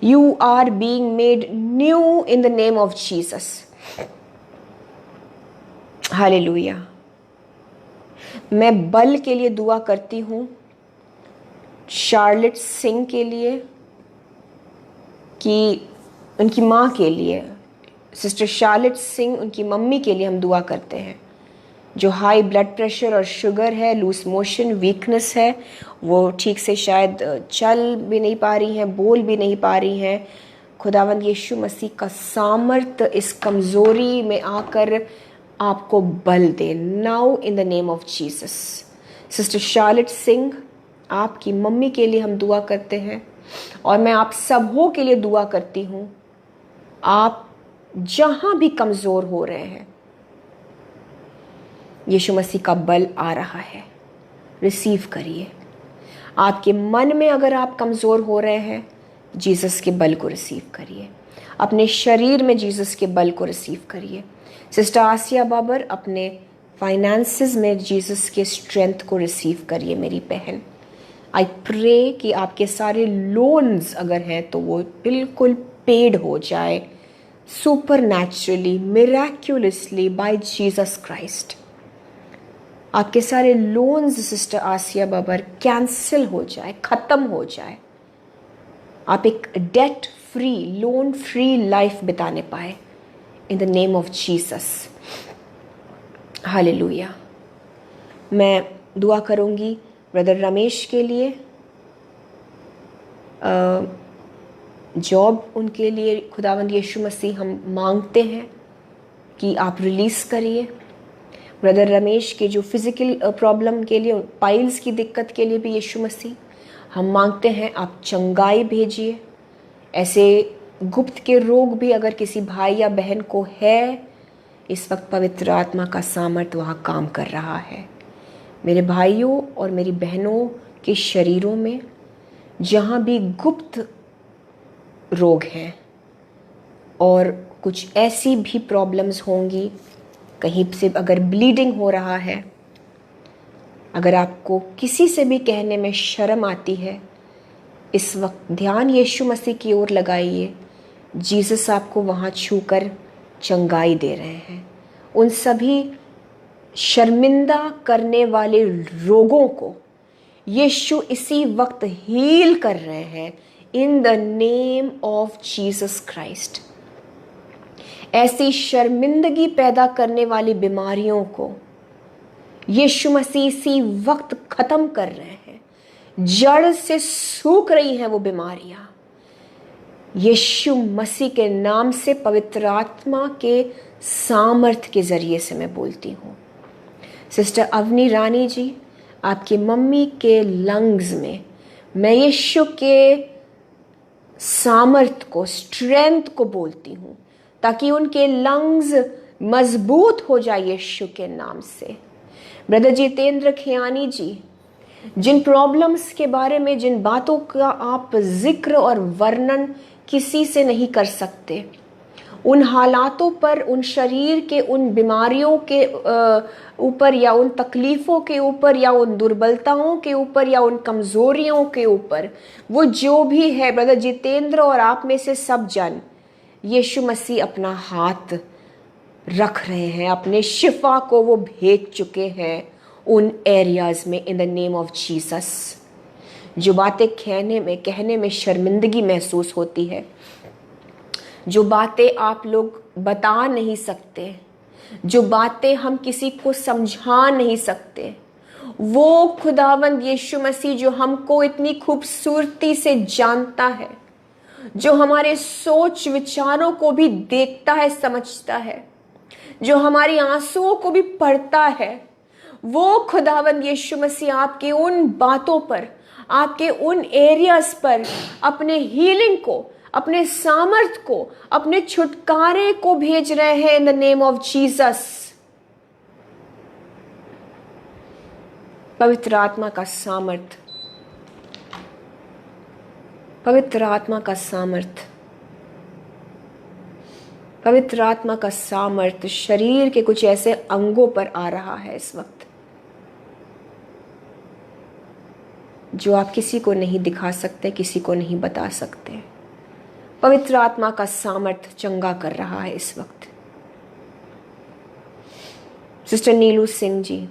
You are being made new in the name of Jesus. Hallelujah. मैं बल के लिए दुआ करती हूँ, शार्लेट सिंह के लिए, कि उनकी माँ के लिए, सिस्टर शार्लेट सिंह, उनकी मम्मी के लिए हम दुआ करते हैं, जो हाई ब्लड प्रेशर और शुगर है, लूज मोशन, वीकनेस है, वो ठीक से शायद चल भी नहीं पा रही हैं, बोल भी नहीं पा रही हैं। खुदावंद यीशु मसीह का सामर्थ इस कमज़ोरी में आकर आपको बल दे, now in the name of Jesus. Sister Charlotte Singh, आपकी मम्मी के लिए हम दुआ करते हैं और मैं आप सबों के लिए दुआ करती हूँ। आप जहाँ भी कमज़ोर हो रहे हैं, यीशु मसीह का बल आ रहा है, रिसीव करिए। आपके मन में अगर आप कमज़ोर हो रहे हैं, जीसस के बल को रिसीव करिए। अपने शरीर में जीसस के बल को रिसीव करिए। सिस्टर आसिया बाबर, अपने फाइनेंसेस में जीसस के स्ट्रेंथ को रिसीव करिए मेरी बहन। आई प्रे कि आपके सारे लोन्स अगर हैं तो वो बिल्कुल पेड हो जाए, supernaturally, miraculously by Jesus Christ. आपके सारे loans sister Asiya Babar cancel हो जाए, ख़त्म हो जाए। आप एक debt free, loan free life बिताने पाए in the name of Jesus. Hallelujah. मैं दुआ करूंगी ब्रदर रमेश के लिए, जॉब उनके लिए खुदावंद यीशु मसीह हम मांगते हैं कि आप रिलीज़ करिए। ब्रदर रमेश के जो फिज़िकल प्रॉब्लम के लिए, पाइल्स की दिक्कत के लिए भी यीशु मसीह हम मांगते हैं आप चंगाई भेजिए। ऐसे गुप्त के रोग भी अगर किसी भाई या बहन को है, इस वक्त पवित्र आत्मा का सामर्थ वहाँ काम कर रहा है। मेरे भाइयों और मेरी बहनों के शरीरों में जहाँ भी गुप्त रोग हैं और कुछ ऐसी भी प्रॉब्लम्स होंगी, कहीं से अगर ब्लीडिंग हो रहा है, अगर आपको किसी से भी कहने में शर्म आती है, इस वक्त ध्यान यीशु मसीह की ओर लगाइए। जीसस आपको वहाँ छूकर चंगाई दे रहे हैं। उन सभी शर्मिंदा करने वाले रोगों को यीशु इसी वक्त हील कर रहे हैं in the name of Jesus Christ. ऐसी शर्मिंदगी पैदा करने वाली बीमारियों को यीशु मसीह इसी वक्त खत्म कर रहे हैं। जड़ से सूख रही हैं वो बीमारियां यीशु मसीह के नाम से, पवित्र आत्मा के सामर्थ के जरिए से मैं बोलती हूँ। सिस्टर अवनी रानी जी, आपकी मम्मी के लंग्स में मैं यीशु के सामर्थ को, स्ट्रेंथ को बोलती हूँ, ताकि उनके लंग्स मजबूत हो जाए यीशु के नाम से। ब्रदर जितेंद्र खियानी जी, जिन प्रॉब्लम्स के बारे में, जिन बातों का आप जिक्र और वर्णन किसी से नहीं कर सकते, उन हालातों पर, उन शरीर के उन बीमारियों के ऊपर, या उन तकलीफ़ों के ऊपर, या उन दुर्बलताओं के ऊपर, या उन कमज़ोरियों के ऊपर, वो जो भी है ब्रदर जितेंद्र और आप में से सब जन, यीशु मसीह अपना हाथ रख रहे हैं, अपने शिफा को वो भेज चुके हैं उन एरियाज़ में, इन द नेम ऑफ जीसस। जो बातें कहने में शर्मिंदगी महसूस होती है, जो बातें आप लोग बता नहीं सकते, जो बातें हम किसी को समझा नहीं सकते, वो खुदावंद यीशु मसीह जो हमको इतनी खूबसूरती से जानता है, जो हमारे सोच विचारों को भी देखता है, समझता है, जो हमारी आंसुओं को भी पढ़ता है, वो खुदावंद यीशु मसीह आपके उन बातों पर, आपके उन एरियाज पर अपने हीलिंग को, अपने सामर्थ को, अपने छुटकारे को भेज रहे हैं in the name of Jesus. पवित्र आत्मा का सामर्थ, पवित्र आत्मा का सामर्थ, पवित्र आत्मा का सामर्थ शरीर के कुछ ऐसे अंगों पर आ रहा है इस वक्त, जो आप किसी को नहीं दिखा सकते, किसी को नहीं बता सकते। पवित्र आत्मा का सामर्थ चंगा कर रहा है इस वक्त। सिस्टर नीलू सिंह जी,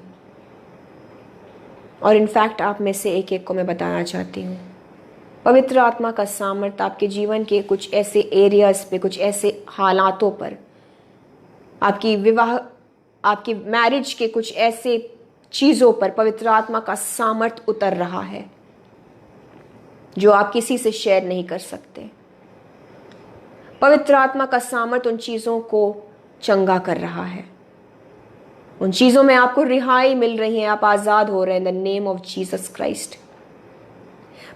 और इनफैक्ट आप में से एक एक को मैं बताना चाहती हूँ, पवित्र आत्मा का सामर्थ आपके जीवन के कुछ ऐसे एरियाज पे, कुछ ऐसे हालातों पर, आपकी विवाह, आपकी मैरिज के कुछ ऐसे चीज़ों पर पवित्र आत्मा का सामर्थ उतर रहा है, जो आप किसी से शेयर नहीं कर सकते। पवित्र आत्मा का सामर्थ उन चीज़ों को चंगा कर रहा है, उन चीज़ों में आपको रिहाई मिल रही है, आप आज़ाद हो रहे हैं in the name of Jesus Christ.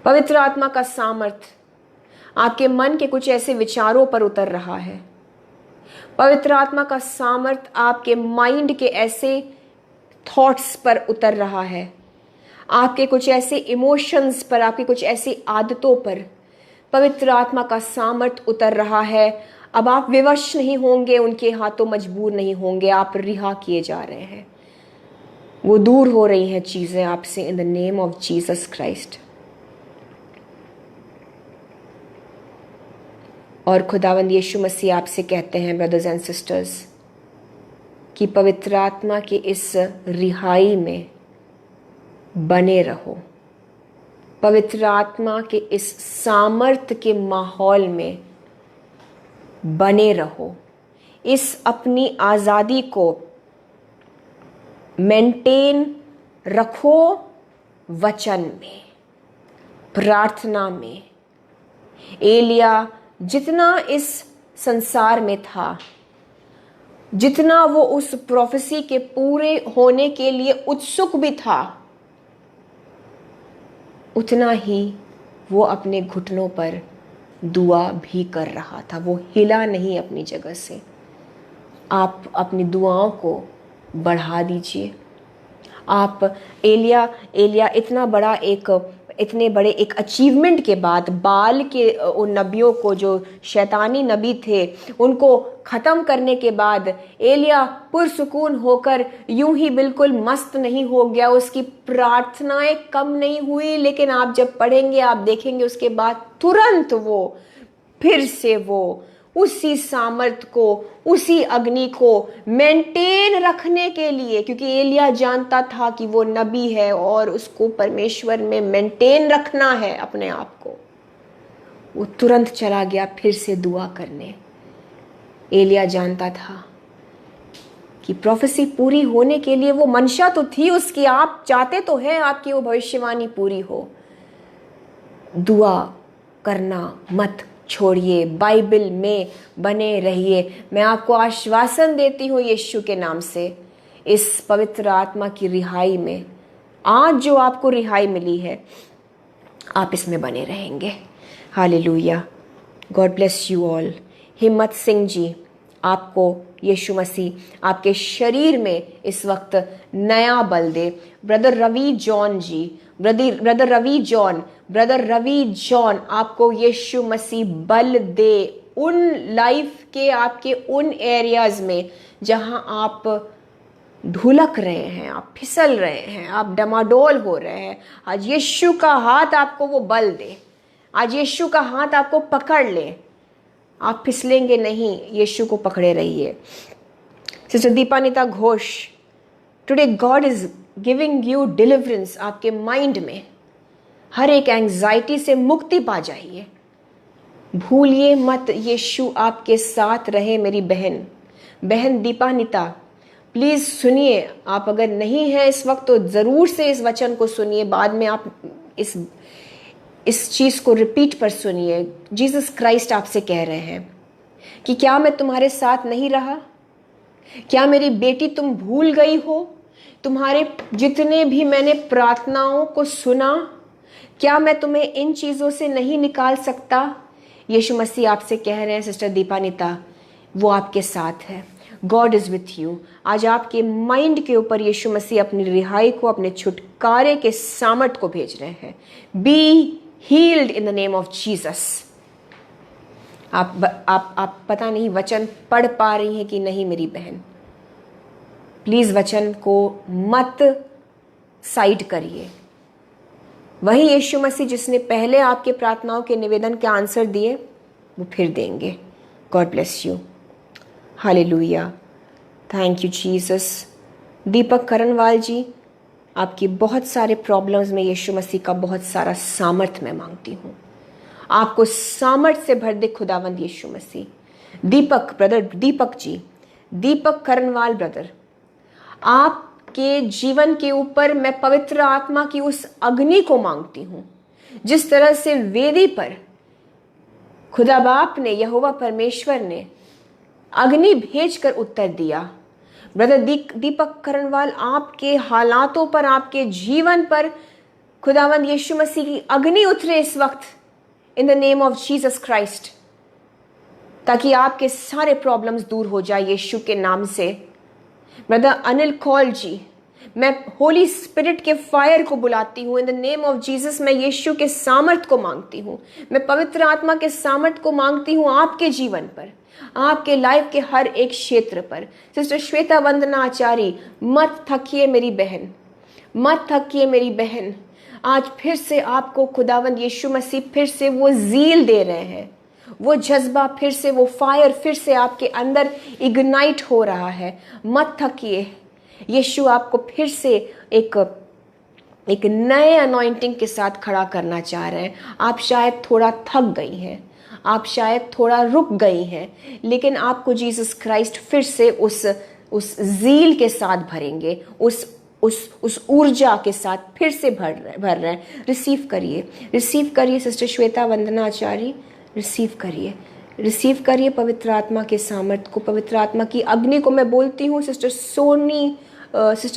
पवित्र आत्मा का सामर्थ आपके मन के कुछ ऐसे विचारों पर उतर रहा है। पवित्र आत्मा का सामर्थ आपके माइंड के ऐसे थॉट्स पर उतर रहा है, आपके कुछ ऐसे इमोशंस पर, आपकी कुछ ऐसी आदतों पर पवित्र आत्मा का सामर्थ उतर रहा है। अब आप विवश नहीं होंगे, उनके हाथों मजबूर नहीं होंगे, आप रिहा किए जा रहे हैं, वो दूर हो रही हैं चीज़ें आपसे इन the name of Jesus Christ. और खुदावंद यीशु मसीह आपसे कहते हैं ब्रदर्स एंड सिस्टर्स, कि पवित्र आत्मा की इस रिहाई में बने रहो, पवित्र आत्मा के इस सामर्थ के माहौल में बने रहो, इस अपनी आज़ादी को मेंटेन रखो, वचन में, प्रार्थना में। एलिया जितना इस संसार में था, जितना वो उस प्रोफेसी के पूरे होने के लिए उत्सुक भी था, उतना ही वो अपने घुटनों पर दुआ भी कर रहा था, वो हिला नहीं अपनी जगह से। आप अपनी दुआओं को बढ़ा दीजिए। आप एलिया इतने बड़े एक अचीवमेंट के बाद, बाल के उन नबियों को, जो शैतानी नबी थे, उनको ख़त्म करने के बाद एलिया पुरसुकून होकर यूं ही बिल्कुल मस्त नहीं हो गया, उसकी प्रार्थनाएं कम नहीं हुई, लेकिन आप जब पढ़ेंगे आप देखेंगे उसके बाद तुरंत वो फिर से वो उसी सामर्थ को, उसी अग्नि को मेंटेन रखने के लिए, क्योंकि एलिया जानता था कि वो नबी है और उसको परमेश्वर में मेंटेन रखना है अपने आप को, वो तुरंत चला गया फिर से दुआ करने। एलिया जानता था कि प्रोफेसी पूरी होने के लिए, वो मंशा तो थी उसकी, आप चाहते तो हैं आपकी वो भविष्यवाणी पूरी हो। दुआ करना मत छोड़िए, बाइबल में बने रहिए। मैं आपको आश्वासन देती हूँ यीशु के नाम से, इस पवित्र आत्मा की रिहाई में। आज जो आपको रिहाई मिली है, आप इसमें बने रहेंगे। Hallelujah. God bless you all. हिम्मत सिंह जी, आपको यीशु मसीह आपके शरीर में इस वक्त नया बल दे। ब्रदर रवि जॉन जी, ब्रदर रवि जॉन, आपको यीशु मसीह बल दे उन लाइफ के, आपके उन एरियाज में जहां आप धुलक रहे हैं, आप फिसल रहे हैं, आप डमाडोल हो रहे हैं। आज यीशु का हाथ आपको वो बल दे। आज यीशु का हाथ आपको पकड़ ले। आप फिसलेंगे नहीं, यीशु को पकड़े रहिए। Sister Dipanita Ghosh, today God is giving you deliverance. आपके माइंड में हर एक एंजाइटी से मुक्ति पा जाइए। भूलिए मत, यीशु आपके साथ रहे। मेरी बहन दीपानिता, प्लीज सुनिए। आप अगर नहीं है इस वक्त तो जरूर से इस वचन को सुनिए। बाद में आप इस चीज को रिपीट पर सुनिए। जीसस क्राइस्ट आपसे कह रहे हैं कि क्या मैं तुम्हारे साथ नहीं रहा? क्या मेरी बेटी तुम भूल गई हो? तुम्हारे जितने भी मैंने प्रार्थनाओं को सुना, क्या मैं तुम्हें इन चीजों से नहीं निकाल सकता? यीशु मसीह आपसे कह रहे हैं सिस्टर दीपानिता, वो आपके साथ है। God is with you. आज आपके माइंड के ऊपर यीशु मसीह अपनी रिहाई को, अपने छुटकारे के सामर्थ को भेज रहे हैं। Be healed in the name of Jesus. आप पता नहीं वचन पढ़ पा रही हैं कि नहीं मेरी बहन, प्लीज वचन को मत साइड करिए। वही यीशु मसीह जिसने पहले आपके प्रार्थनाओं के निवेदन के आंसर दिए, वो फिर देंगे। God bless you. Hallelujah. Thank you Jesus. Deepak Karanwal ji, आपकी बहुत सारे प्रॉब्लम्स में यीशु मसीह का बहुत सारा सामर्थ मैं मांगती हूँ। आपको सामर्थ से भर दे खुदावंद यीशु मसीह। दीपक जी, दीपक करनवाल ब्रदर, आपके जीवन के ऊपर मैं पवित्र आत्मा की उस अग्नि को मांगती हूँ। जिस तरह से वेदी पर खुदा बाप ने, यहोवा परमेश्वर ने अग्नि भेजकर उत्तर दिया, ब्रदर दीपक करनवाल, आपके हालातों पर, आपके जीवन पर खुदावंद यीशु मसीह की अग्नि उतरे इस वक्त इन the name of Jesus Christ, ताकि आपके सारे प्रॉब्लम्स दूर हो जाए यीशु के नाम से। ब्रदर अनिल कौल जी, मैं होली स्पिरिट के फायर को बुलाती हूँ इन द नेम ऑफ जीसस। मैं यीशु के सामर्थ को मांगती हूँ, मैं पवित्र आत्मा के सामर्थ को मांगती हूँ आपके जीवन पर, आपके लाइफ के हर एक क्षेत्र पर। सिस्टर श्वेता वंदना आचार्य, मत थकिए मेरी बहन, मत थकिए मेरी बहन। आज फिर से आपको खुदावंद यीशु मसीह फिर से वो ज़ील दे रहे हैं, वो जज्बा फिर से, वो फायर फिर से आपके अंदर इग्नाइट हो रहा है। मत थकिए, यीशु आपको फिर से एक नए अनॉइंटिंग के साथ खड़ा करना चाह रहे हैं। आप शायद थोड़ा थक गई हैं, आप शायद थोड़ा रुक गई हैं, लेकिन आपको जीसस क्राइस्ट फिर से उस ज़ील के साथ भरेंगे, उस ऊर्जा के साथ फिर से भर रहे हैं। रिसीव करिए सिस्टर श्वेता वंदना आचार्य, रिसीव करिए पवित्र आत्मा के सामर्थ को, पवित्र आत्मा की अग्नि को। मैं बोलती हूँ सिस्टर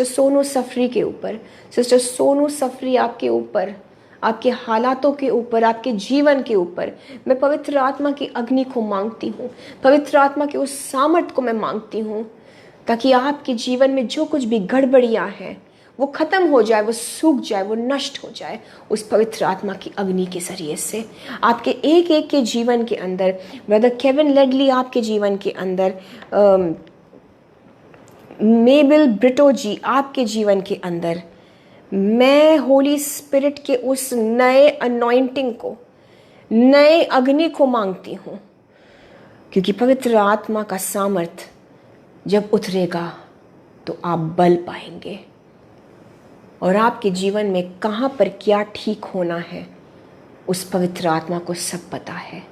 सोनू सफरी के ऊपर, सिस्टर सोनू सफरी आपके ऊपर, आपके हालातों के ऊपर, आपके जीवन के ऊपर मैं पवित्र आत्मा की अग्नि को मांगती हूँ, पवित्र आत्मा के उस सामर्थ को मैं मांगती हूँ, ताकि आपके जीवन में जो कुछ भी गड़बड़ियाँ हैं वो खत्म हो जाए, वो सूख जाए, वो नष्ट हो जाए उस पवित्र आत्मा की अग्नि के जरिए से। आपके एक एक के जीवन के अंदर, ब्रदर केविन लेडली आपके जीवन के अंदर, मेबल ब्रिटो जी आपके जीवन के अंदर, मैं होली स्पिरिट के उस नए अनॉइंटिंग को, नए अग्नि को मांगती हूँ, क्योंकि पवित्र आत्मा का सामर्थ जब उतरेगा तो आप बल पाएंगे, और आपके जीवन में कहाँ पर क्या ठीक होना है उस पवित्र आत्मा को सब पता है।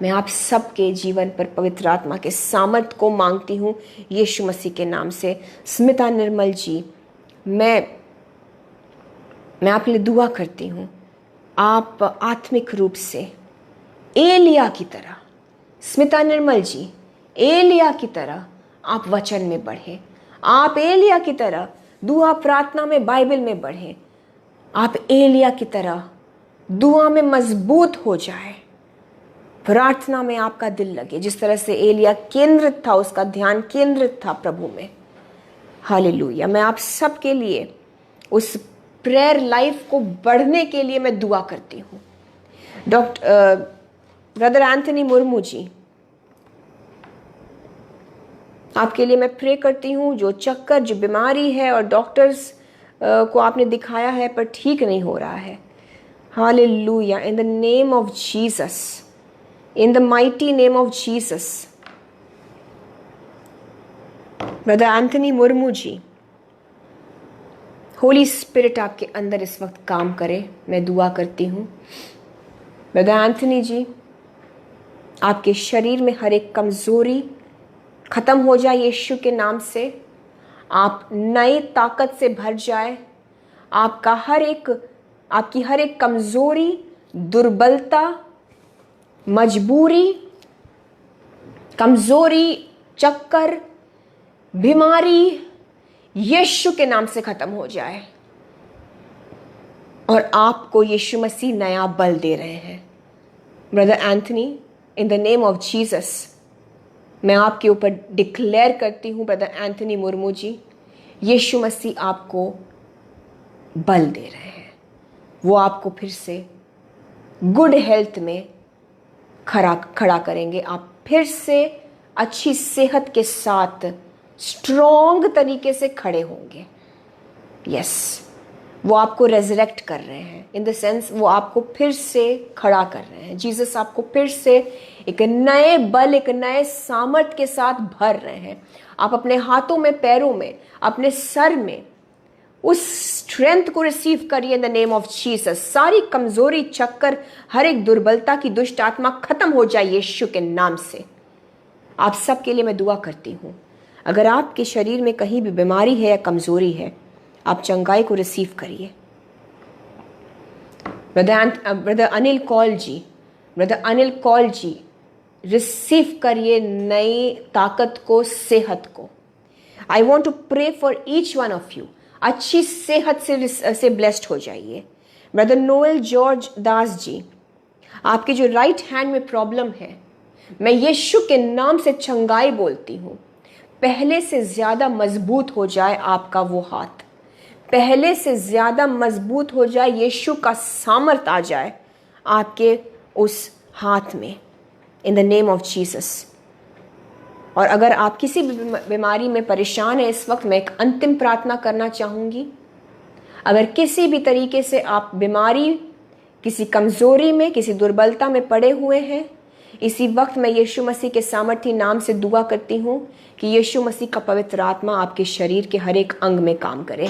मैं आप सबके जीवन पर पवित्र आत्मा के सामर्थ को मांगती हूँ यीशु मसीह के नाम से। स्मिता निर्मल जी, मैं आपके लिए दुआ करती हूँ, आप आत्मिक रूप से एलिया की तरह, स्मिता निर्मल जी एलिया की तरह आप वचन में बढ़े, आप एलिया की तरह दुआ प्रार्थना में, बाइबल में बढ़ें। आप एलिया की तरह दुआ में मजबूत हो जाए, प्रार्थना में आपका दिल लगे, जिस तरह से एलिया केंद्रित था, उसका ध्यान केंद्रित था प्रभु में। हालेलुया। मैं आप सबके लिए उस प्रेयर लाइफ को बढ़ने के लिए मैं दुआ करती हूँ। ब्रदर एंथनी मुर्मू जी, आपके लिए मैं प्रे करती हूँ। जो चक्कर, जो बीमारी है और डॉक्टर्स को आपने दिखाया है पर ठीक नहीं हो रहा है, hallelujah, in the name of Jesus, in the mighty name of Jesus. Brother Anthony Murmu ji, Holy Spirit आपके अंदर इस वक्त काम करे, मैं दुआ करती हूँ। ब्रदर एंथनी जी, आपके शरीर में हर एक कमजोरी खत्म हो जाए यीशु के नाम से। आप नई ताकत से भर जाए। आपकी हर एक कमजोरी, दुर्बलता, मजबूरी, कमजोरी, चक्कर, बीमारी यीशु के नाम से खत्म हो जाए और आपको यीशु मसीह नया बल दे रहे हैं। Brother Anthony, in the name of Jesus, मैं आपके ऊपर डिक्लेयर करती हूँ ब्रदर एंथनी मुर्मू जी, यीशु मसीह आपको बल दे रहे हैं। वो आपको फिर से गुड हेल्थ में खड़ा करेंगे। आप फिर से अच्छी सेहत के साथ स्ट्रॉन्ग तरीके से खड़े होंगे। यस, वो आपको रेजरेक्ट कर रहे हैं, इन द सेंस वो आपको फिर से खड़ा कर रहे हैं। जीसस आपको फिर से एक नए बल, एक नए सामर्थ के साथ भर रहे हैं। आप अपने हाथों में, पैरों में, अपने सर में उस स्ट्रेंथ को रिसीव करिए इन द नेम ऑफ जीसस। सारी कमजोरी, चक्कर, हर एक दुर्बलता की दुष्ट आत्मा खत्म हो जाए यीशु के नाम से। आप सब के लिए मैं दुआ करती हूँ। अगर आपके शरीर में कहीं भी बीमारी है या कमजोरी है, आप चंगाई को रिसीव करिए। ब्रदर अनिल कौल जी, रिसीव करिए नई ताकत को, सेहत को। I want to pray for each one of you. अच्छी सेहत से ब्लेस्ड हो जाइए। Brother Noel George Das ji, आपकी जो राइट हैंड में प्रॉब्लम है, मैं यीशु के नाम से चंगाई बोलती हूँ। पहले से ज्यादा मजबूत हो जाए आपका वो हाथ, पहले से ज्यादा मजबूत हो जाए, यीशु का सामर्थ आ जाए आपके उस हाथ में, इन द नेम ऑफ जीसस। और अगर आप किसी भी बीमारी में परेशान है इस वक्त, मैं एक अंतिम प्रार्थना करना चाहूँगी। अगर किसी भी तरीके से आप बीमारी, किसी कमज़ोरी में, किसी दुर्बलता में पड़े हुए हैं, इसी वक्त मैं यीशु मसीह के सामर्थी नाम से दुआ करती हूँ कि यीशु मसीह का पवित्र आत्मा आपके शरीर के हर एक अंग में काम करे।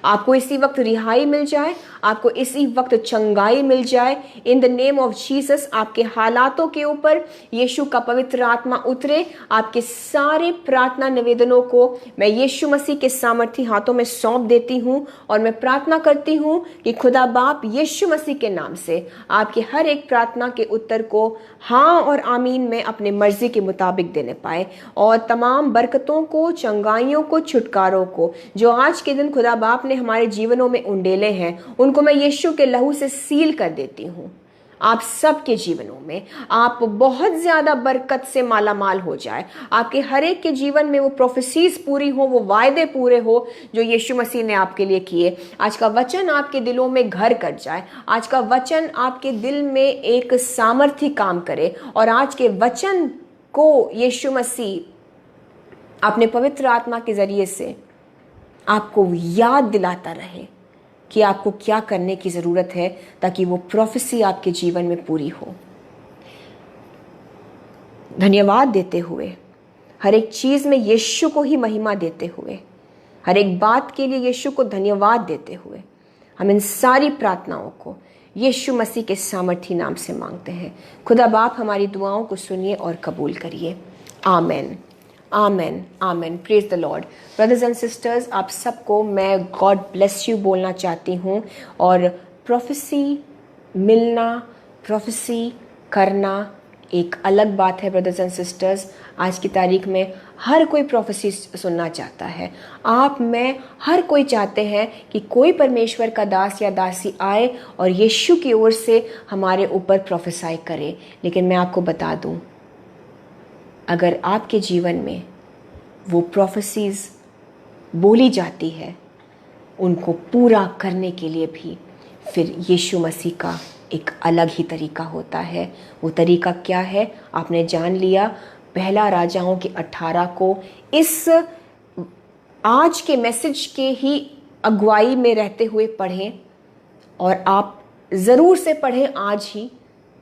आपको इसी वक्त रिहाई मिल जाए, आपको इसी वक्त चंगाई मिल जाए इन द नेम ऑफ जीसस। आपके हालातों के ऊपर यीशु का पवित्र आत्मा उतरे। आपके सारे प्रार्थना निवेदनों को मैं यीशु मसीह के सामर्थी हाथों में सौंप देती हूँ और मैं प्रार्थना करती हूँ कि खुदा बाप यीशु मसीह के नाम से आपके हर एक प्रार्थना के उत्तर को हाँ और आमीन में अपने मर्जी के मुताबिक देने पाए, और तमाम बरकतों को, चंगाइयों को, छुटकारों को जो आज के दिन खुदा बाप ने हमारे जीवनों में उंडेले हैं, उनको मैं यीशु के लहू से सील कर देती हूँ। आप सबके जीवनों में आप बहुत ज्यादा बरकत से माला माल हो जाए। आपके हर एक के जीवन में वो प्रोफेसीज पूरी हो, वो वायदे पूरे हो जो यीशु मसीह ने आपके लिए किए। आज का वचन आपके दिलों में घर कर जाए। आज का वचन आपके दिल में एक सामर्थ्य काम करे और आज के वचन को यीशु मसीह अपने पवित्र आत्मा के जरिए से आपको याद दिलाता रहे कि आपको क्या करने की ज़रूरत है ताकि वो प्रोफेसी आपके जीवन में पूरी हो। धन्यवाद देते हुए, हर एक चीज़ में यीशु को ही महिमा देते हुए, हर एक बात के लिए यीशु को धन्यवाद देते हुए, हम इन सारी प्रार्थनाओं को यीशु मसीह के सामर्थी नाम से मांगते हैं। खुदा बाप हमारी दुआओं को सुनिए और कबूल करिए। Amen, amen, amen. Praise the Lord. Brothers and sisters, आप सबको मैं गॉड ब्लेस यू बोलना चाहती हूँ। और प्रोफेसी मिलना, प्रोफेसी करना एक अलग बात है ब्रदर्स एंड सिस्टर्स, आज की तारीख में हर कोई प्रोफेसी सुनना चाहता है। आप में हर कोई चाहते हैं कि कोई परमेश्वर का दास या दासी आए और यीशु की ओर से हमारे ऊपर प्रोफेसाई करे। लेकिन मैं आपको बता दूं, अगर आपके जीवन में वो प्रोफेसीज बोली जाती है, उनको पूरा करने के लिए भी फिर यीशु मसीह का एक अलग ही तरीका होता है। वो तरीका क्या है आपने जान लिया। पहला राजाओं के 18 को इस आज के मैसेज के ही अगुवाई में रहते हुए पढ़ें, और आप ज़रूर से पढ़ें आज ही,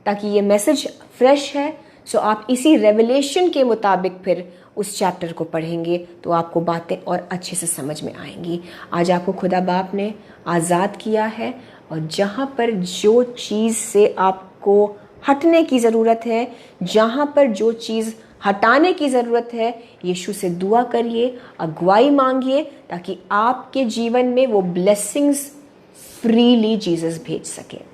ताकि ये मैसेज फ्रेश है। सो आप इसी रेवलेशन के मुताबिक फिर उस चैप्टर को पढ़ेंगे तो आपको बातें और अच्छे से समझ में आएंगी। आज आपको खुदा बाप ने आज़ाद किया है, और जहाँ पर जो चीज़ से आपको हटने की ज़रूरत है, जहाँ पर जो चीज़ हटाने की ज़रूरत है, यीशु से दुआ करिए, अगुवाई मांगिए, ताकि आपके जीवन में वो ब्लेसिंग्स फ्रीली जीसस भेज सके।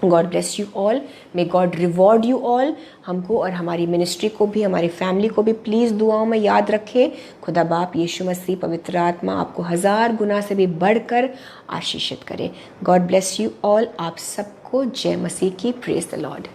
God bless you all, may God reward you all. हमको और हमारी मिनिस्ट्री को भी, हमारी फैमिली को भी प्लीज़ दुआओं में याद रखें। खुदा बाप, यीशु मसीह, पवित्र आत्मा आपको 1000 गुना से भी बढ़कर आशीषित करे। God bless you all. आप सबको जय मसीह की। Praise the Lord.